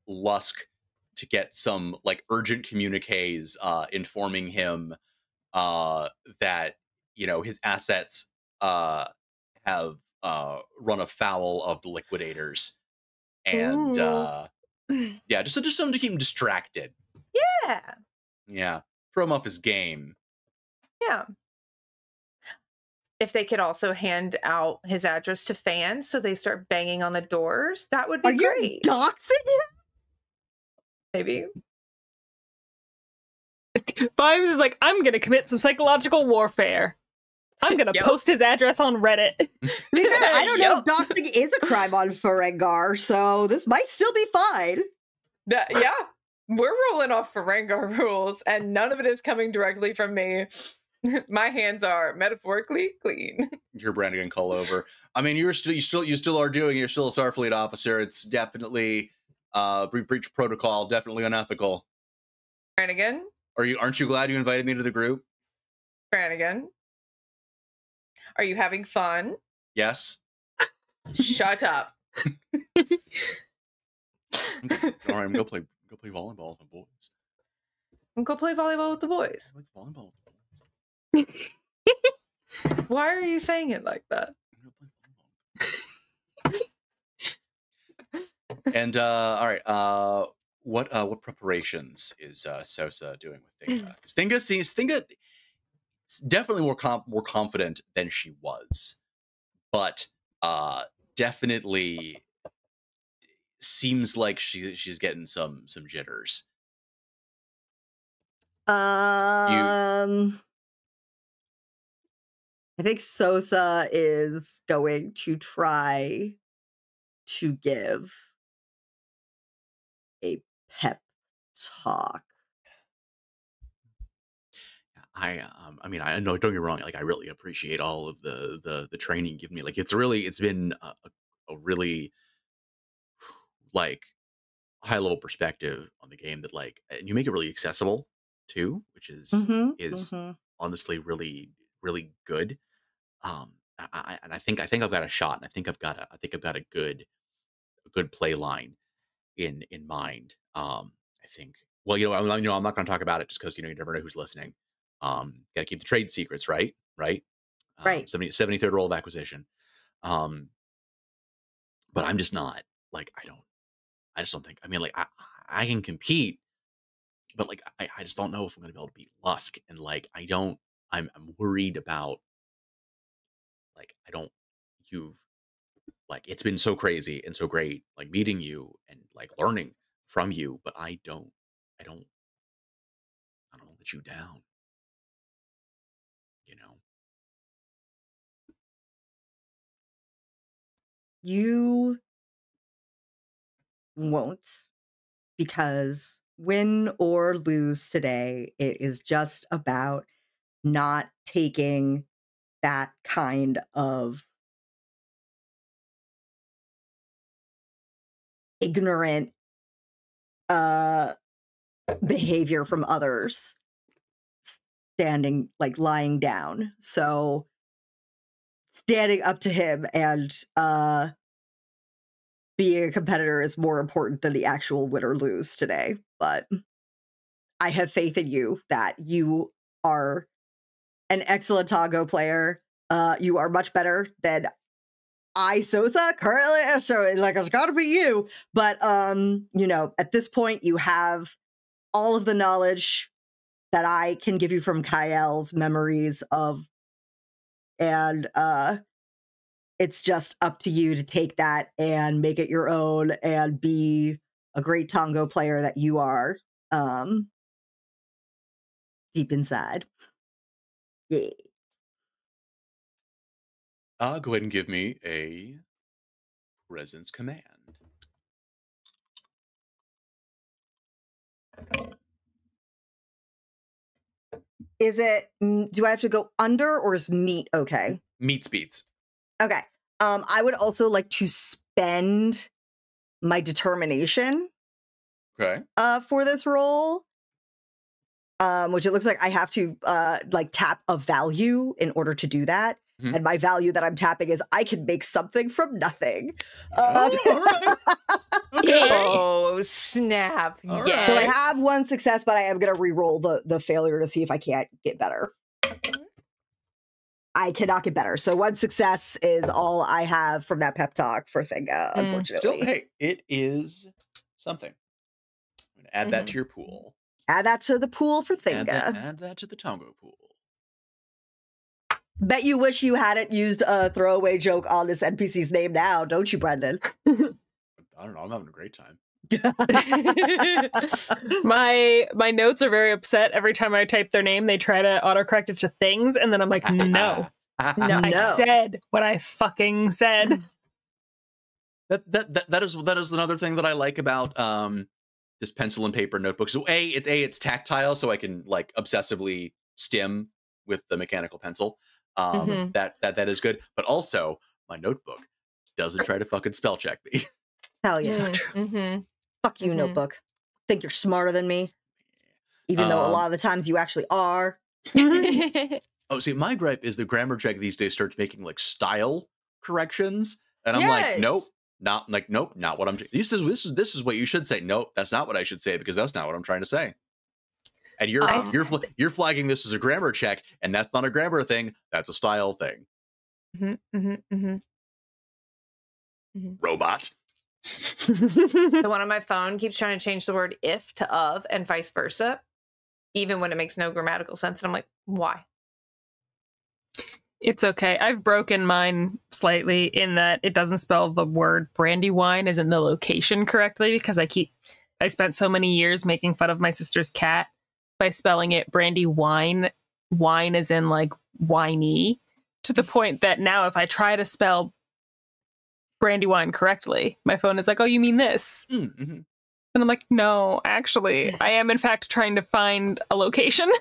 Lusk to get some like urgent communiques informing him that his assets have run afoul of the liquidators, and yeah, just something to keep him distracted. Yeah, throw him off his game. Yeah. If they could also hand out his address to fans so they start banging on the doors, that would be great. Are you doxing him? Maybe. Vibes is like, I'm gonna commit some psychological warfare. I'm gonna post his address on Reddit. I don't know if doxing is a crime on Ferengar, so this might still be fine. Yeah, we're rolling off Ferengar rules, and none of it is coming directly from me. My hands are metaphorically clean. Your Brannigan call over. I mean, you still are doing. You're still a Starfleet officer. It's definitely breach protocol. Definitely unethical. Brannigan, Aren't you glad you invited me to the group? Brannigan, are you having fun? Yes. Shut up. All right, I'm gonna play volleyball with the boys. Go play volleyball with the boys. I like volleyball with the boys. Why are you saying it like that? And all right, what preparations is Sosa doing with Thinga? Because Thinga is definitely more confident than she was, but definitely seems like she's getting some jitters. I think Sosa is going to try to give a pep talk. I mean, I know, don't get me wrong, like I really appreciate all of the training you give me. Like it's been a really like high level perspective on the game that like, and you make it really accessible too, which is honestly really good. And I think I've got a shot, and I think I've got a good play line in mind. I think, well, I'm not going to talk about it just because you never know who's listening. Got to keep the trade secrets, right? Right. 73rd roll of acquisition. But I'm just not like, I just don't think, I mean, like I can compete, but like, I just don't know if I'm going to be able to beat Lusk. And like, I'm worried about like, you've like, it's been so crazy and so great, like meeting you and like learning from you, but I don't let you down, you know? You won't, because win or lose today, it is just about not taking that kind of ignorant behavior from others, lying down. So standing up to him and being a competitor is more important than the actual win or lose today. But I have faith in you that you are an excellent Tongo player. You are much better than Sosa currently, so like it's got to be you. But at this point, you have all of the knowledge that I can give you from Kael's memories of, and it's just up to you to take that and make it your own and be a great Tongo player that you are, deep inside. Yeah. Go ahead and give me a presence command. Is it, do I have to go under, or is meat okay? Meat speeds. Okay. I would also like to spend my determination. Okay. For this role. Which it looks like I have to tap a value in order to do that. Mm-hmm. And my value that I'm tapping is I can make something from nothing. Oh, snap. Yes. So I have one success, but I am going to re-roll the failure to see if I can't get better. I cannot get better. So one success is all I have from that pep talk for Thinga, unfortunately. Still, hey, it is something. I'm going to add that to your pool. Add that to the pool for Thinga. Add that to the Tongo pool. Bet you wish you hadn't used a throwaway joke on this NPC's name now, don't you, Brendan? I don't know. I'm having a great time. My notes are very upset every time I type their name. They try to autocorrect it to things, and then I'm like, no. I said what I fucking said. That is another thing that I like about this pencil and paper notebook. So it's tactile, so I can like obsessively stim with the mechanical pencil. That is good. But also my notebook doesn't try to fucking spell check me. Hell yeah. So true. Fuck you, notebook. Think you're smarter than me. Even though a lot of the times you actually are. Oh, see, my gripe is the grammar check these days starts making like style corrections. And I'm like, nope. Not what I'm. This is what you should say. Nope, that's not what I should say, because that's not what I'm trying to say. And you're flagging this as a grammar check, and that's not a grammar thing. That's a style thing. Robot. The one on my phone keeps trying to change the word if to of and vice versa, even when it makes no grammatical sense. And I'm like, why? It's okay. I've broken mine slightly in that it doesn't spell the word Brandywine as in the location correctly because I spent so many years making fun of my sister's cat by spelling it Brandywine, wine as in like whiny, to the point that now if I try to spell Brandywine correctly, my phone is like, oh, you mean this? Mm-hmm. And I'm like, no, actually, I am in fact trying to find a location.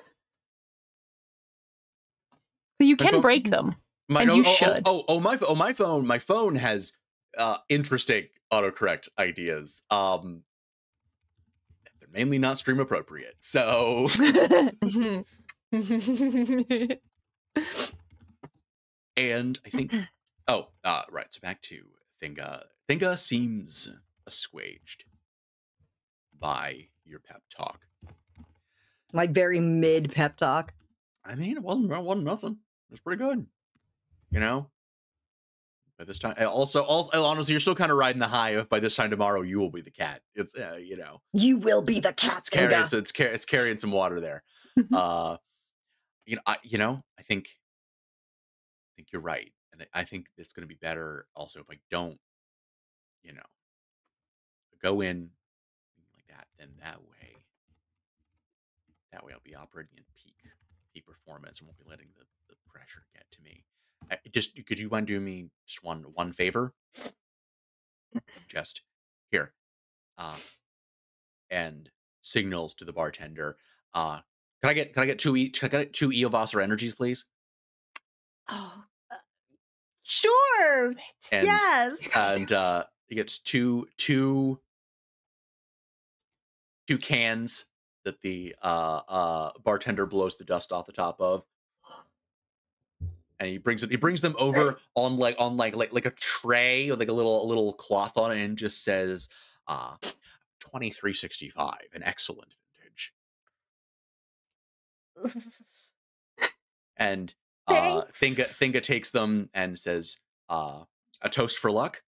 You can break them, and you should. My phone has interesting autocorrect ideas. They're mainly not stream appropriate, so. And I think, right. So back to Thinga. Thinga seems assuaged by your pep talk. My very mid pep talk. I mean, it wasn't nothing. It was pretty good, you know. By this time, also, honestly, you're still kind of riding the high of by this time tomorrow you will be the cat. It's you know, you will be the cat. It's carrying some water there. I think you're right, and I think it's going to be better also if I don't, go in like that. Then that way I'll be operating in peak performance and won't be letting the pressure get to me. Could you mind doing me just one favor? Just here, and signals to the bartender. Can I get two Eovasser energies, please? Oh, sure. And, yes. And he gets two cans that the bartender blows the dust off the top of. And he brings them over on like a tray with like a little cloth on it and just says 2365, an excellent vintage. And Thinga takes them and says a toast for luck.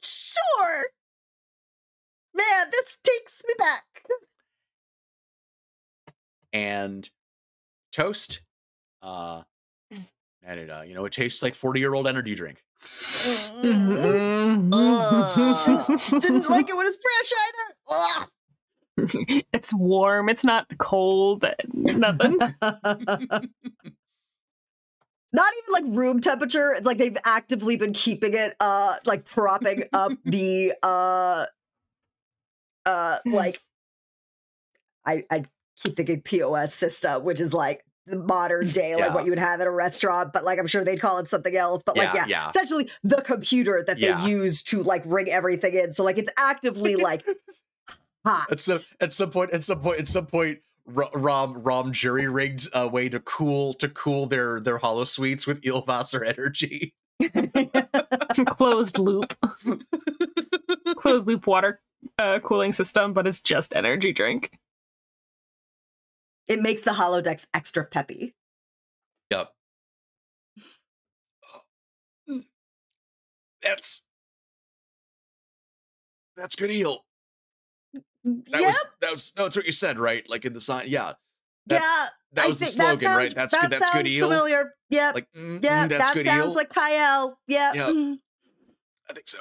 Sure. Man, this takes me back. And toast. And it it tastes like 40-year-old energy drink. Didn't like it when it's fresh either. It's warm. It's not cold. Nothing. Not even like room temperature. It's like they've actively been keeping it like propping up the like I keep thinking POS system, which is like the modern day, like what you would have at a restaurant, but like I'm sure they'd call it something else. But like essentially the computer that they use to like ring everything in. So like it's actively like hot. At some point, Rom jury rigged a way to cool their hollow suites with Eovasser energy. Closed loop water cooling system, but it's just energy drink. It makes the holodecks extra peppy. Yep. That's good eel. That's what you said, right? Like in the sign. Yeah. That was the slogan, right? That's good eel. Familiar. Yep. Like that good sounds eel. like Kyle. Yep. Yeah. I think so.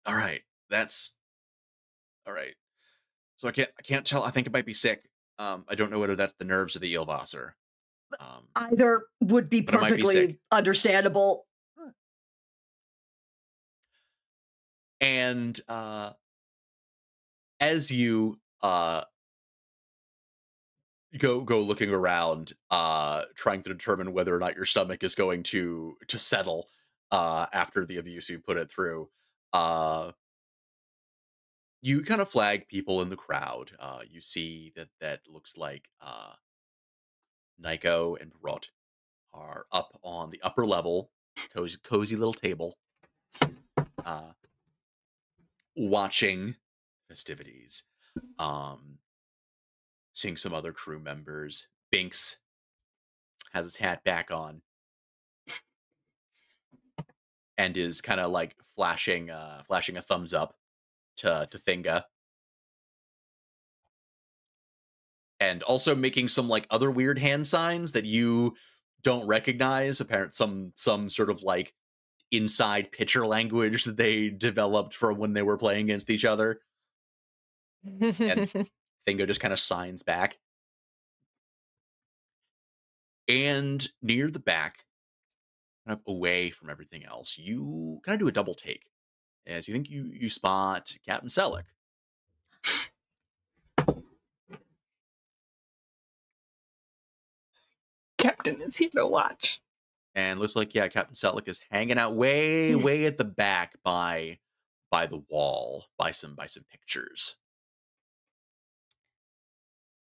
All right. That's all right. So I can't tell. I think it might be sick. I don't know whether that's the nerves of the Eovasser. Either would be perfectly understandable. And as you go looking around, trying to determine whether or not your stomach is going to settle after the abuse you put it through, you kind of flag people in the crowd. You see that looks like Nico and Rot are up on the upper level, cozy little table, watching festivities. Seeing some other crew members. Binks has his hat back on and is kind of like flashing a thumbs up to Thinga, and also making some like other weird hand signs that you don't recognize. Apparent some sort of like inside pitcher language that they developed for when they were playing against each other. And Thingo just kind of signs back. And near the back, kind of away from everything else, you kind of do a double take as you think you spot Captain Selleck. Captain is here to watch. And looks like, yeah, Captain Selleck is hanging out way at the back by the wall, by some pictures.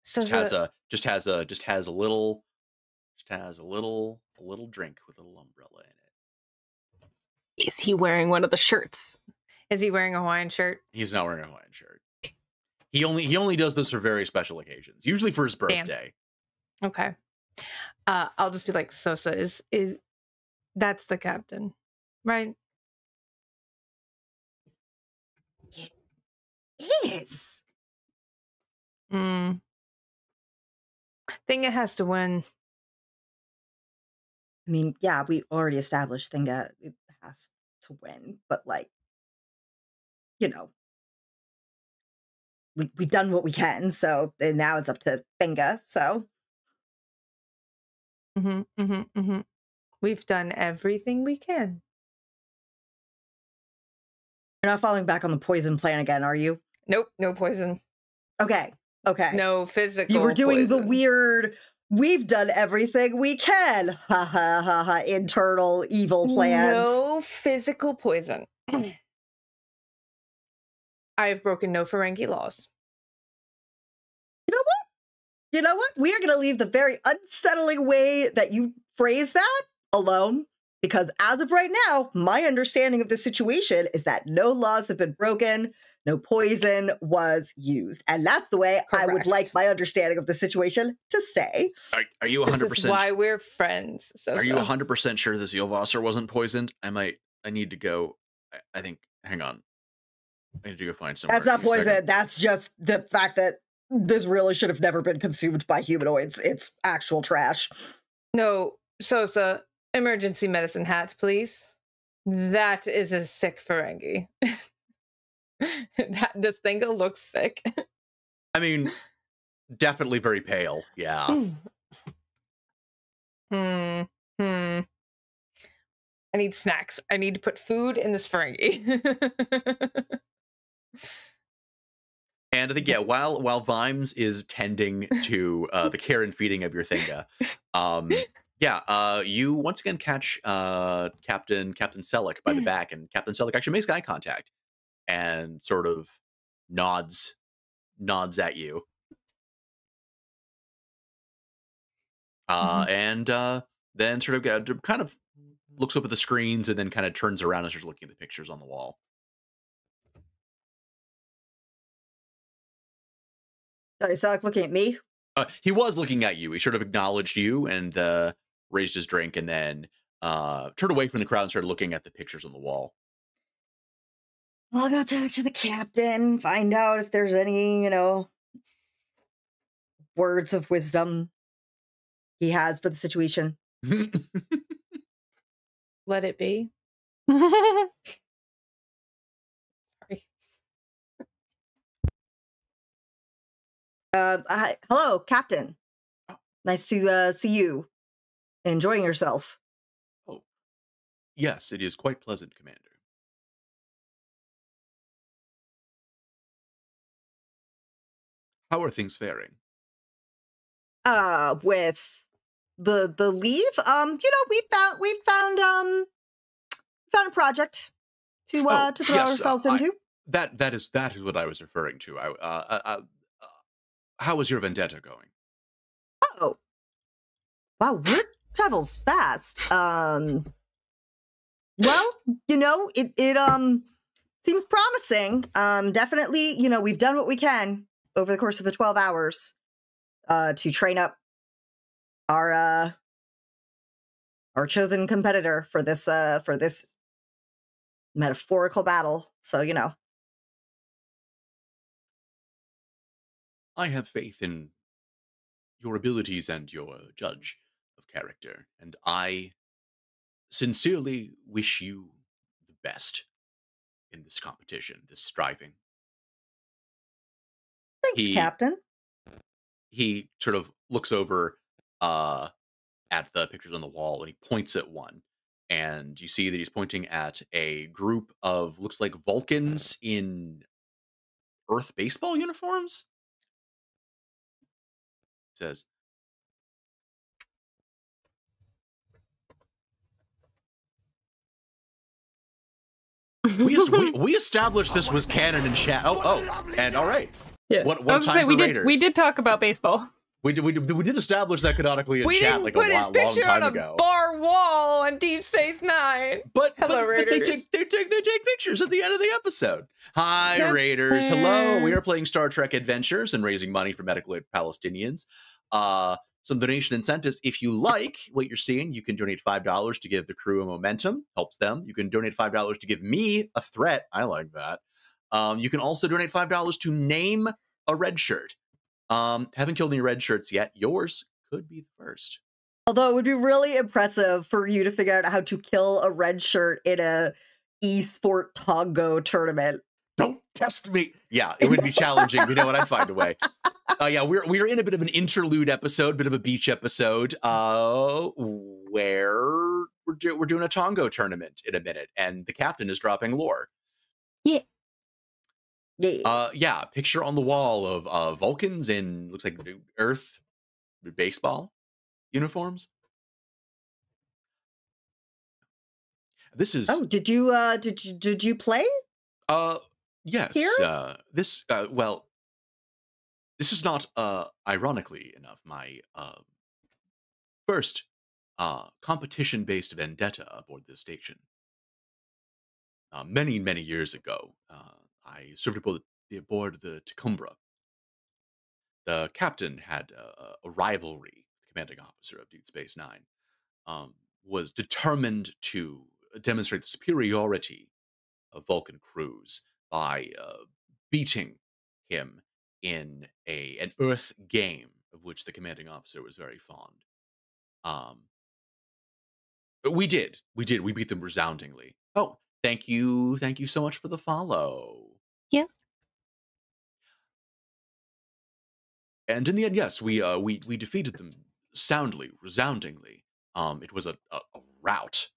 So Just has a little drink with a little umbrella in it. Is he wearing one of the shirts? is he wearing a Hawaiian shirt? He's not wearing a Hawaiian shirt. He only does this for very special occasions, usually for his birthday. Okay. I'll just be like, Sosa is that's the captain, right? It is. Think it has to win. I mean, yeah, we already established Thinga it has to win, but like, you know, we've done what we can, so and now it's up to Thinga. So, We've done everything we can. you're not falling back on the poison plan again, are you? Nope, no poison. Okay. No physical. You were doing the poison. weird. We've done everything we can. Ha ha ha ha. Internal evil plans. No physical poison. I have broken no Ferengi laws. You know what? We are going to leave the very unsettling way that you phrase that alone, because as of right now, my understanding of the situation is that no laws have been broken, no poison was used, and that's the way I would Correct. like my understanding of the situation to stay. Are you 100%? This is why we're friends. Are you 100% sure this Yolvasser wasn't poisoned? I need to go. I think. Hang on. I need to go find somewhere. That's not poison. That's just the fact that this really should have never been consumed by humanoids. It's actual trash. No, Sosa, emergency medicine hats, please. That is a sick Ferengi. This thing looks sick. I mean, definitely very pale. Yeah. I need snacks. I need to put food in this Ferengi. And I think, yeah, while Vimes is tending to the care and feeding of your Thinga, you once again catch Captain Selleck by the back, and Captain Selleck actually makes eye contact and sort of nods at you. And then sort of kind of looks up at the screens and then kind of turns around and starts looking at the pictures on the wall. Sorry, Selleck looking at me? He was looking at you. He sort of acknowledged you and raised his drink and then turned away from the crowd and started looking at the pictures on the wall. I'll go talk to the captain, find out if there's any, words of wisdom he has for the situation. Let it be. Sorry. Hello, Captain. Nice to see you. Enjoying yourself. Oh, yes, it is quite pleasant, Commander. How are things faring? With the leave, we found a project to throw ourselves into. That is what I was referring to. How is your vendetta going? Oh, wow, word travels fast. Well, it seems promising. Definitely, we've done what we can over the course of the 12 hours to train up our chosen competitor for this metaphorical battle. So, I have faith in your abilities and your judge of character, and I sincerely wish you the best in this competition, this striving. Thanks, Captain. He sort of looks over at the pictures on the wall and he points at one. And you see that he's pointing at a group of, looks like Vulcans in Earth baseball uniforms. He says, we established this was canon in chat. And all right. Yeah. What I was time say, for Raiders? we did talk about baseball. We did establish that canonically in chat like a long time ago. Bar wall on Deep Space Nine. But Raiders. they take pictures at the end of the episode. Hi, Raiders. Hello. We are playing Star Trek Adventures and raising money for Medical Aid for Palestinians. Some donation incentives. If you like what you're seeing, you can donate $5 to give the crew a momentum. Helps them. You can donate $5 to give me a threat. I like that. You can also donate $5 to name a red shirt. Haven't killed any red shirts yet. Yours could be the first. Although it would be really impressive for you to figure out how to kill a red shirt in a esport Tongo tournament. Don't test me. Yeah, it would be challenging. You know what? I'd find a way. Yeah, we're in a bit of an interlude episode, bit of a beach episode, where we're doing a Tongo tournament in a minute, and the captain is dropping lore. Yeah. Yeah, picture on the wall of Vulcans in, looks like Earth baseball uniforms. This is. Oh, did you play? Yes. Here? This is not ironically enough my first competition-based vendetta aboard this station. Many years ago, I served aboard the Tecumseh. The captain had a rivalry, the commanding officer of Deep Space Nine, was determined to demonstrate the superiority of Vulcan crews by beating him in an Earth game of which the commanding officer was very fond. We beat them resoundingly. Oh, thank you so much for the follow. Yeah. And in the end, yes, we defeated them soundly, resoundingly. It was a rout.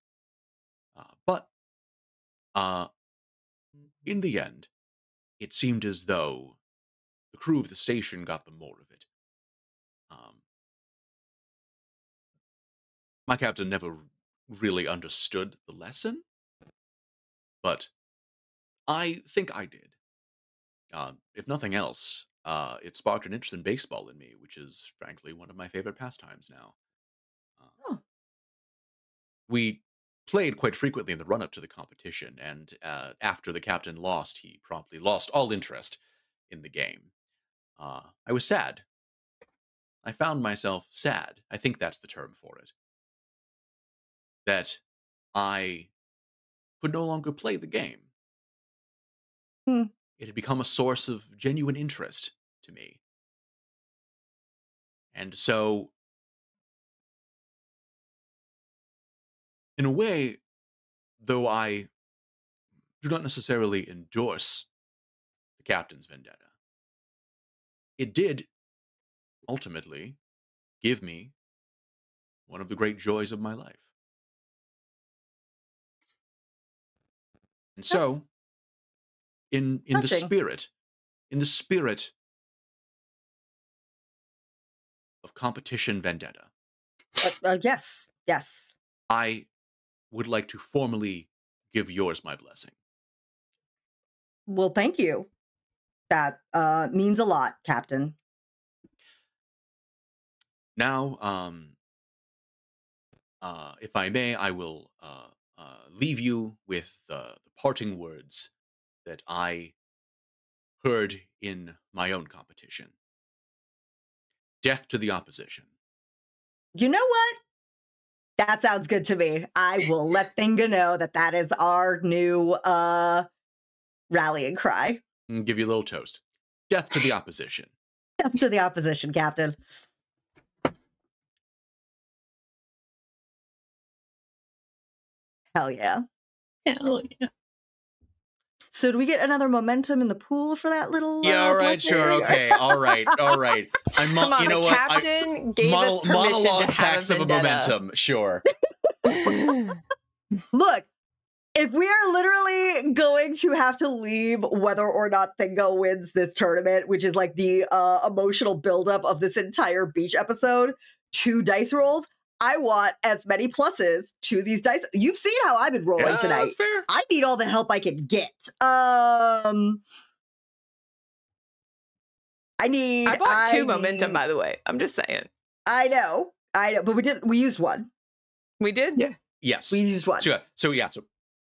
But in the end, it seemed as though the crew of the station got the more of it. My captain never really understood the lesson, but I think I did. If nothing else, it sparked an interest in baseball in me, which is frankly one of my favorite pastimes now. We played quite frequently in the run-up to the competition, and after the captain lost, he promptly lost all interest in the game. I was sad. I found myself sad. I think that's the term for it. That I could no longer play the game. It had become a source of genuine interest to me. And so, in a way, though I do not necessarily endorse the captain's vendetta, it did ultimately give me one of the great joys of my life. And so, in the spirit of competition vendetta, yes, I would like to formally give yours my blessing. Well, thank you. That means a lot, Captain. Now, if I may, I will leave you with the parting words that I heard in my own competition. Death to the opposition. You know what? That sounds good to me. I will let Thinga know that is our new rallying cry. And give you a little toast. Death to the opposition. Death to the opposition, Captain. Hell yeah. Hell yeah. So do we get another momentum in the pool for that little? Yeah, all right, sure, okay, all right. Come on, you know the what? captain gave us permission Monologue to tax have of a a vendetta. momentum, sure. Look, if we are literally going to have to leave whether or not Tongo wins this tournament, which is like the emotional buildup of this entire beach episode, 2 dice rolls, I want as many pluses to these dice. You've seen how I've been rolling tonight. That's fair. I need all the help I can get. I bought 2 momentum, by the way. I'm just saying. I know, but we used 1. We did? Yeah. Yes. We used 1. So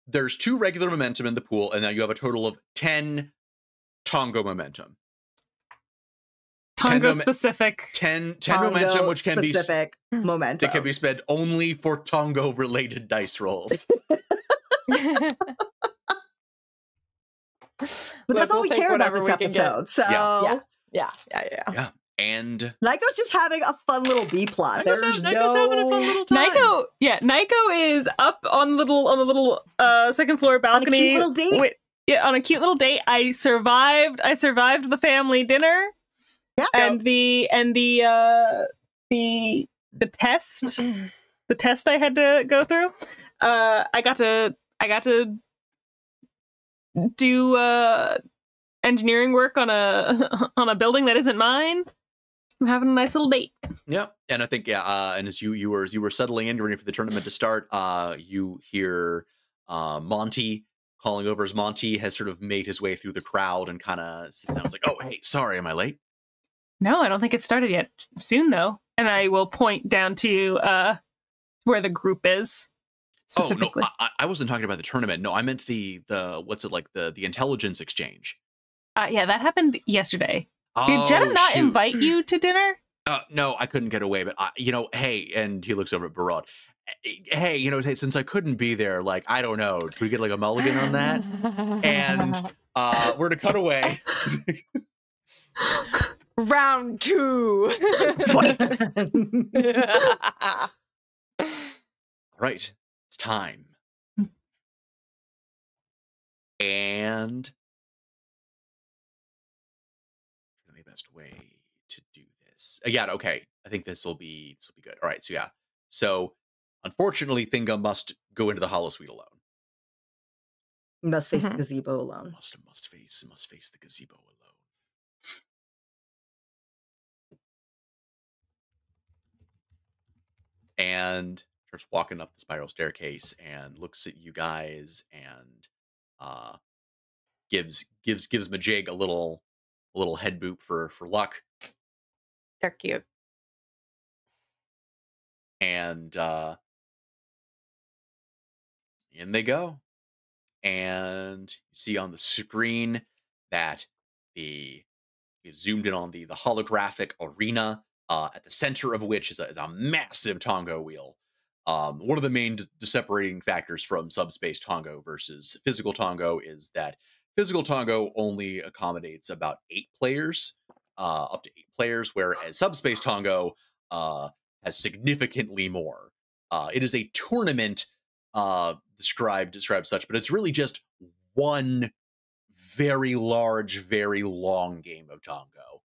there's 2 regular momentum in the pool, and now you have a total of 10 Tongo momentum. Tongo specific. 10 momentum, which can be specific momentum. that can be spent only for Tongo related dice rolls. But that's all we care about this episode. So Yeah. And Naiko's just having a fun little B plot. Naiko's having a fun little time. Naiko is up on the little second floor balcony. On a cute little date. On a cute little date. I survived the family dinner. Yeah. And the test. The test I had to go through. I got to do engineering work on a building that isn't mine. I'm having a nice little date. Yeah, and I think and as you were settling in, ready for the tournament to start, you hear Monty calling over as Monty has sort of made his way through the crowd and kind of sounds like, "Oh, hey, sorry, am I late?" No, I don't think it's started yet. Soon though, and I will point down to where the group is. Specifically. Oh no, I wasn't talking about the tournament. No, I meant the what's it like the intelligence exchange. Yeah, that happened yesterday. Oh, did Jenna not shoot. invite you to dinner? No, I couldn't get away. But hey, and he looks over at Barad. Hey, hey, since I couldn't be there, like I don't know, could we get like a mulligan on that? And we're to cut away. Round 2. Fight. All right, it's time. And the best way to do this. Yeah, okay. I think this will be good. All right, so unfortunately, Thinga must go into the holosuite alone. Must face the gazebo alone. Must face the gazebo alone. And starts walking up the spiral staircase and looks at you guys and gives Majig a little head boop for luck. They're cute. And in they go. And you see on the screen that you've zoomed in on the holographic arena, at the center of which is a massive Tongo wheel. One of the main separating factors from subspace Tongo versus physical Tongo is that physical Tongo only accommodates about 8 players, up to 8 players, whereas subspace Tongo has significantly more. It is a tournament described such, but it's really just one very large, very long game of Tongo.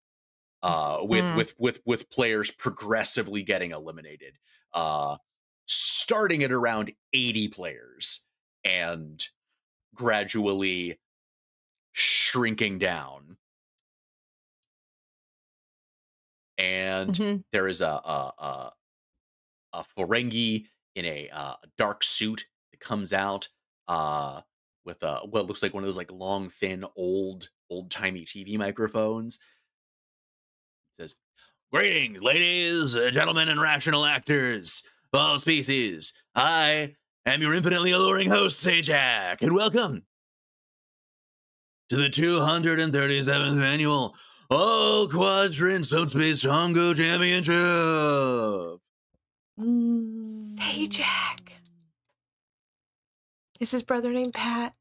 With players progressively getting eliminated, starting at around 80 players and gradually shrinking down. And there is a Ferengi in a dark suit that comes out with what looks like one of those like long, thin, old-timey TV microphones. Says, "Greetings, ladies, gentlemen, and rational actors of all species. I am your infinitely alluring host, Sajak, and welcome to the 237th annual All Quadrant Subspace Tongo Championship." Sajak. Is his brother named Pat?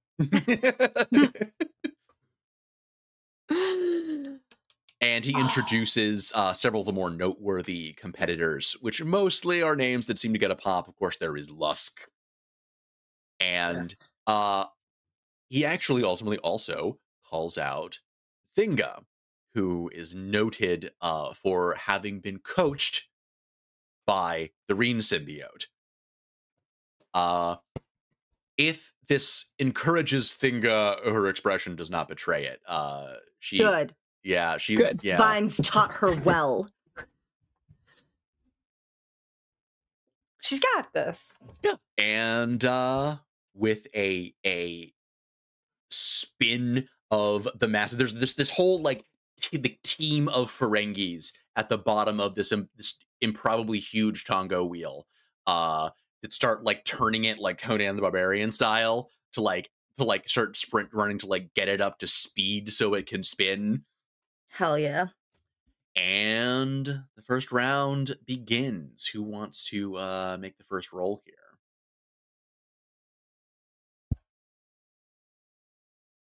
And he introduces several of the more noteworthy competitors, which mostly are names that seem to get a pop. Of course, there is Lusk. And he actually ultimately also calls out Thinga, who is noted for having been coached by the Reen symbiote. If this encourages Thinga, her expression does not betray it. She Good. Yeah, Good. yeah. Vimes taught her well. She's got this. Yeah. And with a spin of the mass, there's this whole like the team of Ferengis at the bottom of this improbably huge Tongo wheel that start like turning it like Conan the Barbarian style to start sprint running to like get it up to speed so it can spin. Hell yeah. And the first round begins. Who wants to make the first roll here?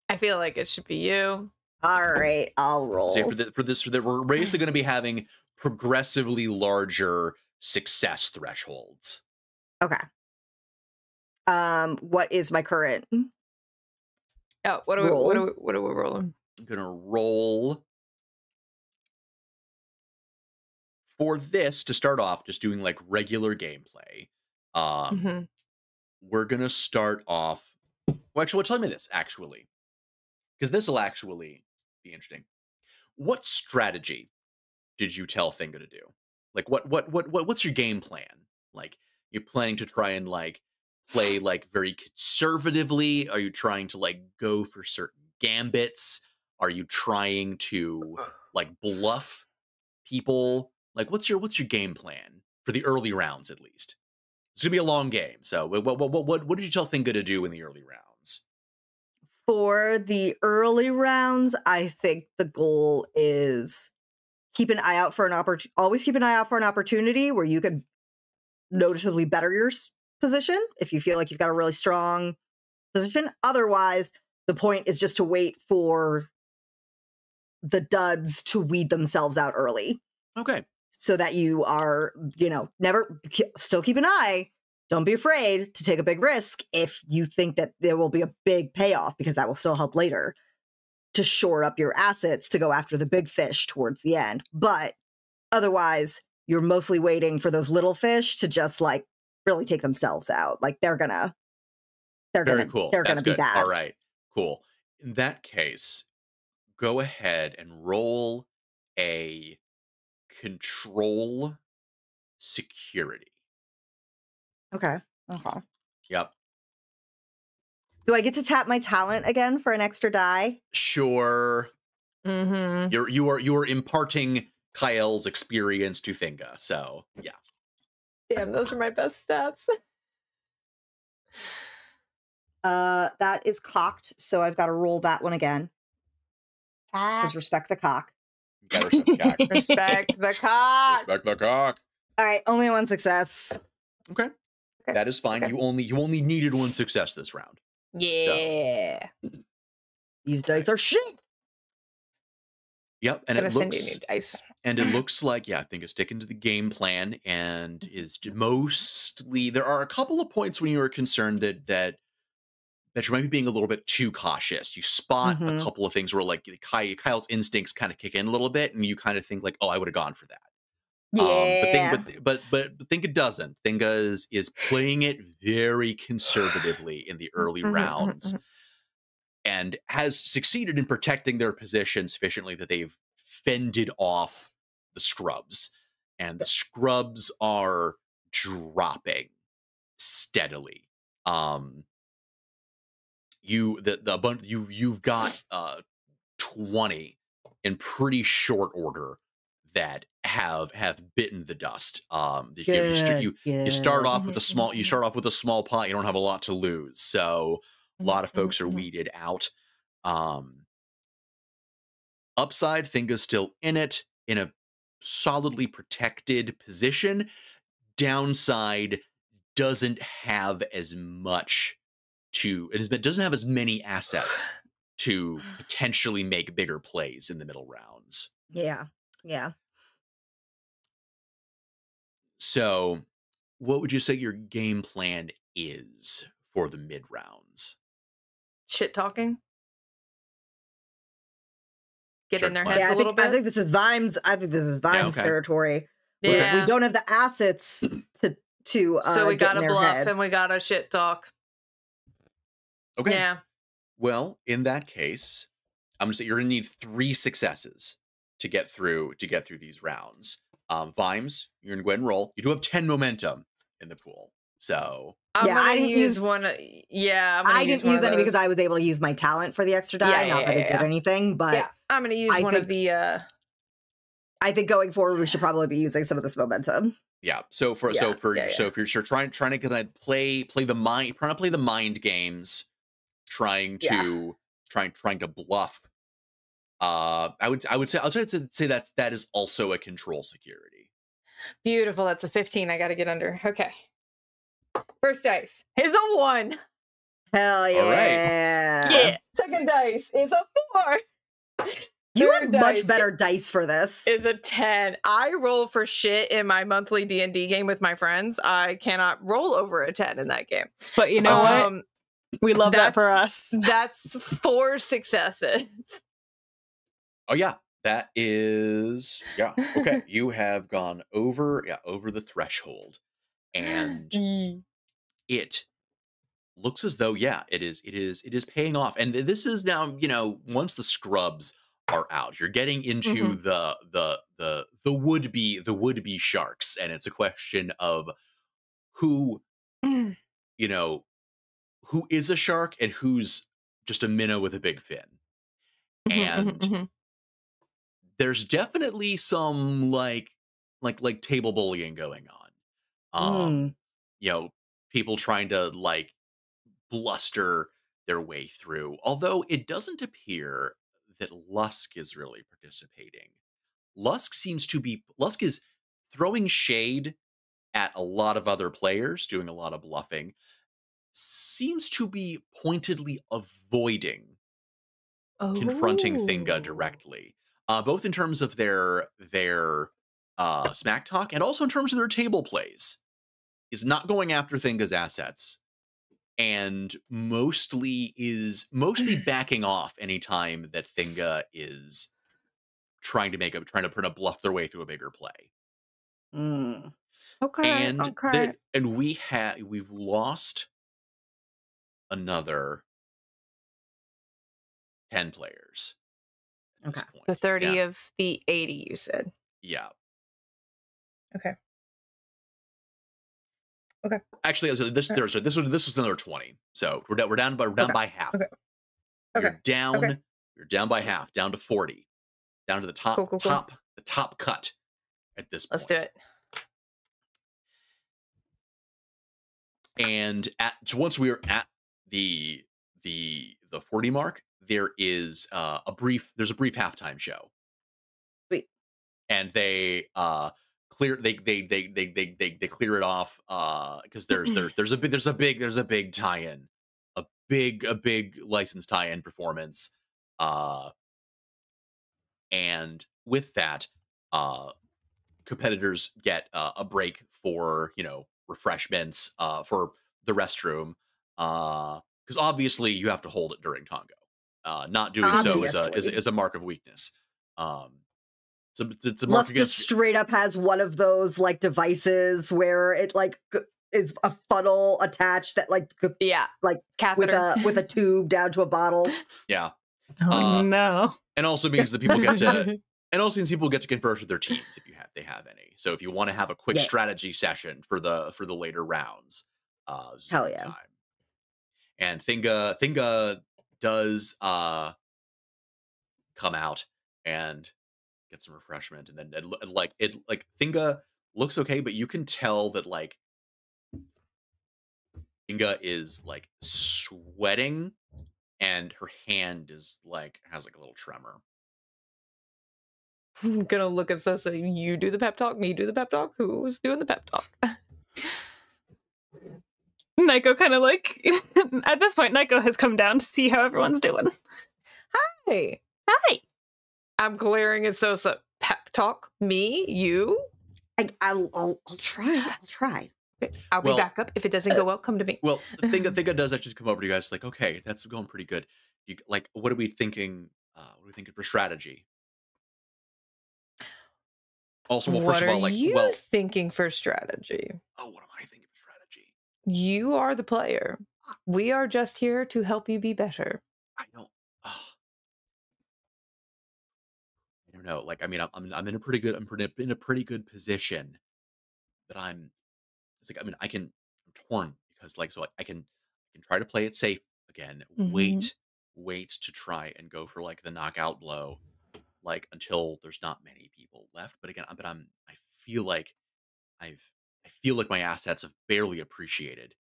I feel like it should be you. All right, I'll roll. So we're basically going to be having progressively larger success thresholds. Okay. What is my current Oh, what are we rolling? I'm going to roll for this to start off, just doing like regular gameplay. We're going to start off. Well, actually, tell me this actually, because this will actually be interesting. What strategy did you tell Thinga to do? Like, what's your game plan? Like, you're planning to try and like play like very conservatively? Are you trying to like go for certain gambits? Are you trying to like bluff people? Like, what's your game plan for the early rounds at least? It's gonna be a long game. So, what did you tell Thinga to do in the early rounds? For the early rounds, I think the goal is keep an eye out for always keep an eye out for an opportunity where you could noticeably better your position if you feel like you've got a really strong position. Otherwise, the point is just to wait for the duds to weed themselves out early. Okay. So that you are, still keep an eye. Don't be afraid to take a big risk if you think that there will be a big payoff, because that will still help later to shore up your assets to go after the big fish towards the end. But otherwise, you're mostly waiting for those little fish to just like really take themselves out. Like they're gonna be bad. All right, cool. In that case, go ahead and roll a control security. Okay. Yep. Do I get to tap my talent again for an extra die? Sure. Mm-hmm. You are imparting Kyle's experience to Thinga. So yeah. Damn, those are my best stats. That is cocked, so I've got to roll that one again. Because respect the cock. You gotta respect the cock. Respect the cock. Respect the cock. All right, only one success. Okay. That is fine. Okay. You only needed one success this round. Yeah. So. These dice are shit. Yep, and Gonna it send you looks new dice. and it looks like I think it's sticking to the game plan and is mostly. There are a couple of points when you are concerned that you might be being a little bit too cautious. You spot a couple of things where like Kyle's instincts kind of kick in a little bit, and you kind of think like, oh, I would have gone for that. Yeah. But think it doesn't. Thinga is playing it very conservatively in the early rounds, and has succeeded in protecting their position sufficiently that they've fended off the scrubs, and the scrubs are dropping steadily. You've got 20 in pretty short order that have bitten the dust. You start off with a small pot. You don't have a lot to lose, so a lot of folks are weeded out. Upside, Thinga's still in it in a solidly protected position. Downside, doesn't have as much it doesn't have as many assets to potentially make bigger plays in the middle rounds. Yeah. So, what would you say your game plan is for the mid rounds. Shit talking. Get Sure, in their fine. heads Yeah, a little bit. I think this is Vimes. I think this is Vimes okay. territory. Yeah. We don't have the assets to so we get gotta in their bluff heads. and we gotta shit talk. Okay. Yeah. Well, in that case, I'm gonna say you're gonna need 3 successes to get through these rounds. Vimes, you're gonna go ahead and roll. You do have 10 momentum in the pool, so I'm Yeah, gonna I didn't use use- one. Yeah, I'm gonna I didn't use any because I was able to use my talent for the extra die. Yeah, Not that it did anything, but yeah, I'm gonna use I one of think- the. I think going forward we should probably be using some of this momentum. yeah. So if you're trying to kind of play the mind games, trying to bluff. I would say that is also a control security. Beautiful. That's a 15. I got to get under. Okay. First dice is a 1. Hell yeah! All right. Yeah. Second dice is a 4. You Third have dice much better dice for this. is a 10. I roll for shit in my monthly D&D game with my friends. I cannot roll over a 10 in that game. But you know what? We love that for us. That's 4 successes. Oh yeah, that is okay. You have gone over the threshold, and it looks as though it is paying off. And this is now, once the scrubs are out, you're getting into the would be sharks, and it's a question of who who is a shark and who's just a minnow with a big fin. And there's definitely some like table bullying going on. People trying to like bluster their way through, although it doesn't appear that Lusk is really participating. Lusk is throwing shade at a lot of other players, doing a lot of bluffing, seems to be pointedly avoiding confronting Thinga directly, both in terms of their smack talk and also in terms of their table plays. Is not going after Thinga's assets, and mostly backing off anytime that Thinga is trying to bluff their way through a bigger play. Okay. And we've lost another 10 players at this point. The 30 of the 80, you said. Yeah. Okay. Actually, this was another 20. So we're down by half. Okay. You're down by half, down to 40. Down to the top Cool. the top cut at this point. Let's do it. And once we are at the 40 mark, there's a brief halftime show. Sweet. And they clear it off because there's a big tie-in, a big licensed tie-in performance, and with that competitors get a break for refreshments for the restroom, because obviously you have to hold it during Tongo. Not doing so is a mark of weakness. It's a mark against. Just straight up has one of those like devices where it like is a funnel attached that like catheter with a tube down to a bottle. Yeah. Oh no. And also means that people get to converse with their teams if they have any. So if you want to have a quick strategy session for the later rounds, hell yeah. Time. And Thinga does come out and get some refreshment, and then Thinga looks okay, but you can tell that like Thinga is like sweating, and her hand is has a little tremor. I'm gonna look at Sosa. You do the pep talk, me do the pep talk. Who's doing the pep talk? Nico kind of at this point, Nico has come down to see how everyone's doing. Hi. I'm glaring at Sosa. Pep talk, me, you. I'll try. I'll be back up. If it doesn't go well, come to me. Well, Thinga does actually come over to you guys like, okay, that's going pretty good. You like, what are we thinking? What are we thinking for strategy? Also, well, first of all, like, what are you thinking for strategy? Oh, what am I thinking for strategy? You are the player. We are just here to help you be better. I don't know. Like, I mean, I'm in a pretty good, in a pretty good position that it's like, I mean, I'm torn because like, so I can try to play it safe again, wait to try and go for like the knockout blow, like until there's not many people left. But again, I feel like I feel like my assets have barely appreciated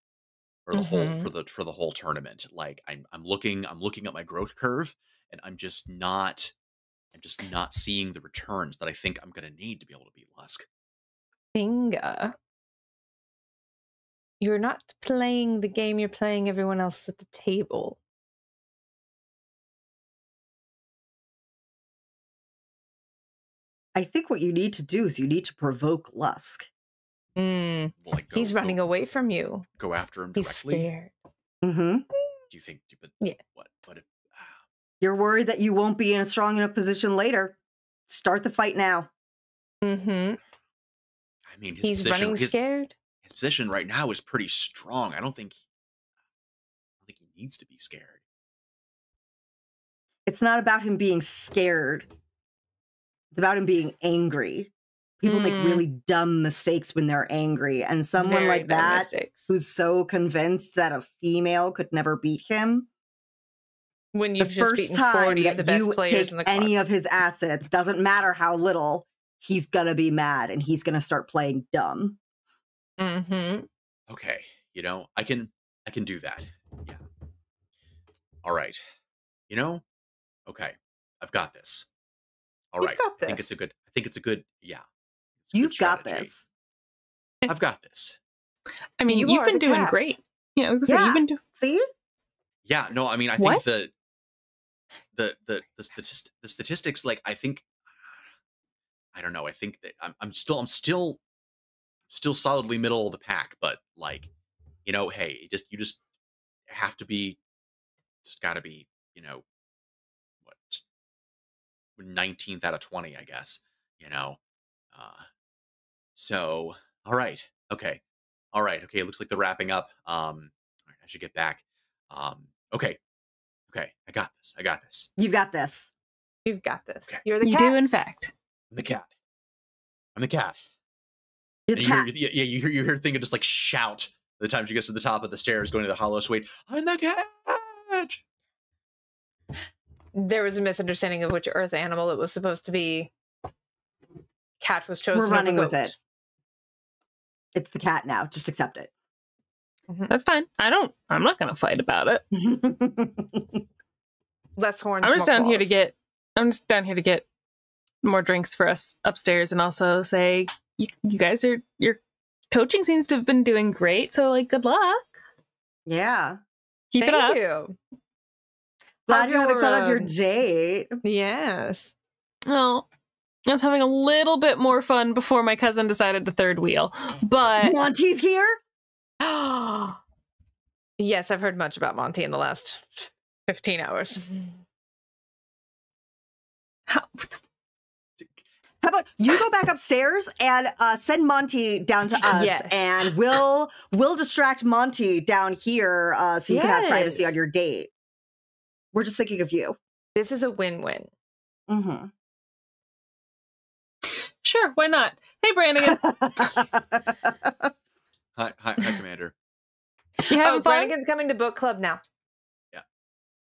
for the whole for the whole tournament. Like I'm looking at my growth curve, and I'm just not seeing the returns that I think I'm gonna need to be able to beat Lusk. Thinga, you're not playing the game, you're playing everyone else at the table. I think what you need to do is you need to provoke Lusk. Like he's running away from you. Go after him directly. He's scared. Mm-hmm. Do you think? But yeah. What if? You're worried that you won't be in a strong enough position later. Start the fight now. I mean, he's running scared. His position right now is pretty strong. I don't think he needs to be scared. It's not about him being scared. It's about him being angry. People make really dumb mistakes when they're angry. And someone Very like that, mistakes. who's so convinced that a female could never beat him, when you've the just first beaten time 40 of the that best you players take in the any clock. of his assets, doesn't matter how little, he's gonna be mad and he's gonna start playing dumb. Okay, you know, I can do that. Yeah. All right. You know, okay, I've got this. All right. I think it's a good. Yeah. You've got this. I've got this. I mean, you've been doing great. Yeah, you've been doing. See? Yeah. No, I mean, I think the statistics. Like, I think. I don't know. I think that I'm still solidly middle of the pack, but like, you know, hey, you just have to be. Just got to be, you know, what 19th out of 20, I guess. You know. So, all right. Okay. All right. Okay. It looks like they're wrapping up. All right, I should get back. Okay. Okay. I got this. You've got this. You've got this. Okay. You're the cat. You do, in fact. I'm the cat. You're the cat. You hear Thinga just like shout the time she gets to the top of the stairs going to the hollow suite. I'm the cat. There was a misunderstanding of which earth animal it was supposed to be. Cat was chosen. We're running with it. It's the cat now. Just accept it. That's fine. I'm not going to fight about it. Less horns. I'm just down here to get more drinks for us upstairs, and also say you guys your coaching seems to have been doing great. So like, good luck. Yeah. Keep it up. Thank you. Glad you're having fun on your date. Yes. Well, I was having a little bit more fun before my cousin decided to third wheel, but Monty's here? Yes, I've heard much about Monty in the last 15 hours. How about you go back upstairs and send Monty down to us, Yes. and we'll distract Monty down here so you can have privacy on your date. We're just thinking of you. This is a win-win. Sure, why not? Hey, Brannigan. Hi, Commander. You having fun? Brannigan's coming to book club now. Yeah,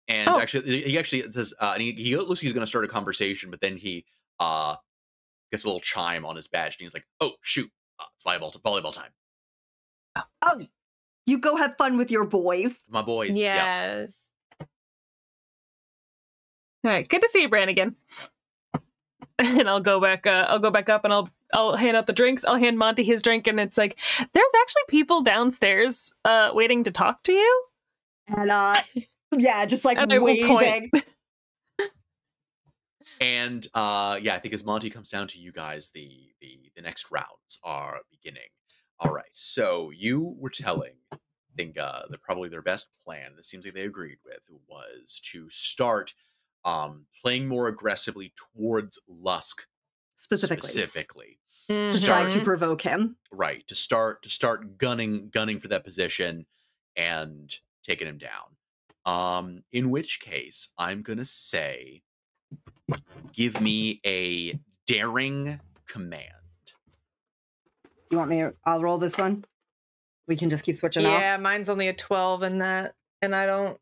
and actually, he says, and he looks like he's going to start a conversation, but then he gets a little chime on his badge, and he's like, "Oh shoot, it's volleyball time." Oh, you go have fun with your boys. My boys. Yes. Yep. All right, good to see you, Brannigan. And I'll go back up, and I'll hand out the drinks. I'll hand Monty his drink, and it's like, there's actually people downstairs waiting to talk to you. And yeah, just like and waving. And I think as Monty comes down to you guys, the next rounds are beginning. All right. So you were telling, I think that probably their best plan, that seems like they agreed with, was to start playing more aggressively towards Lusk specifically. To try to provoke him. Right. To start gunning for that position and taking him down. In which case, I'm gonna say, give me a daring command. You want me? I'll roll this one. We can just keep switching off. Yeah, mine's only a 12 in that, and I don't.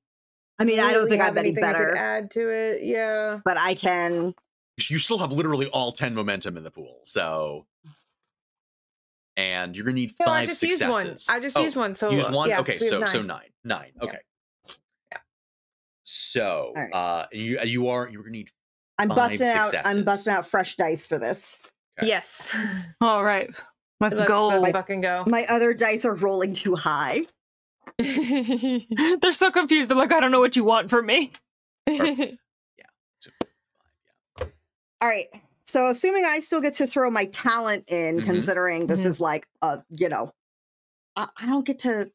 I mean, I don't really think have I'm any anything I could better, add to it. Yeah, but I can. You still have literally all 10 momentum in the pool, so. And you're gonna need 5 successes. I just used one. So use one. yeah, Okay, so 9. Okay. Yeah. So right. you're gonna need. I'm 5 busting successes. out. I'm busting out fresh dice for this. Okay. Yes. All right. Let's go. Let's fucking go. My other dice are rolling too high. They're so confused. They're like, I don't know what you want from me. Yeah. So, All right. So assuming I still get to throw my talent in, considering this is like, you know, I don't get to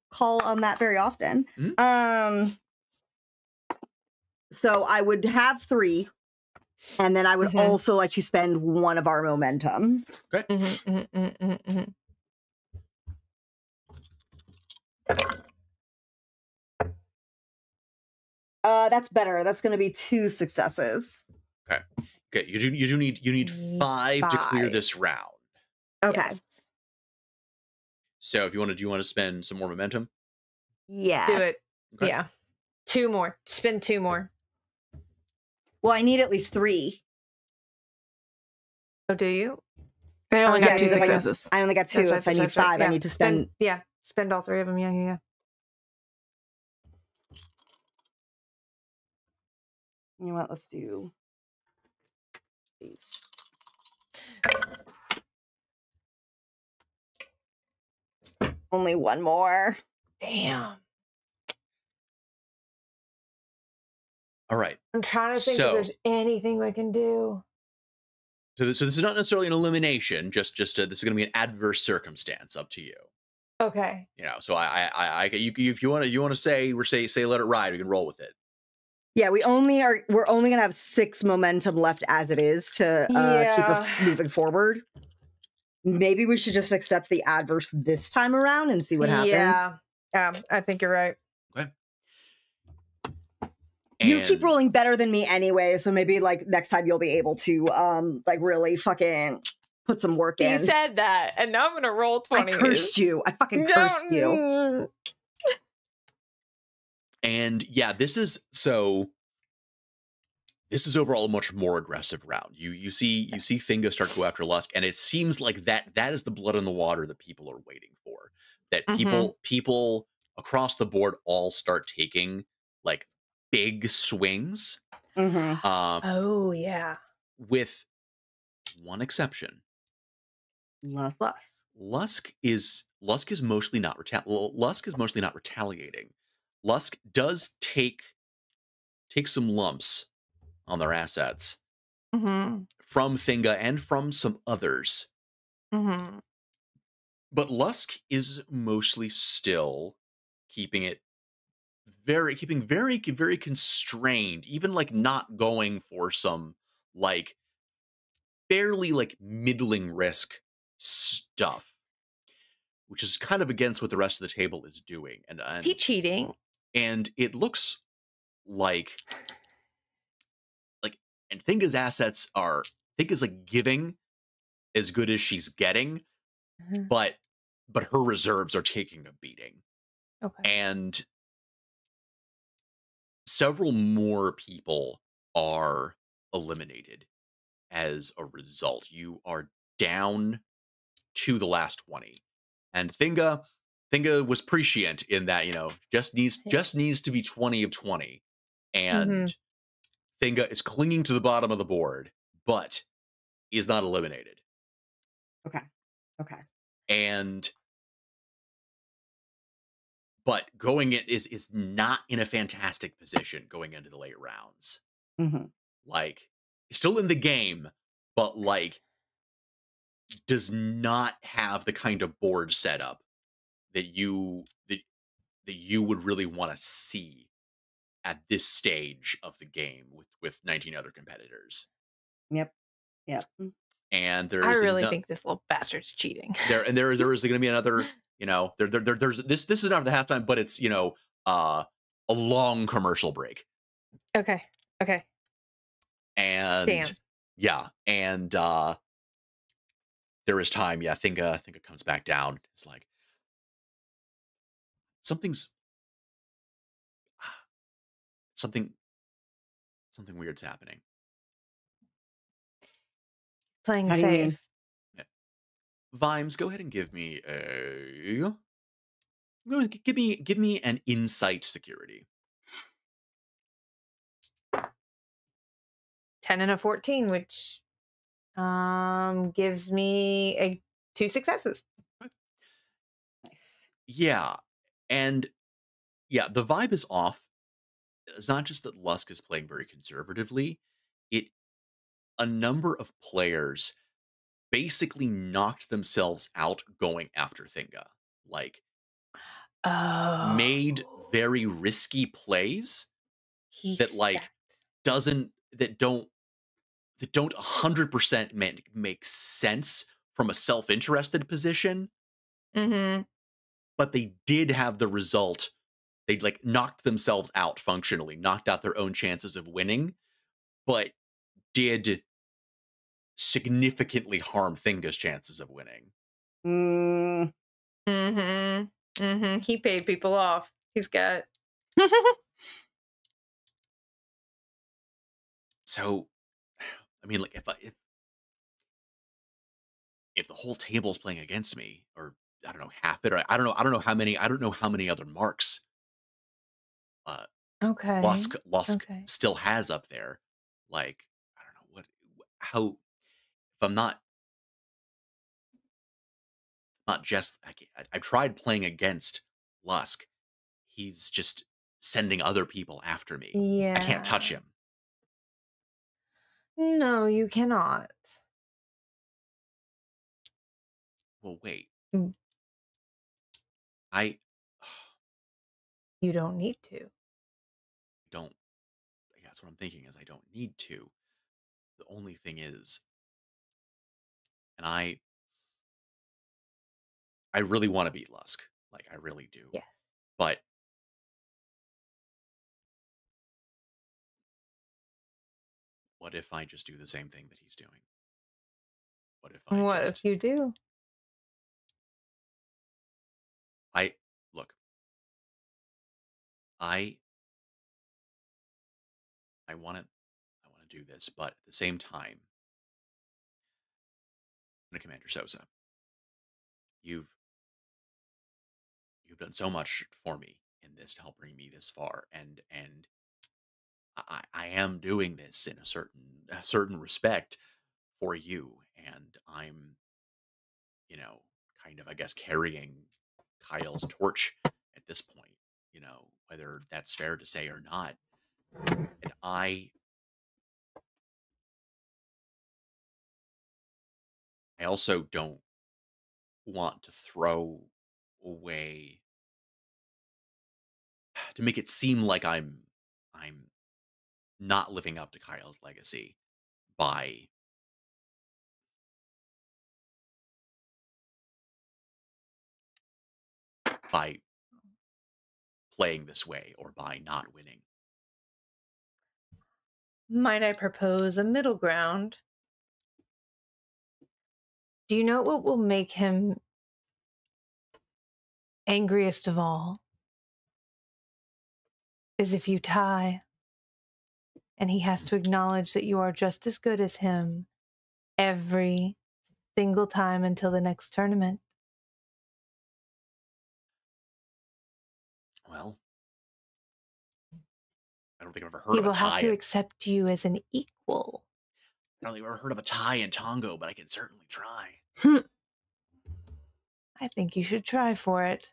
call on that very often. So I would have 3, and then I would also like to spend 1 of our momentum. Okay. That's better. That's going to be 2 successes. Okay. Okay. You need 5 to clear this round. Okay. Yes. So if you want to, do you want to spend some more momentum? Yeah. Do it. Okay. Yeah. 2 more. Spend 2 more. Well, I need at least 3. Oh, do you? They only got Yeah, 2 because successes. I only got 2. That's If I need 5, right. I need to spend. Spend all 3 of them. Yeah. You know what? Let's do these. Only 1 more. Damn. All right. I'm trying to think if there's anything we can do. So this is not necessarily an elimination. Just this is going to be an adverse circumstance. Up to you. Okay. You know. So if you want to say let it ride, we can roll with it. Yeah, we're only gonna have 6 momentum left as it is to keep us moving forward. Maybe we should just accept the adverse this time around and see what happens. Yeah, I think you're right. Okay. You keep rolling better than me anyway, so maybe like next time you'll be able to like really fucking put some work in. You said that, and now I'm gonna roll 20. I cursed you. I fucking cursed you. And yeah, this is overall a much more aggressive round. You see Thinga start to go after Lusk, and it seems like that is the blood in the water that people are waiting for. That people across the board all start taking like big swings. Oh yeah. With one exception. Lusk is mostly not retaliating. Lusk does take some lumps on their assets from Thinga and from some others. But Lusk is mostly still keeping very constrained, even like not going for some like fairly like middling risk stuff, which is kind of against what the rest of the table is doing. And he cheating? And it looks like and Thinga's assets are Thinga's like giving as good as she's getting, but her reserves are taking a beating. Okay. And several more people are eliminated as a result. You are down to the last 20. And Thinga was prescient in that, you know, just needs to be 20 of 20. And Thinga is clinging to the bottom of the board, but is not eliminated. Okay. But going in is not in a fantastic position going into the late rounds. Like, still in the game, but like does not have the kind of board setup that you would really want to see at this stage of the game with 19 other competitors. Yep. And I really think this little bastard's cheating. There is going to be another, there's this is not the halftime, but it's, a long commercial break. Okay. And Damn. yeah, and there is time. Yeah, I think it comes back down. It's like something weird's happening. Playing How do you safe. mean? Yeah. Vimes, go ahead and give me an insight security. 10 and a 14, which gives me 2 successes. Nice. Yeah, and yeah, the vibe is off. It's not just that Lusk is playing very conservatively. A number of players basically knocked themselves out going after Thinga. Like, made very risky plays that don't 100% make sense from a self-interested position. Mm-hmm. But they did have the result. They like knocked themselves out functionally, knocked out their own chances of winning, but did significantly harm Thinga's chances of winning. He paid people off. He's got. So, I mean, like if the whole table's playing against me, or I don't know, half it, or I don't know how many other marks Okay. Lusk Okay. still has up there. Like, I don't know how, if I'm not just, I tried playing against Lusk. He's just sending other people after me. Yeah. I can't touch him. No, you cannot. Well, wait. Mm. You don't need to. That's what I'm thinking, is I don't need to. The only thing is, and I really want to beat Lusk. Like, I really do. Yes. But what if I just do the same thing that he's doing? What if if you do? Look. I want to do this, but at the same time, Commander Sosa, you've done so much for me in this to help bring me this far, and I am doing this in a certain respect for you, and I'm, kind of, I guess, carrying Kyle's torch at this point, whether that's fair to say or not. And I also don't want to throw away, to make it seem like I'm not living up to Kyle's legacy by playing this way, or by not winning. Might I propose a middle ground? Do you know what will make him angriest of all? Is if you tie, and he has to acknowledge that you are just as good as him every single time until the next tournament. Well, I don't think I've ever heard He of a will tie. have to accept you as an equal. I don't think I've ever heard of a tie in Tongo, but I can certainly try. I think you should try for it.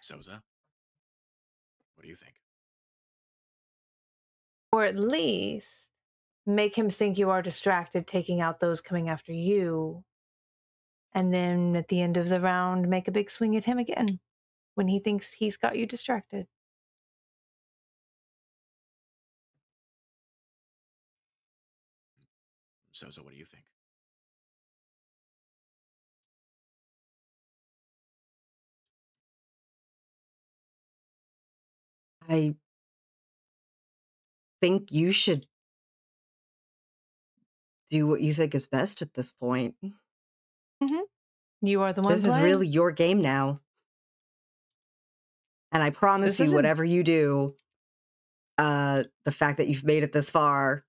Sosa, what do you think? Or at least make him think you are distracted, taking out those coming after you. And then at the end of the round, make a big swing at him again when he thinks he's got you distracted. So what do you think? I think you should do what you think is best at this point. Mm-hmm. You are the one This playing. is really your game now. And I promise you, whatever you do, the fact that you've made it this far,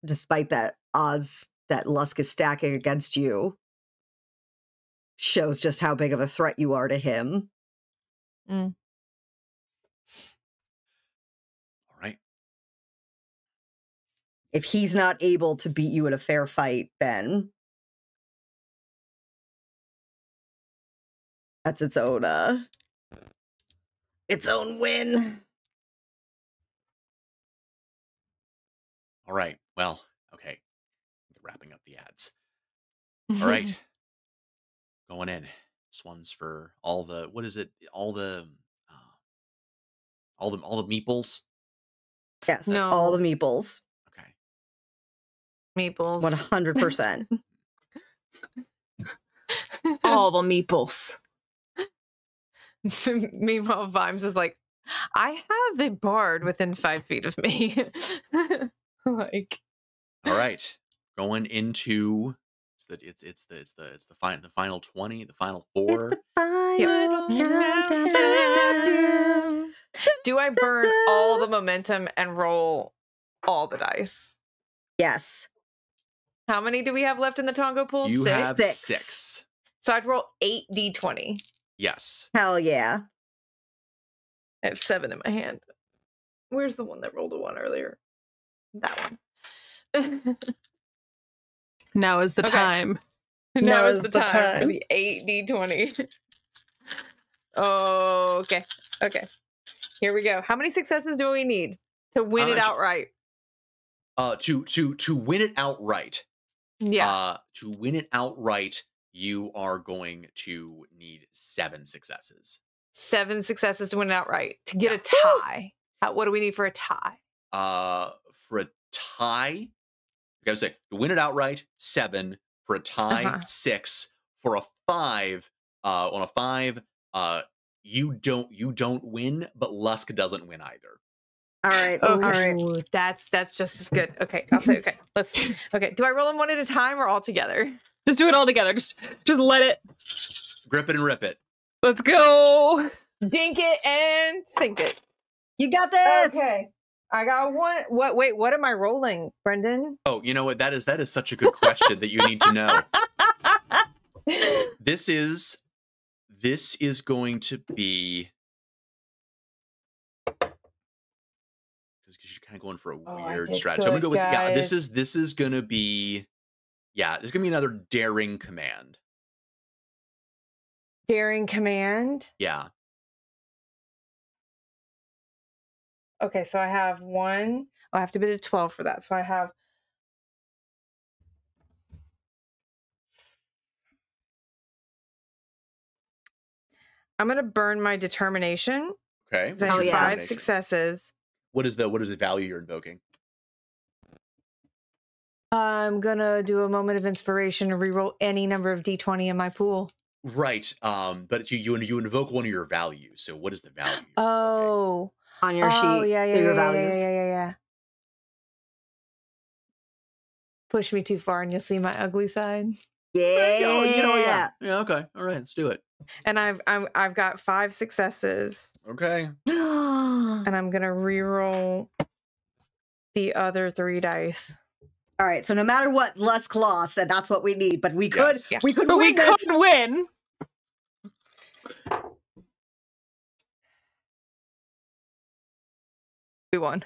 despite that odds that Lusk is stacking against you, shows just how big of a threat you are to him. Mm. All right. If he's not able to beat you in a fair fight, then that's its own win. All right. Well, okay. Wrapping up the ads. All right. Going in. This one's for all the, what is it? All the meeples. Yes, No. all the meeples. Okay. Meeples. 100%. All the meeples. Meanwhile, Vimes is like, I have a bard within 5 feet of me. Like, All right. Going into it's the final 20, the final 4. Final countdown. do I burn all the momentum and roll all the dice? Yes. How many do we have left in the Tongo pool? You 6? have Six. 6. So I'd roll 8d20. Yes. Hell yeah. I have 7 in my hand. Where's the one that rolled a 1 earlier? That one. Now is the Okay. time. Now is the time for the 8d20. Okay. Okay. Here we go. How many successes do we need to win it outright? To win it outright. Yeah. To win it outright, you are going to need 7 successes. 7 successes to win it outright. To get a tie. What do we need for a tie? For a tie, you gotta say to win it outright, 7. For a tie, 6. For a 5, on a 5, you don't win, but Lusk doesn't win either. All right. Okay. All right. Ooh, that's just as good. Okay, I'll say okay. Okay. Do I roll them one at a time or all together? Just do it all together. Just let it. Grip it and rip it. Let's go. Dink it and sink it. You got this. Okay. I got one. What am I rolling, Brendan? Oh, you know what? That is such a good question that you need to know. This is going to be, because you're kind of going for a weird strategy. So I'm gonna go with This is gonna be, there's gonna be another daring command. Daring command. Yeah. Okay, so I have 1. I have to bid a 12 for that. So I have. I'm gonna burn my determination. Okay. I have 5 successes. What is the value you're invoking? I'm gonna do a moment of inspiration and reroll any number of d20 in my pool. Right. But you invoke one of your values. So what is the value? Oh. On your sheet. Yeah. Your values. Yeah. Push me too far and you'll see my ugly side. Yeah. Yeah, okay. All right, let's do it. And I've got 5 successes. Okay. And I'm gonna reroll the other 3 dice. All right. So no matter what, Lusk lost, and that's what we need. But we could, Yes. we could But we win this. could win. We won.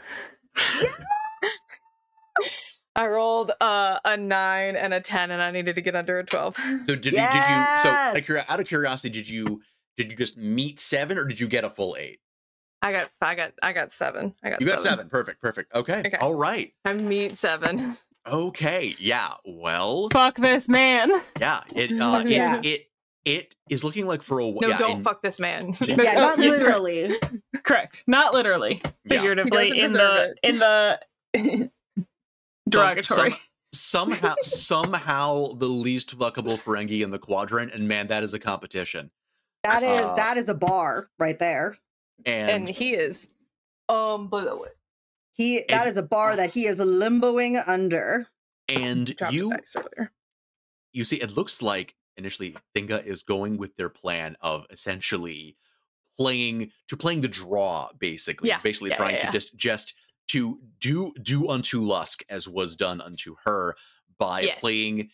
I rolled a 9 and a 10, and I needed to get under a 12. So did you? So out of curiosity, did you just meet 7, or did you get a full 8? I got 7. You got 7. Perfect. Okay. All right. I meet 7. Okay, yeah. Well, Fuck this man. yeah. Yeah. It is looking like for a No, yeah, don't fuck this man. Yeah, not Yeah, literally. Correct. Not literally. Yeah. Figuratively He in doesn't the derogatory. Somehow the least fuckable Ferengi in the quadrant, and man, that is a competition. That is a bar right there. And he is below it. That is a bar that he is limboing under. And Dropped the dice earlier. you see, it looks like initially Thinga is going with their plan of essentially playing the draw, basically. Yeah. Basically trying to just to do unto Lusk as was done unto her by playing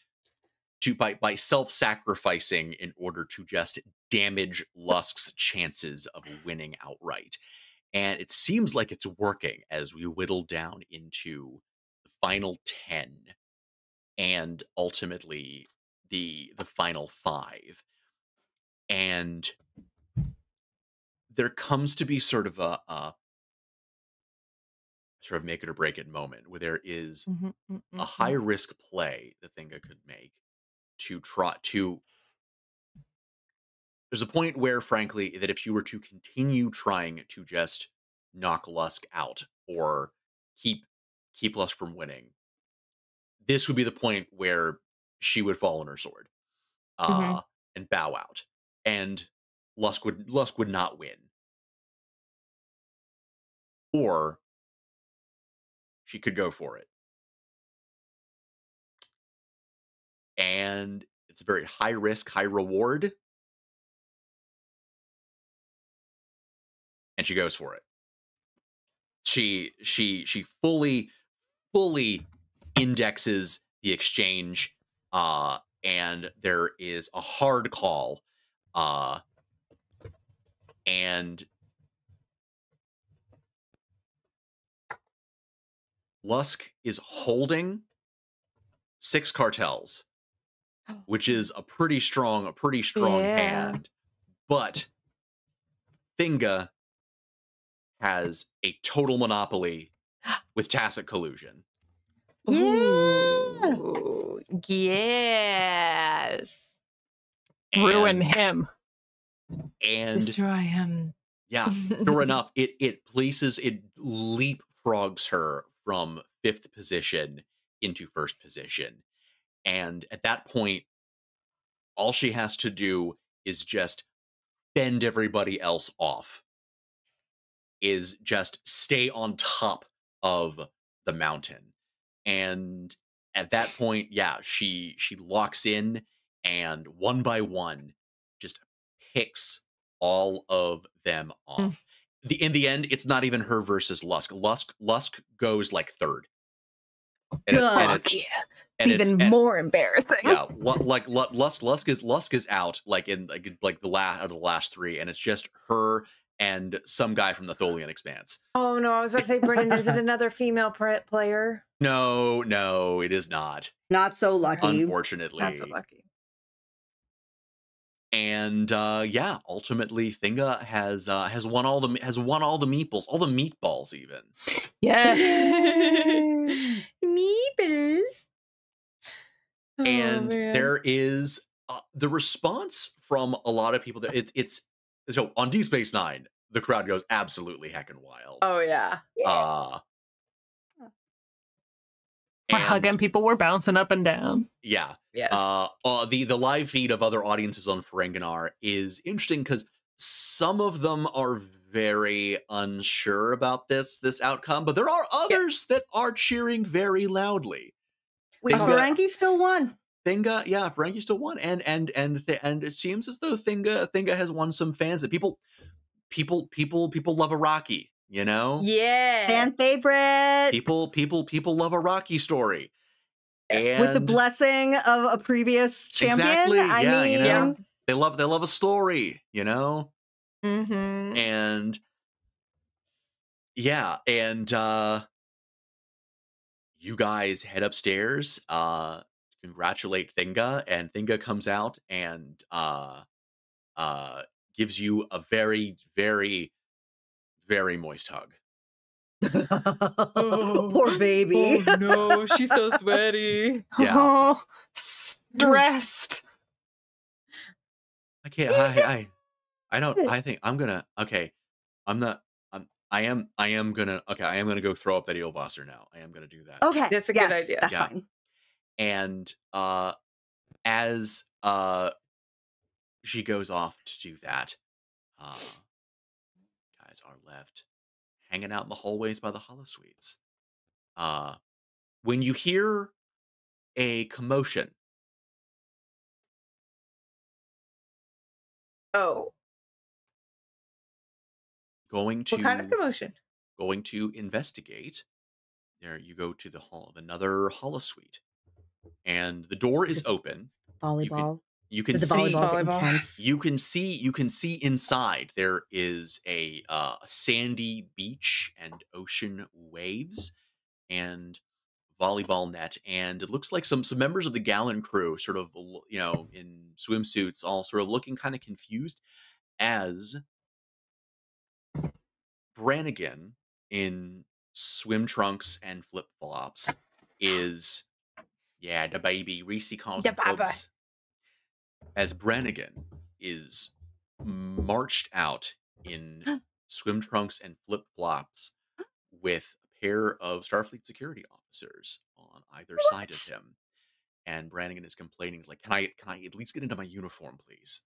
by self-sacrificing in order to just damage Lusk's chances of winning outright. And it seems like it's working as we whittle down into the final 10 and ultimately the final 5. And there comes to be sort of a sort of make it or break it moment where there is a high risk play that Thinga could make to try to. There's a point where, frankly, that if you were to continue trying to just knock Lusk out or keep Lusk from winning, this would be the point where she would fall on her sword and bow out, and Lusk would not win, or she could go for it, and it's a very high risk, high reward. And she goes for it. She fully indexes the exchange, and there is a hard call, and Lusk is holding 6 cartels, which is a pretty strong hand, but Thinga has a total monopoly with tacit collusion. Yeah. Ooh, yes. Ruin him. And destroy him. Yeah, sure enough, it leapfrogs her from 5th position into 1st position. And at that point, all she has to do is just fend everybody else off. Is just stay on top of the mountain. And at that point, yeah, she locks in and one by one just picks all of them off. In the end, it's not even her versus Lusk. Lusk goes like 3rd. And it's even more embarrassing. Yeah, like Lusk is out like in like the last 3, and it's just her and some guy from the Tholian Expanse. Oh no, I was about to say, Brendan, is it another female player? No, it is not. Not so lucky. Unfortunately. Not so lucky. And yeah, ultimately Thinga has won all the meeples, all the meatballs even. Yes. Meeples. And there is the response from a lot of people that it's so on Deep Space Nine, the crowd goes absolutely heckin' wild. Oh yeah. We're hugging, people were bouncing up and down. Yeah. Yes. The live feed of other audiences on Ferenginar is interesting because some of them are very unsure about this outcome, but there are others that are cheering very loudly. Ferengi still won. Ferengi still won, and it seems as though Thinga has won some fans. That people love a Rocky, you know. Yeah, fan favorite. People love a Rocky story, and with the blessing of a previous champion. Exactly, I mean, you know, they love a story, you know. Mm-hmm. And yeah, and you guys head upstairs. Congratulate Thinga, and Thinga comes out and gives you a very, very, very moist hug. Poor baby. Oh no, she's so sweaty. Yeah. Oh, stressed. Okay, I don't. I think I'm gonna. Okay, I'm not. I am gonna. Okay, I am gonna go throw up that eelbosser now. I am gonna do that. Okay. That's a good idea. That's Yeah. fine. And as she goes off to do that, guys are left hanging out in the hallways by the holosuites. When you hear a commotion, Oh, going what kind of to commotion? going to investigate. There you go to the hall of another holosuite, and the door Is is it open. Volleyball. You can Did the see volleyball get Volleyball. intense? you can see inside. There is a sandy beach and ocean waves and volleyball net, and it looks like some members of the Gallant crew, sort of in swimsuits, all sort of looking kind of confused as Brannigan in swim trunks and flip flops is the baby Reese calls Da him baba. Pugs. As Brannigan is marched out in swim trunks and flip flops with a pair of Starfleet security officers on either side of him, and Brannigan is complaining, like, "Can I at least get into my uniform, please?"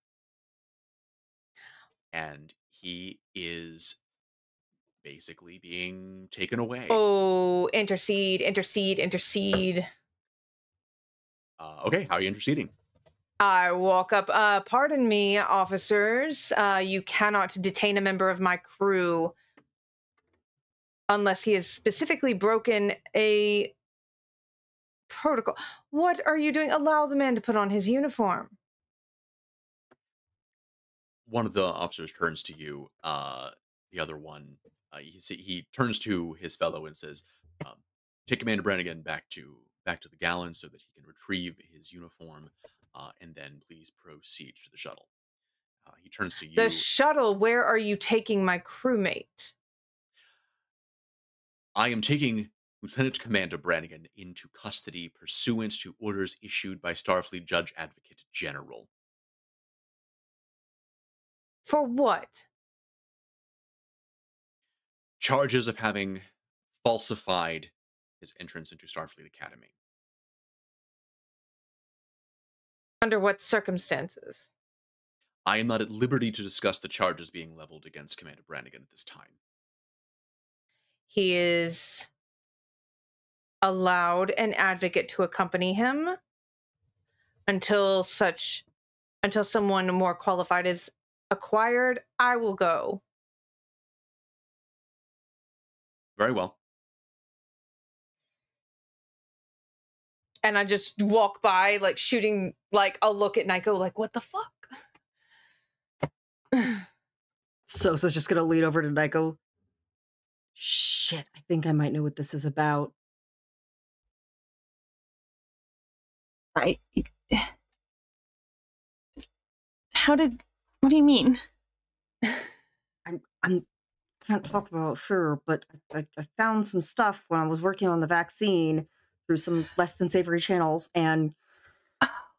And he is basically being taken away. Oh, intercede, intercede, intercede. Okay, how are you interceding? I walk up. Pardon me, officers. You cannot detain a member of my crew unless he has specifically broken a protocol. What are you doing? Allow the man to put on his uniform. One of the officers turns to you. The other one, he turns to his fellow and says, "Take Commander Brannigan back to the Gallant so that he can retrieve his uniform, and then please proceed to the shuttle." He turns to you. The shuttle, where are you taking my crewmate? "I am taking Lieutenant Commander Brannigan into custody pursuant to orders issued by Starfleet Judge Advocate General." For what? Charges of having falsified his entrance into Starfleet Academy. Under what circumstances? I am not at liberty to discuss the charges being leveled against Commander Brannigan at this time. He is allowed an advocate to accompany him until someone more qualified is acquired. I will go. Very well. And I just walk by, like, shooting, like, I'll look at Nico, like, what the fuck? Sosa's just gonna lean over to Nico. Shit, I think I might know what this is about. What do you mean? I'm can't talk about it, sure, but I found some stuff when I was working on the vaccine through some less than savory channels, and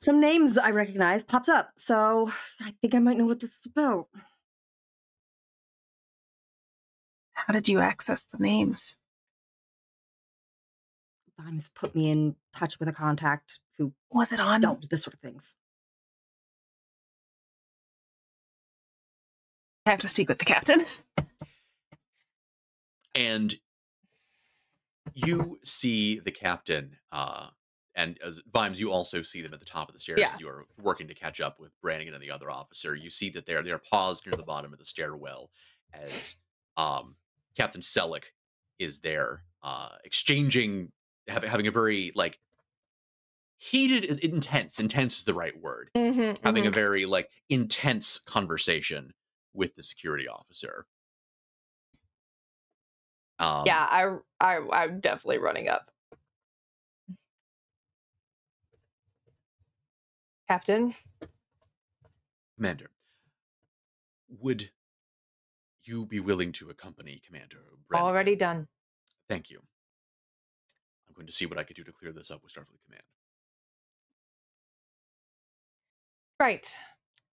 some names I recognize popped up. So I think I might know what this is about. How did you access the names? Dimes put me in touch with a contact who Was it on? dealt with this sort of things. I have to speak with the captain. And you see the captain, and as Vimes, you also see them at the top of the stairs as you are working to catch up with Brannigan and the other officer. You see that they're paused near the bottom of the stairwell as Captain Selleck is there, exchanging, having a very, like, heated, intense is the right word. Having a very, like, intense conversation with the security officer. Yeah, I'm definitely running up. Captain? Commander, would you be willing to accompany Commander Brannigan? Already done. Thank you. I'm going to see what I can do to clear this up with Starfleet Command. Right.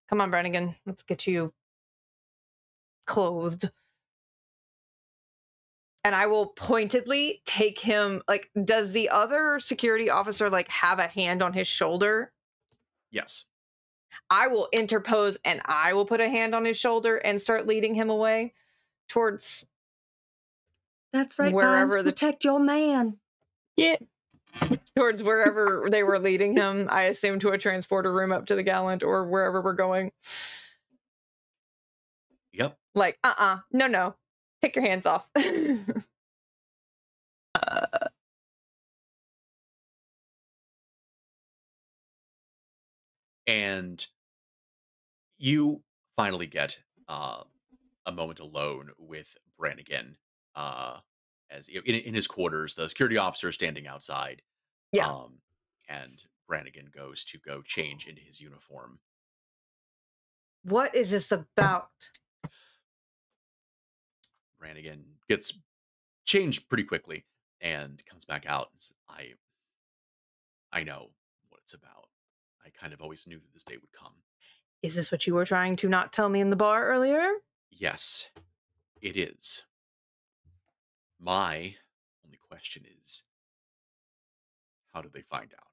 Come on, Brannigan. Let's get you clothed. And I will pointedly take him, like, does the other security officer, like, have a hand on his shoulder? Yes. I will interpose and I will put a hand on his shoulder and start leading him away towards... That's right, wherever guys. Protect your man. Yeah. Towards wherever they were leading him, I assume to a transporter room up to the Gallant or wherever we're going. Yep. Like, no. Take your hands off. And you finally get a moment alone with Brannigan, as in his quarters. The security officer is standing outside. Yeah. And Brannigan goes to go change into his uniform. What is this about? Brannigan gets changed pretty quickly and comes back out and says, I know what it's about. I kind of always knew that this day would come. Is this what you were trying to not tell me in the bar earlier? Yes, it is. My only question is, how did they find out?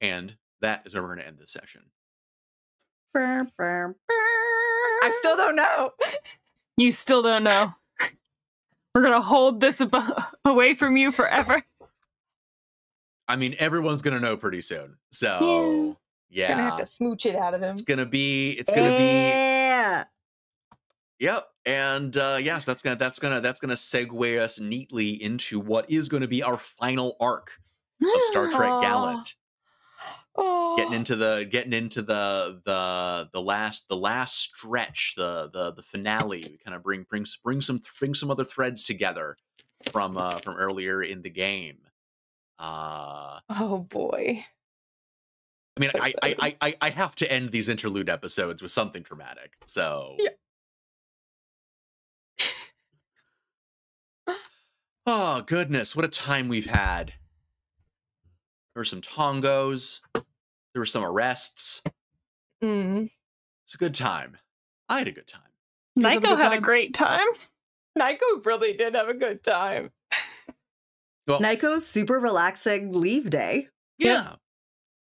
And that is where we're going to end this session. I still don't know. You still don't know. We're going to hold this away from you forever. I mean, everyone's going to know pretty soon. So, yeah. Gonna have to smooch it out of him. It's going to be... Yep. And yes, that's gonna segue us neatly into what is going to be our final arc of Star Trek Gallant. Getting into the last stretch, the finale. We kind of bring some other threads together from earlier in the game. Oh boy. I mean, I have to end these interlude episodes with something dramatic. So yeah. Oh goodness, what a time we've had. There were some Tongos. There were some arrests. It's a good time. I had a good time. Nyko had a great time. Nyko really did have a good time. Well, Nyko's super relaxing leave day. Yeah.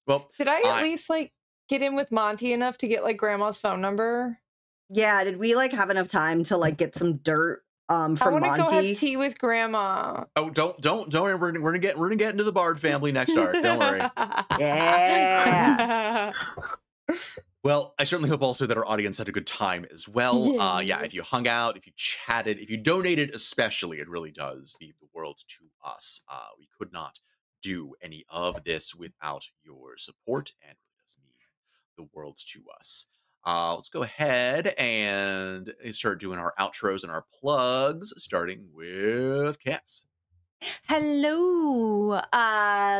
Well, did I at least like get in with Monty enough to get like Grandma's phone number? Yeah, did we like have enough time to like get some dirt from I want to Monty? go have tea with Grandma. Oh, don't worry. We're gonna get into the Bard family next arc. Don't worry. Yeah. Well, I certainly hope also that our audience had a good time as well. Yeah, if you hung out, if you chatted, if you donated, especially, it really does mean the world to us. We could not do any of this without your support, and it does mean the world to us. Let's go ahead and start doing our outros and our plugs, starting with Cass. Hello.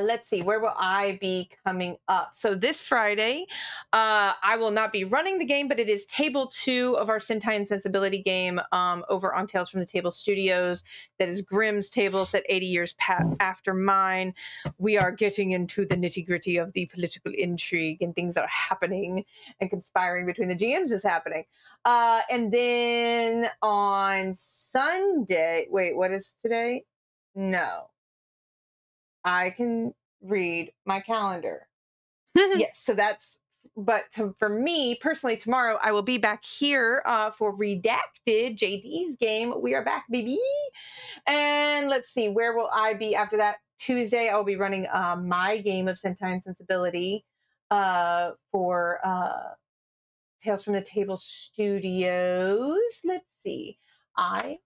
Let's see, where will I be coming up? So this Friday, I will not be running the game, but it is table 2 of our Sentai and Sensibility game over on Tales from the Table Studios. That is Grimm's table set 80 years after mine. We are getting into the nitty-gritty of the political intrigue and things that are happening and conspiring between the GMs is happening. And then on Sunday, wait, what is today? No. I can read my calendar. Yes, so that's, but for me personally, tomorrow I will be back here for Redacted, JD's game. We are back, baby. And let's see, where will I be after that? Tuesday, I will be running my game of Sentai and Sensibility for Tales from the Table Studios. Let's see. I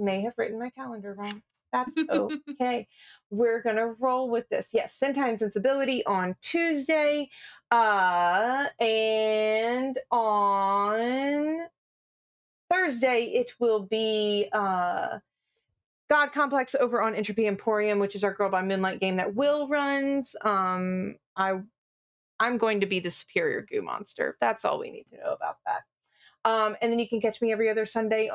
may have written my calendar wrong. That's okay. We're gonna roll with this. Yes, Sentai and Sensibility on Tuesday. And on Thursday, it will be God Complex over on Entropy Emporium, which is our Girl by Moonlight game that Will runs. I'm going to be the superior goo monster. That's all we need to know about that. And then you can catch me every other Sunday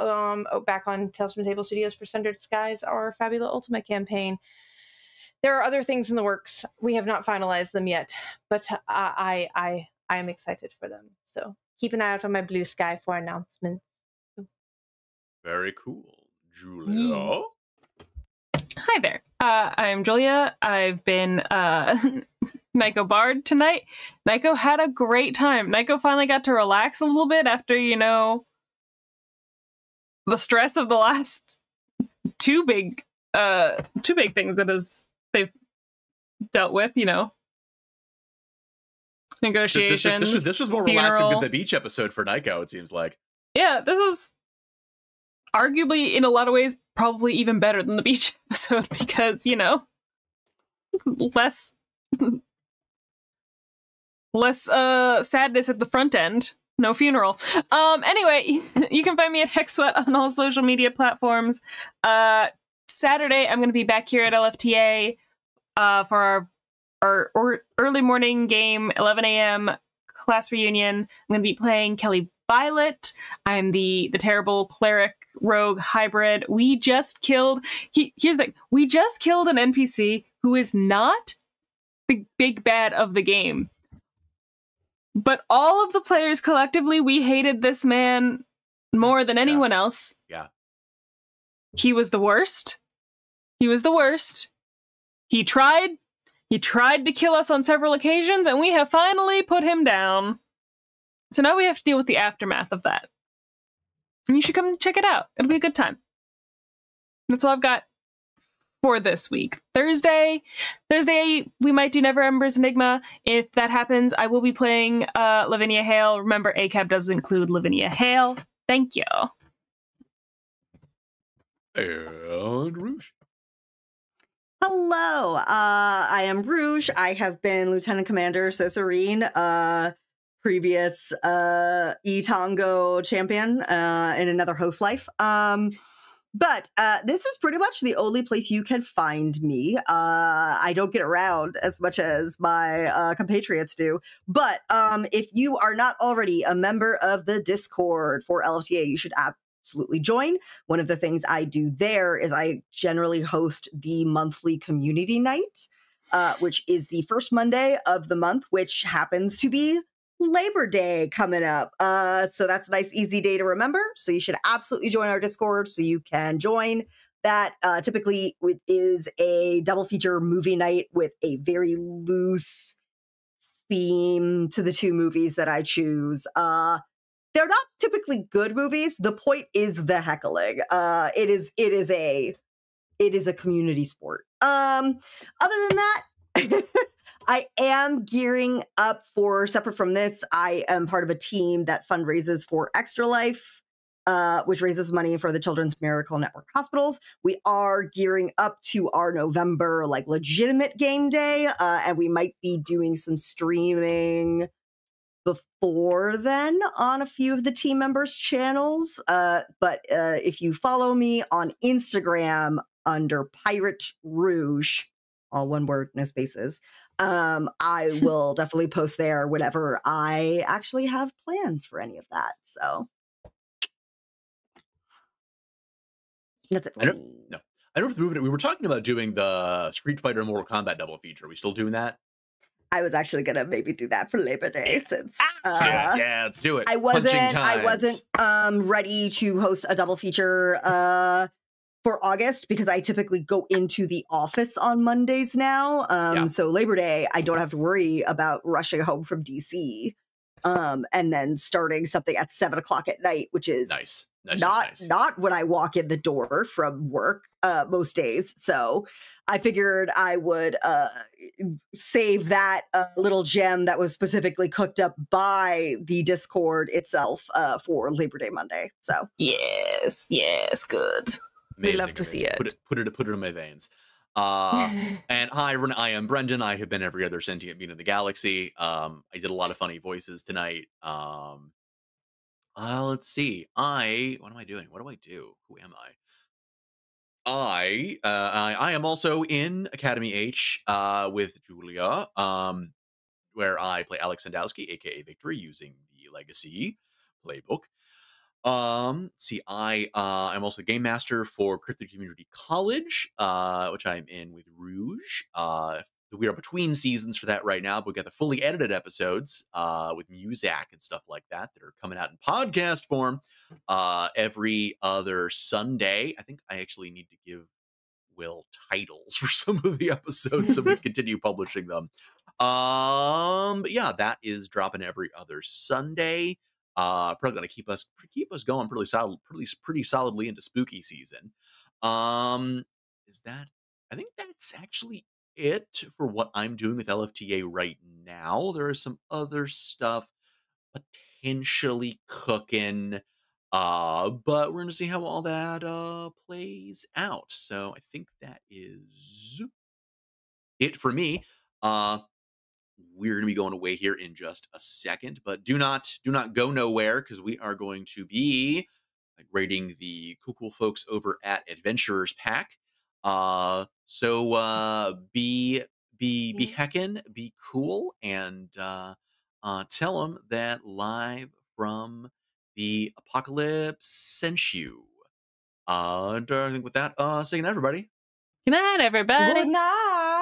back on Tales from the Table Studios for Sundered Skies, our Fabula Ultima campaign. There are other things in the works. We have not finalized them yet, but I am excited for them. So keep an eye out on my Blue Sky for announcements. Very cool. Julia? Hi there. I'm Julia. I've been Nico Bard tonight. Nico had a great time. Nico finally got to relax a little bit after, you know, the stress of the last two big things that they've dealt with, you know. Negotiations. This was more relaxing than the beach episode for Nico, it seems like. Yeah, this is arguably, in a lot of ways, probably even better than the beach episode because, you know, less sadness at the front end. No funeral. Anyway, you can find me at HexSweat on all social media platforms. Saturday, I'm going to be back here at LFTA for our early morning game, 11 a.m. class reunion. I'm going to be playing Kelly Violet. I'm the terrible cleric rogue hybrid. We just killed... Here's the thing. We just killed an NPC who is not the big bad of the game. But all of the players collectively, we hated this man more than anyone else. Yeah. He was the worst. He was the worst. He tried to kill us on several occasions, and we have finally put him down. So now we have to deal with the aftermath of that. And you should come check it out. It'll be a good time. That's all I've got for this week. Thursday, we might do Never Ember's Enigma. If that happens, I will be playing Lavinia Hale. Remember, ACAB does include Lavinia Hale. Thank you. And Rouge. Hello, I am Rouge. I have been Lieutenant Commander Cicerine, previous Tongo champion in another host life. But this is pretty much the only place you can find me. I don't get around as much as my compatriots do. But if you are not already a member of the Discord for LFTA, you should absolutely join. One of the things I do there is I generally host the monthly community night, which is the first Monday of the month, which happens to be Labor Day coming up. So that's a nice, easy day to remember. So you should absolutely join our Discord so you can join that. Typically, it is a double feature movie night with a very loose theme to the two movies that I choose. They're not typically good movies. The point is the heckling. It is a community sport. Other than that, I am gearing up for, separate from this, I am part of a team that fundraises for Extra Life, which raises money for the Children's Miracle Network hospitals. We are gearing up to our November, like, legitimate game day, and we might be doing some streaming before then on a few of the team members' channels. But if you follow me on Instagram under Pirate Rouge, all one word, no spaces, I will definitely post there whenever I actually have plans for any of that. So that's it for me. No, I don't have to move it. We were talking about doing the Street Fighter and Mortal Kombat double feature. Are we still doing that? I was actually gonna maybe do that for Labor Day since yeah, let's do it. I wasn't ready to host a double feature for August because I typically go into the office on Mondays now. So Labor Day, I don't have to worry about rushing home from DC and then starting something at 7 o'clock at night, which is not when I walk in the door from work most days. So I figured I would save that little gem that was specifically cooked up by the Discord itself for Labor Day Monday. So yes, good. Amazing, we love to see it. Put it in my veins. And hi, I am Brendan. I have been every other sentient being in the galaxy. I did a lot of funny voices tonight. Let's see. What am I doing? What do I do? Who am I? I am also in Academy H with Julia, where I play Alex Sandowski, aka Victory, using the Legacy playbook. See, I'm also the game master for Cryptid Community College, which I'm in with Rouge. We are between seasons for that right now, but we got the fully edited episodes with Muzak and stuff like that are coming out in podcast form every other Sunday. I think I actually need to give Will titles for some of the episodes so we continue publishing them. But yeah, that is dropping every other Sunday. Probably gonna keep us going pretty solidly into spooky season. Is that I think that's actually it for what I'm doing with LFTA right now. There is some other stuff potentially cooking. But we're gonna see how all that plays out. So I think that is it for me. We're gonna be going away here in just a second, but do not go nowhere because we are going to be rating the cool folks over at Adventurers Pack. So be heckin', be cool, and tell them that Live from the Apocalypse sent you. I think with that, say goodnight, everybody. Good night, everybody. Good night.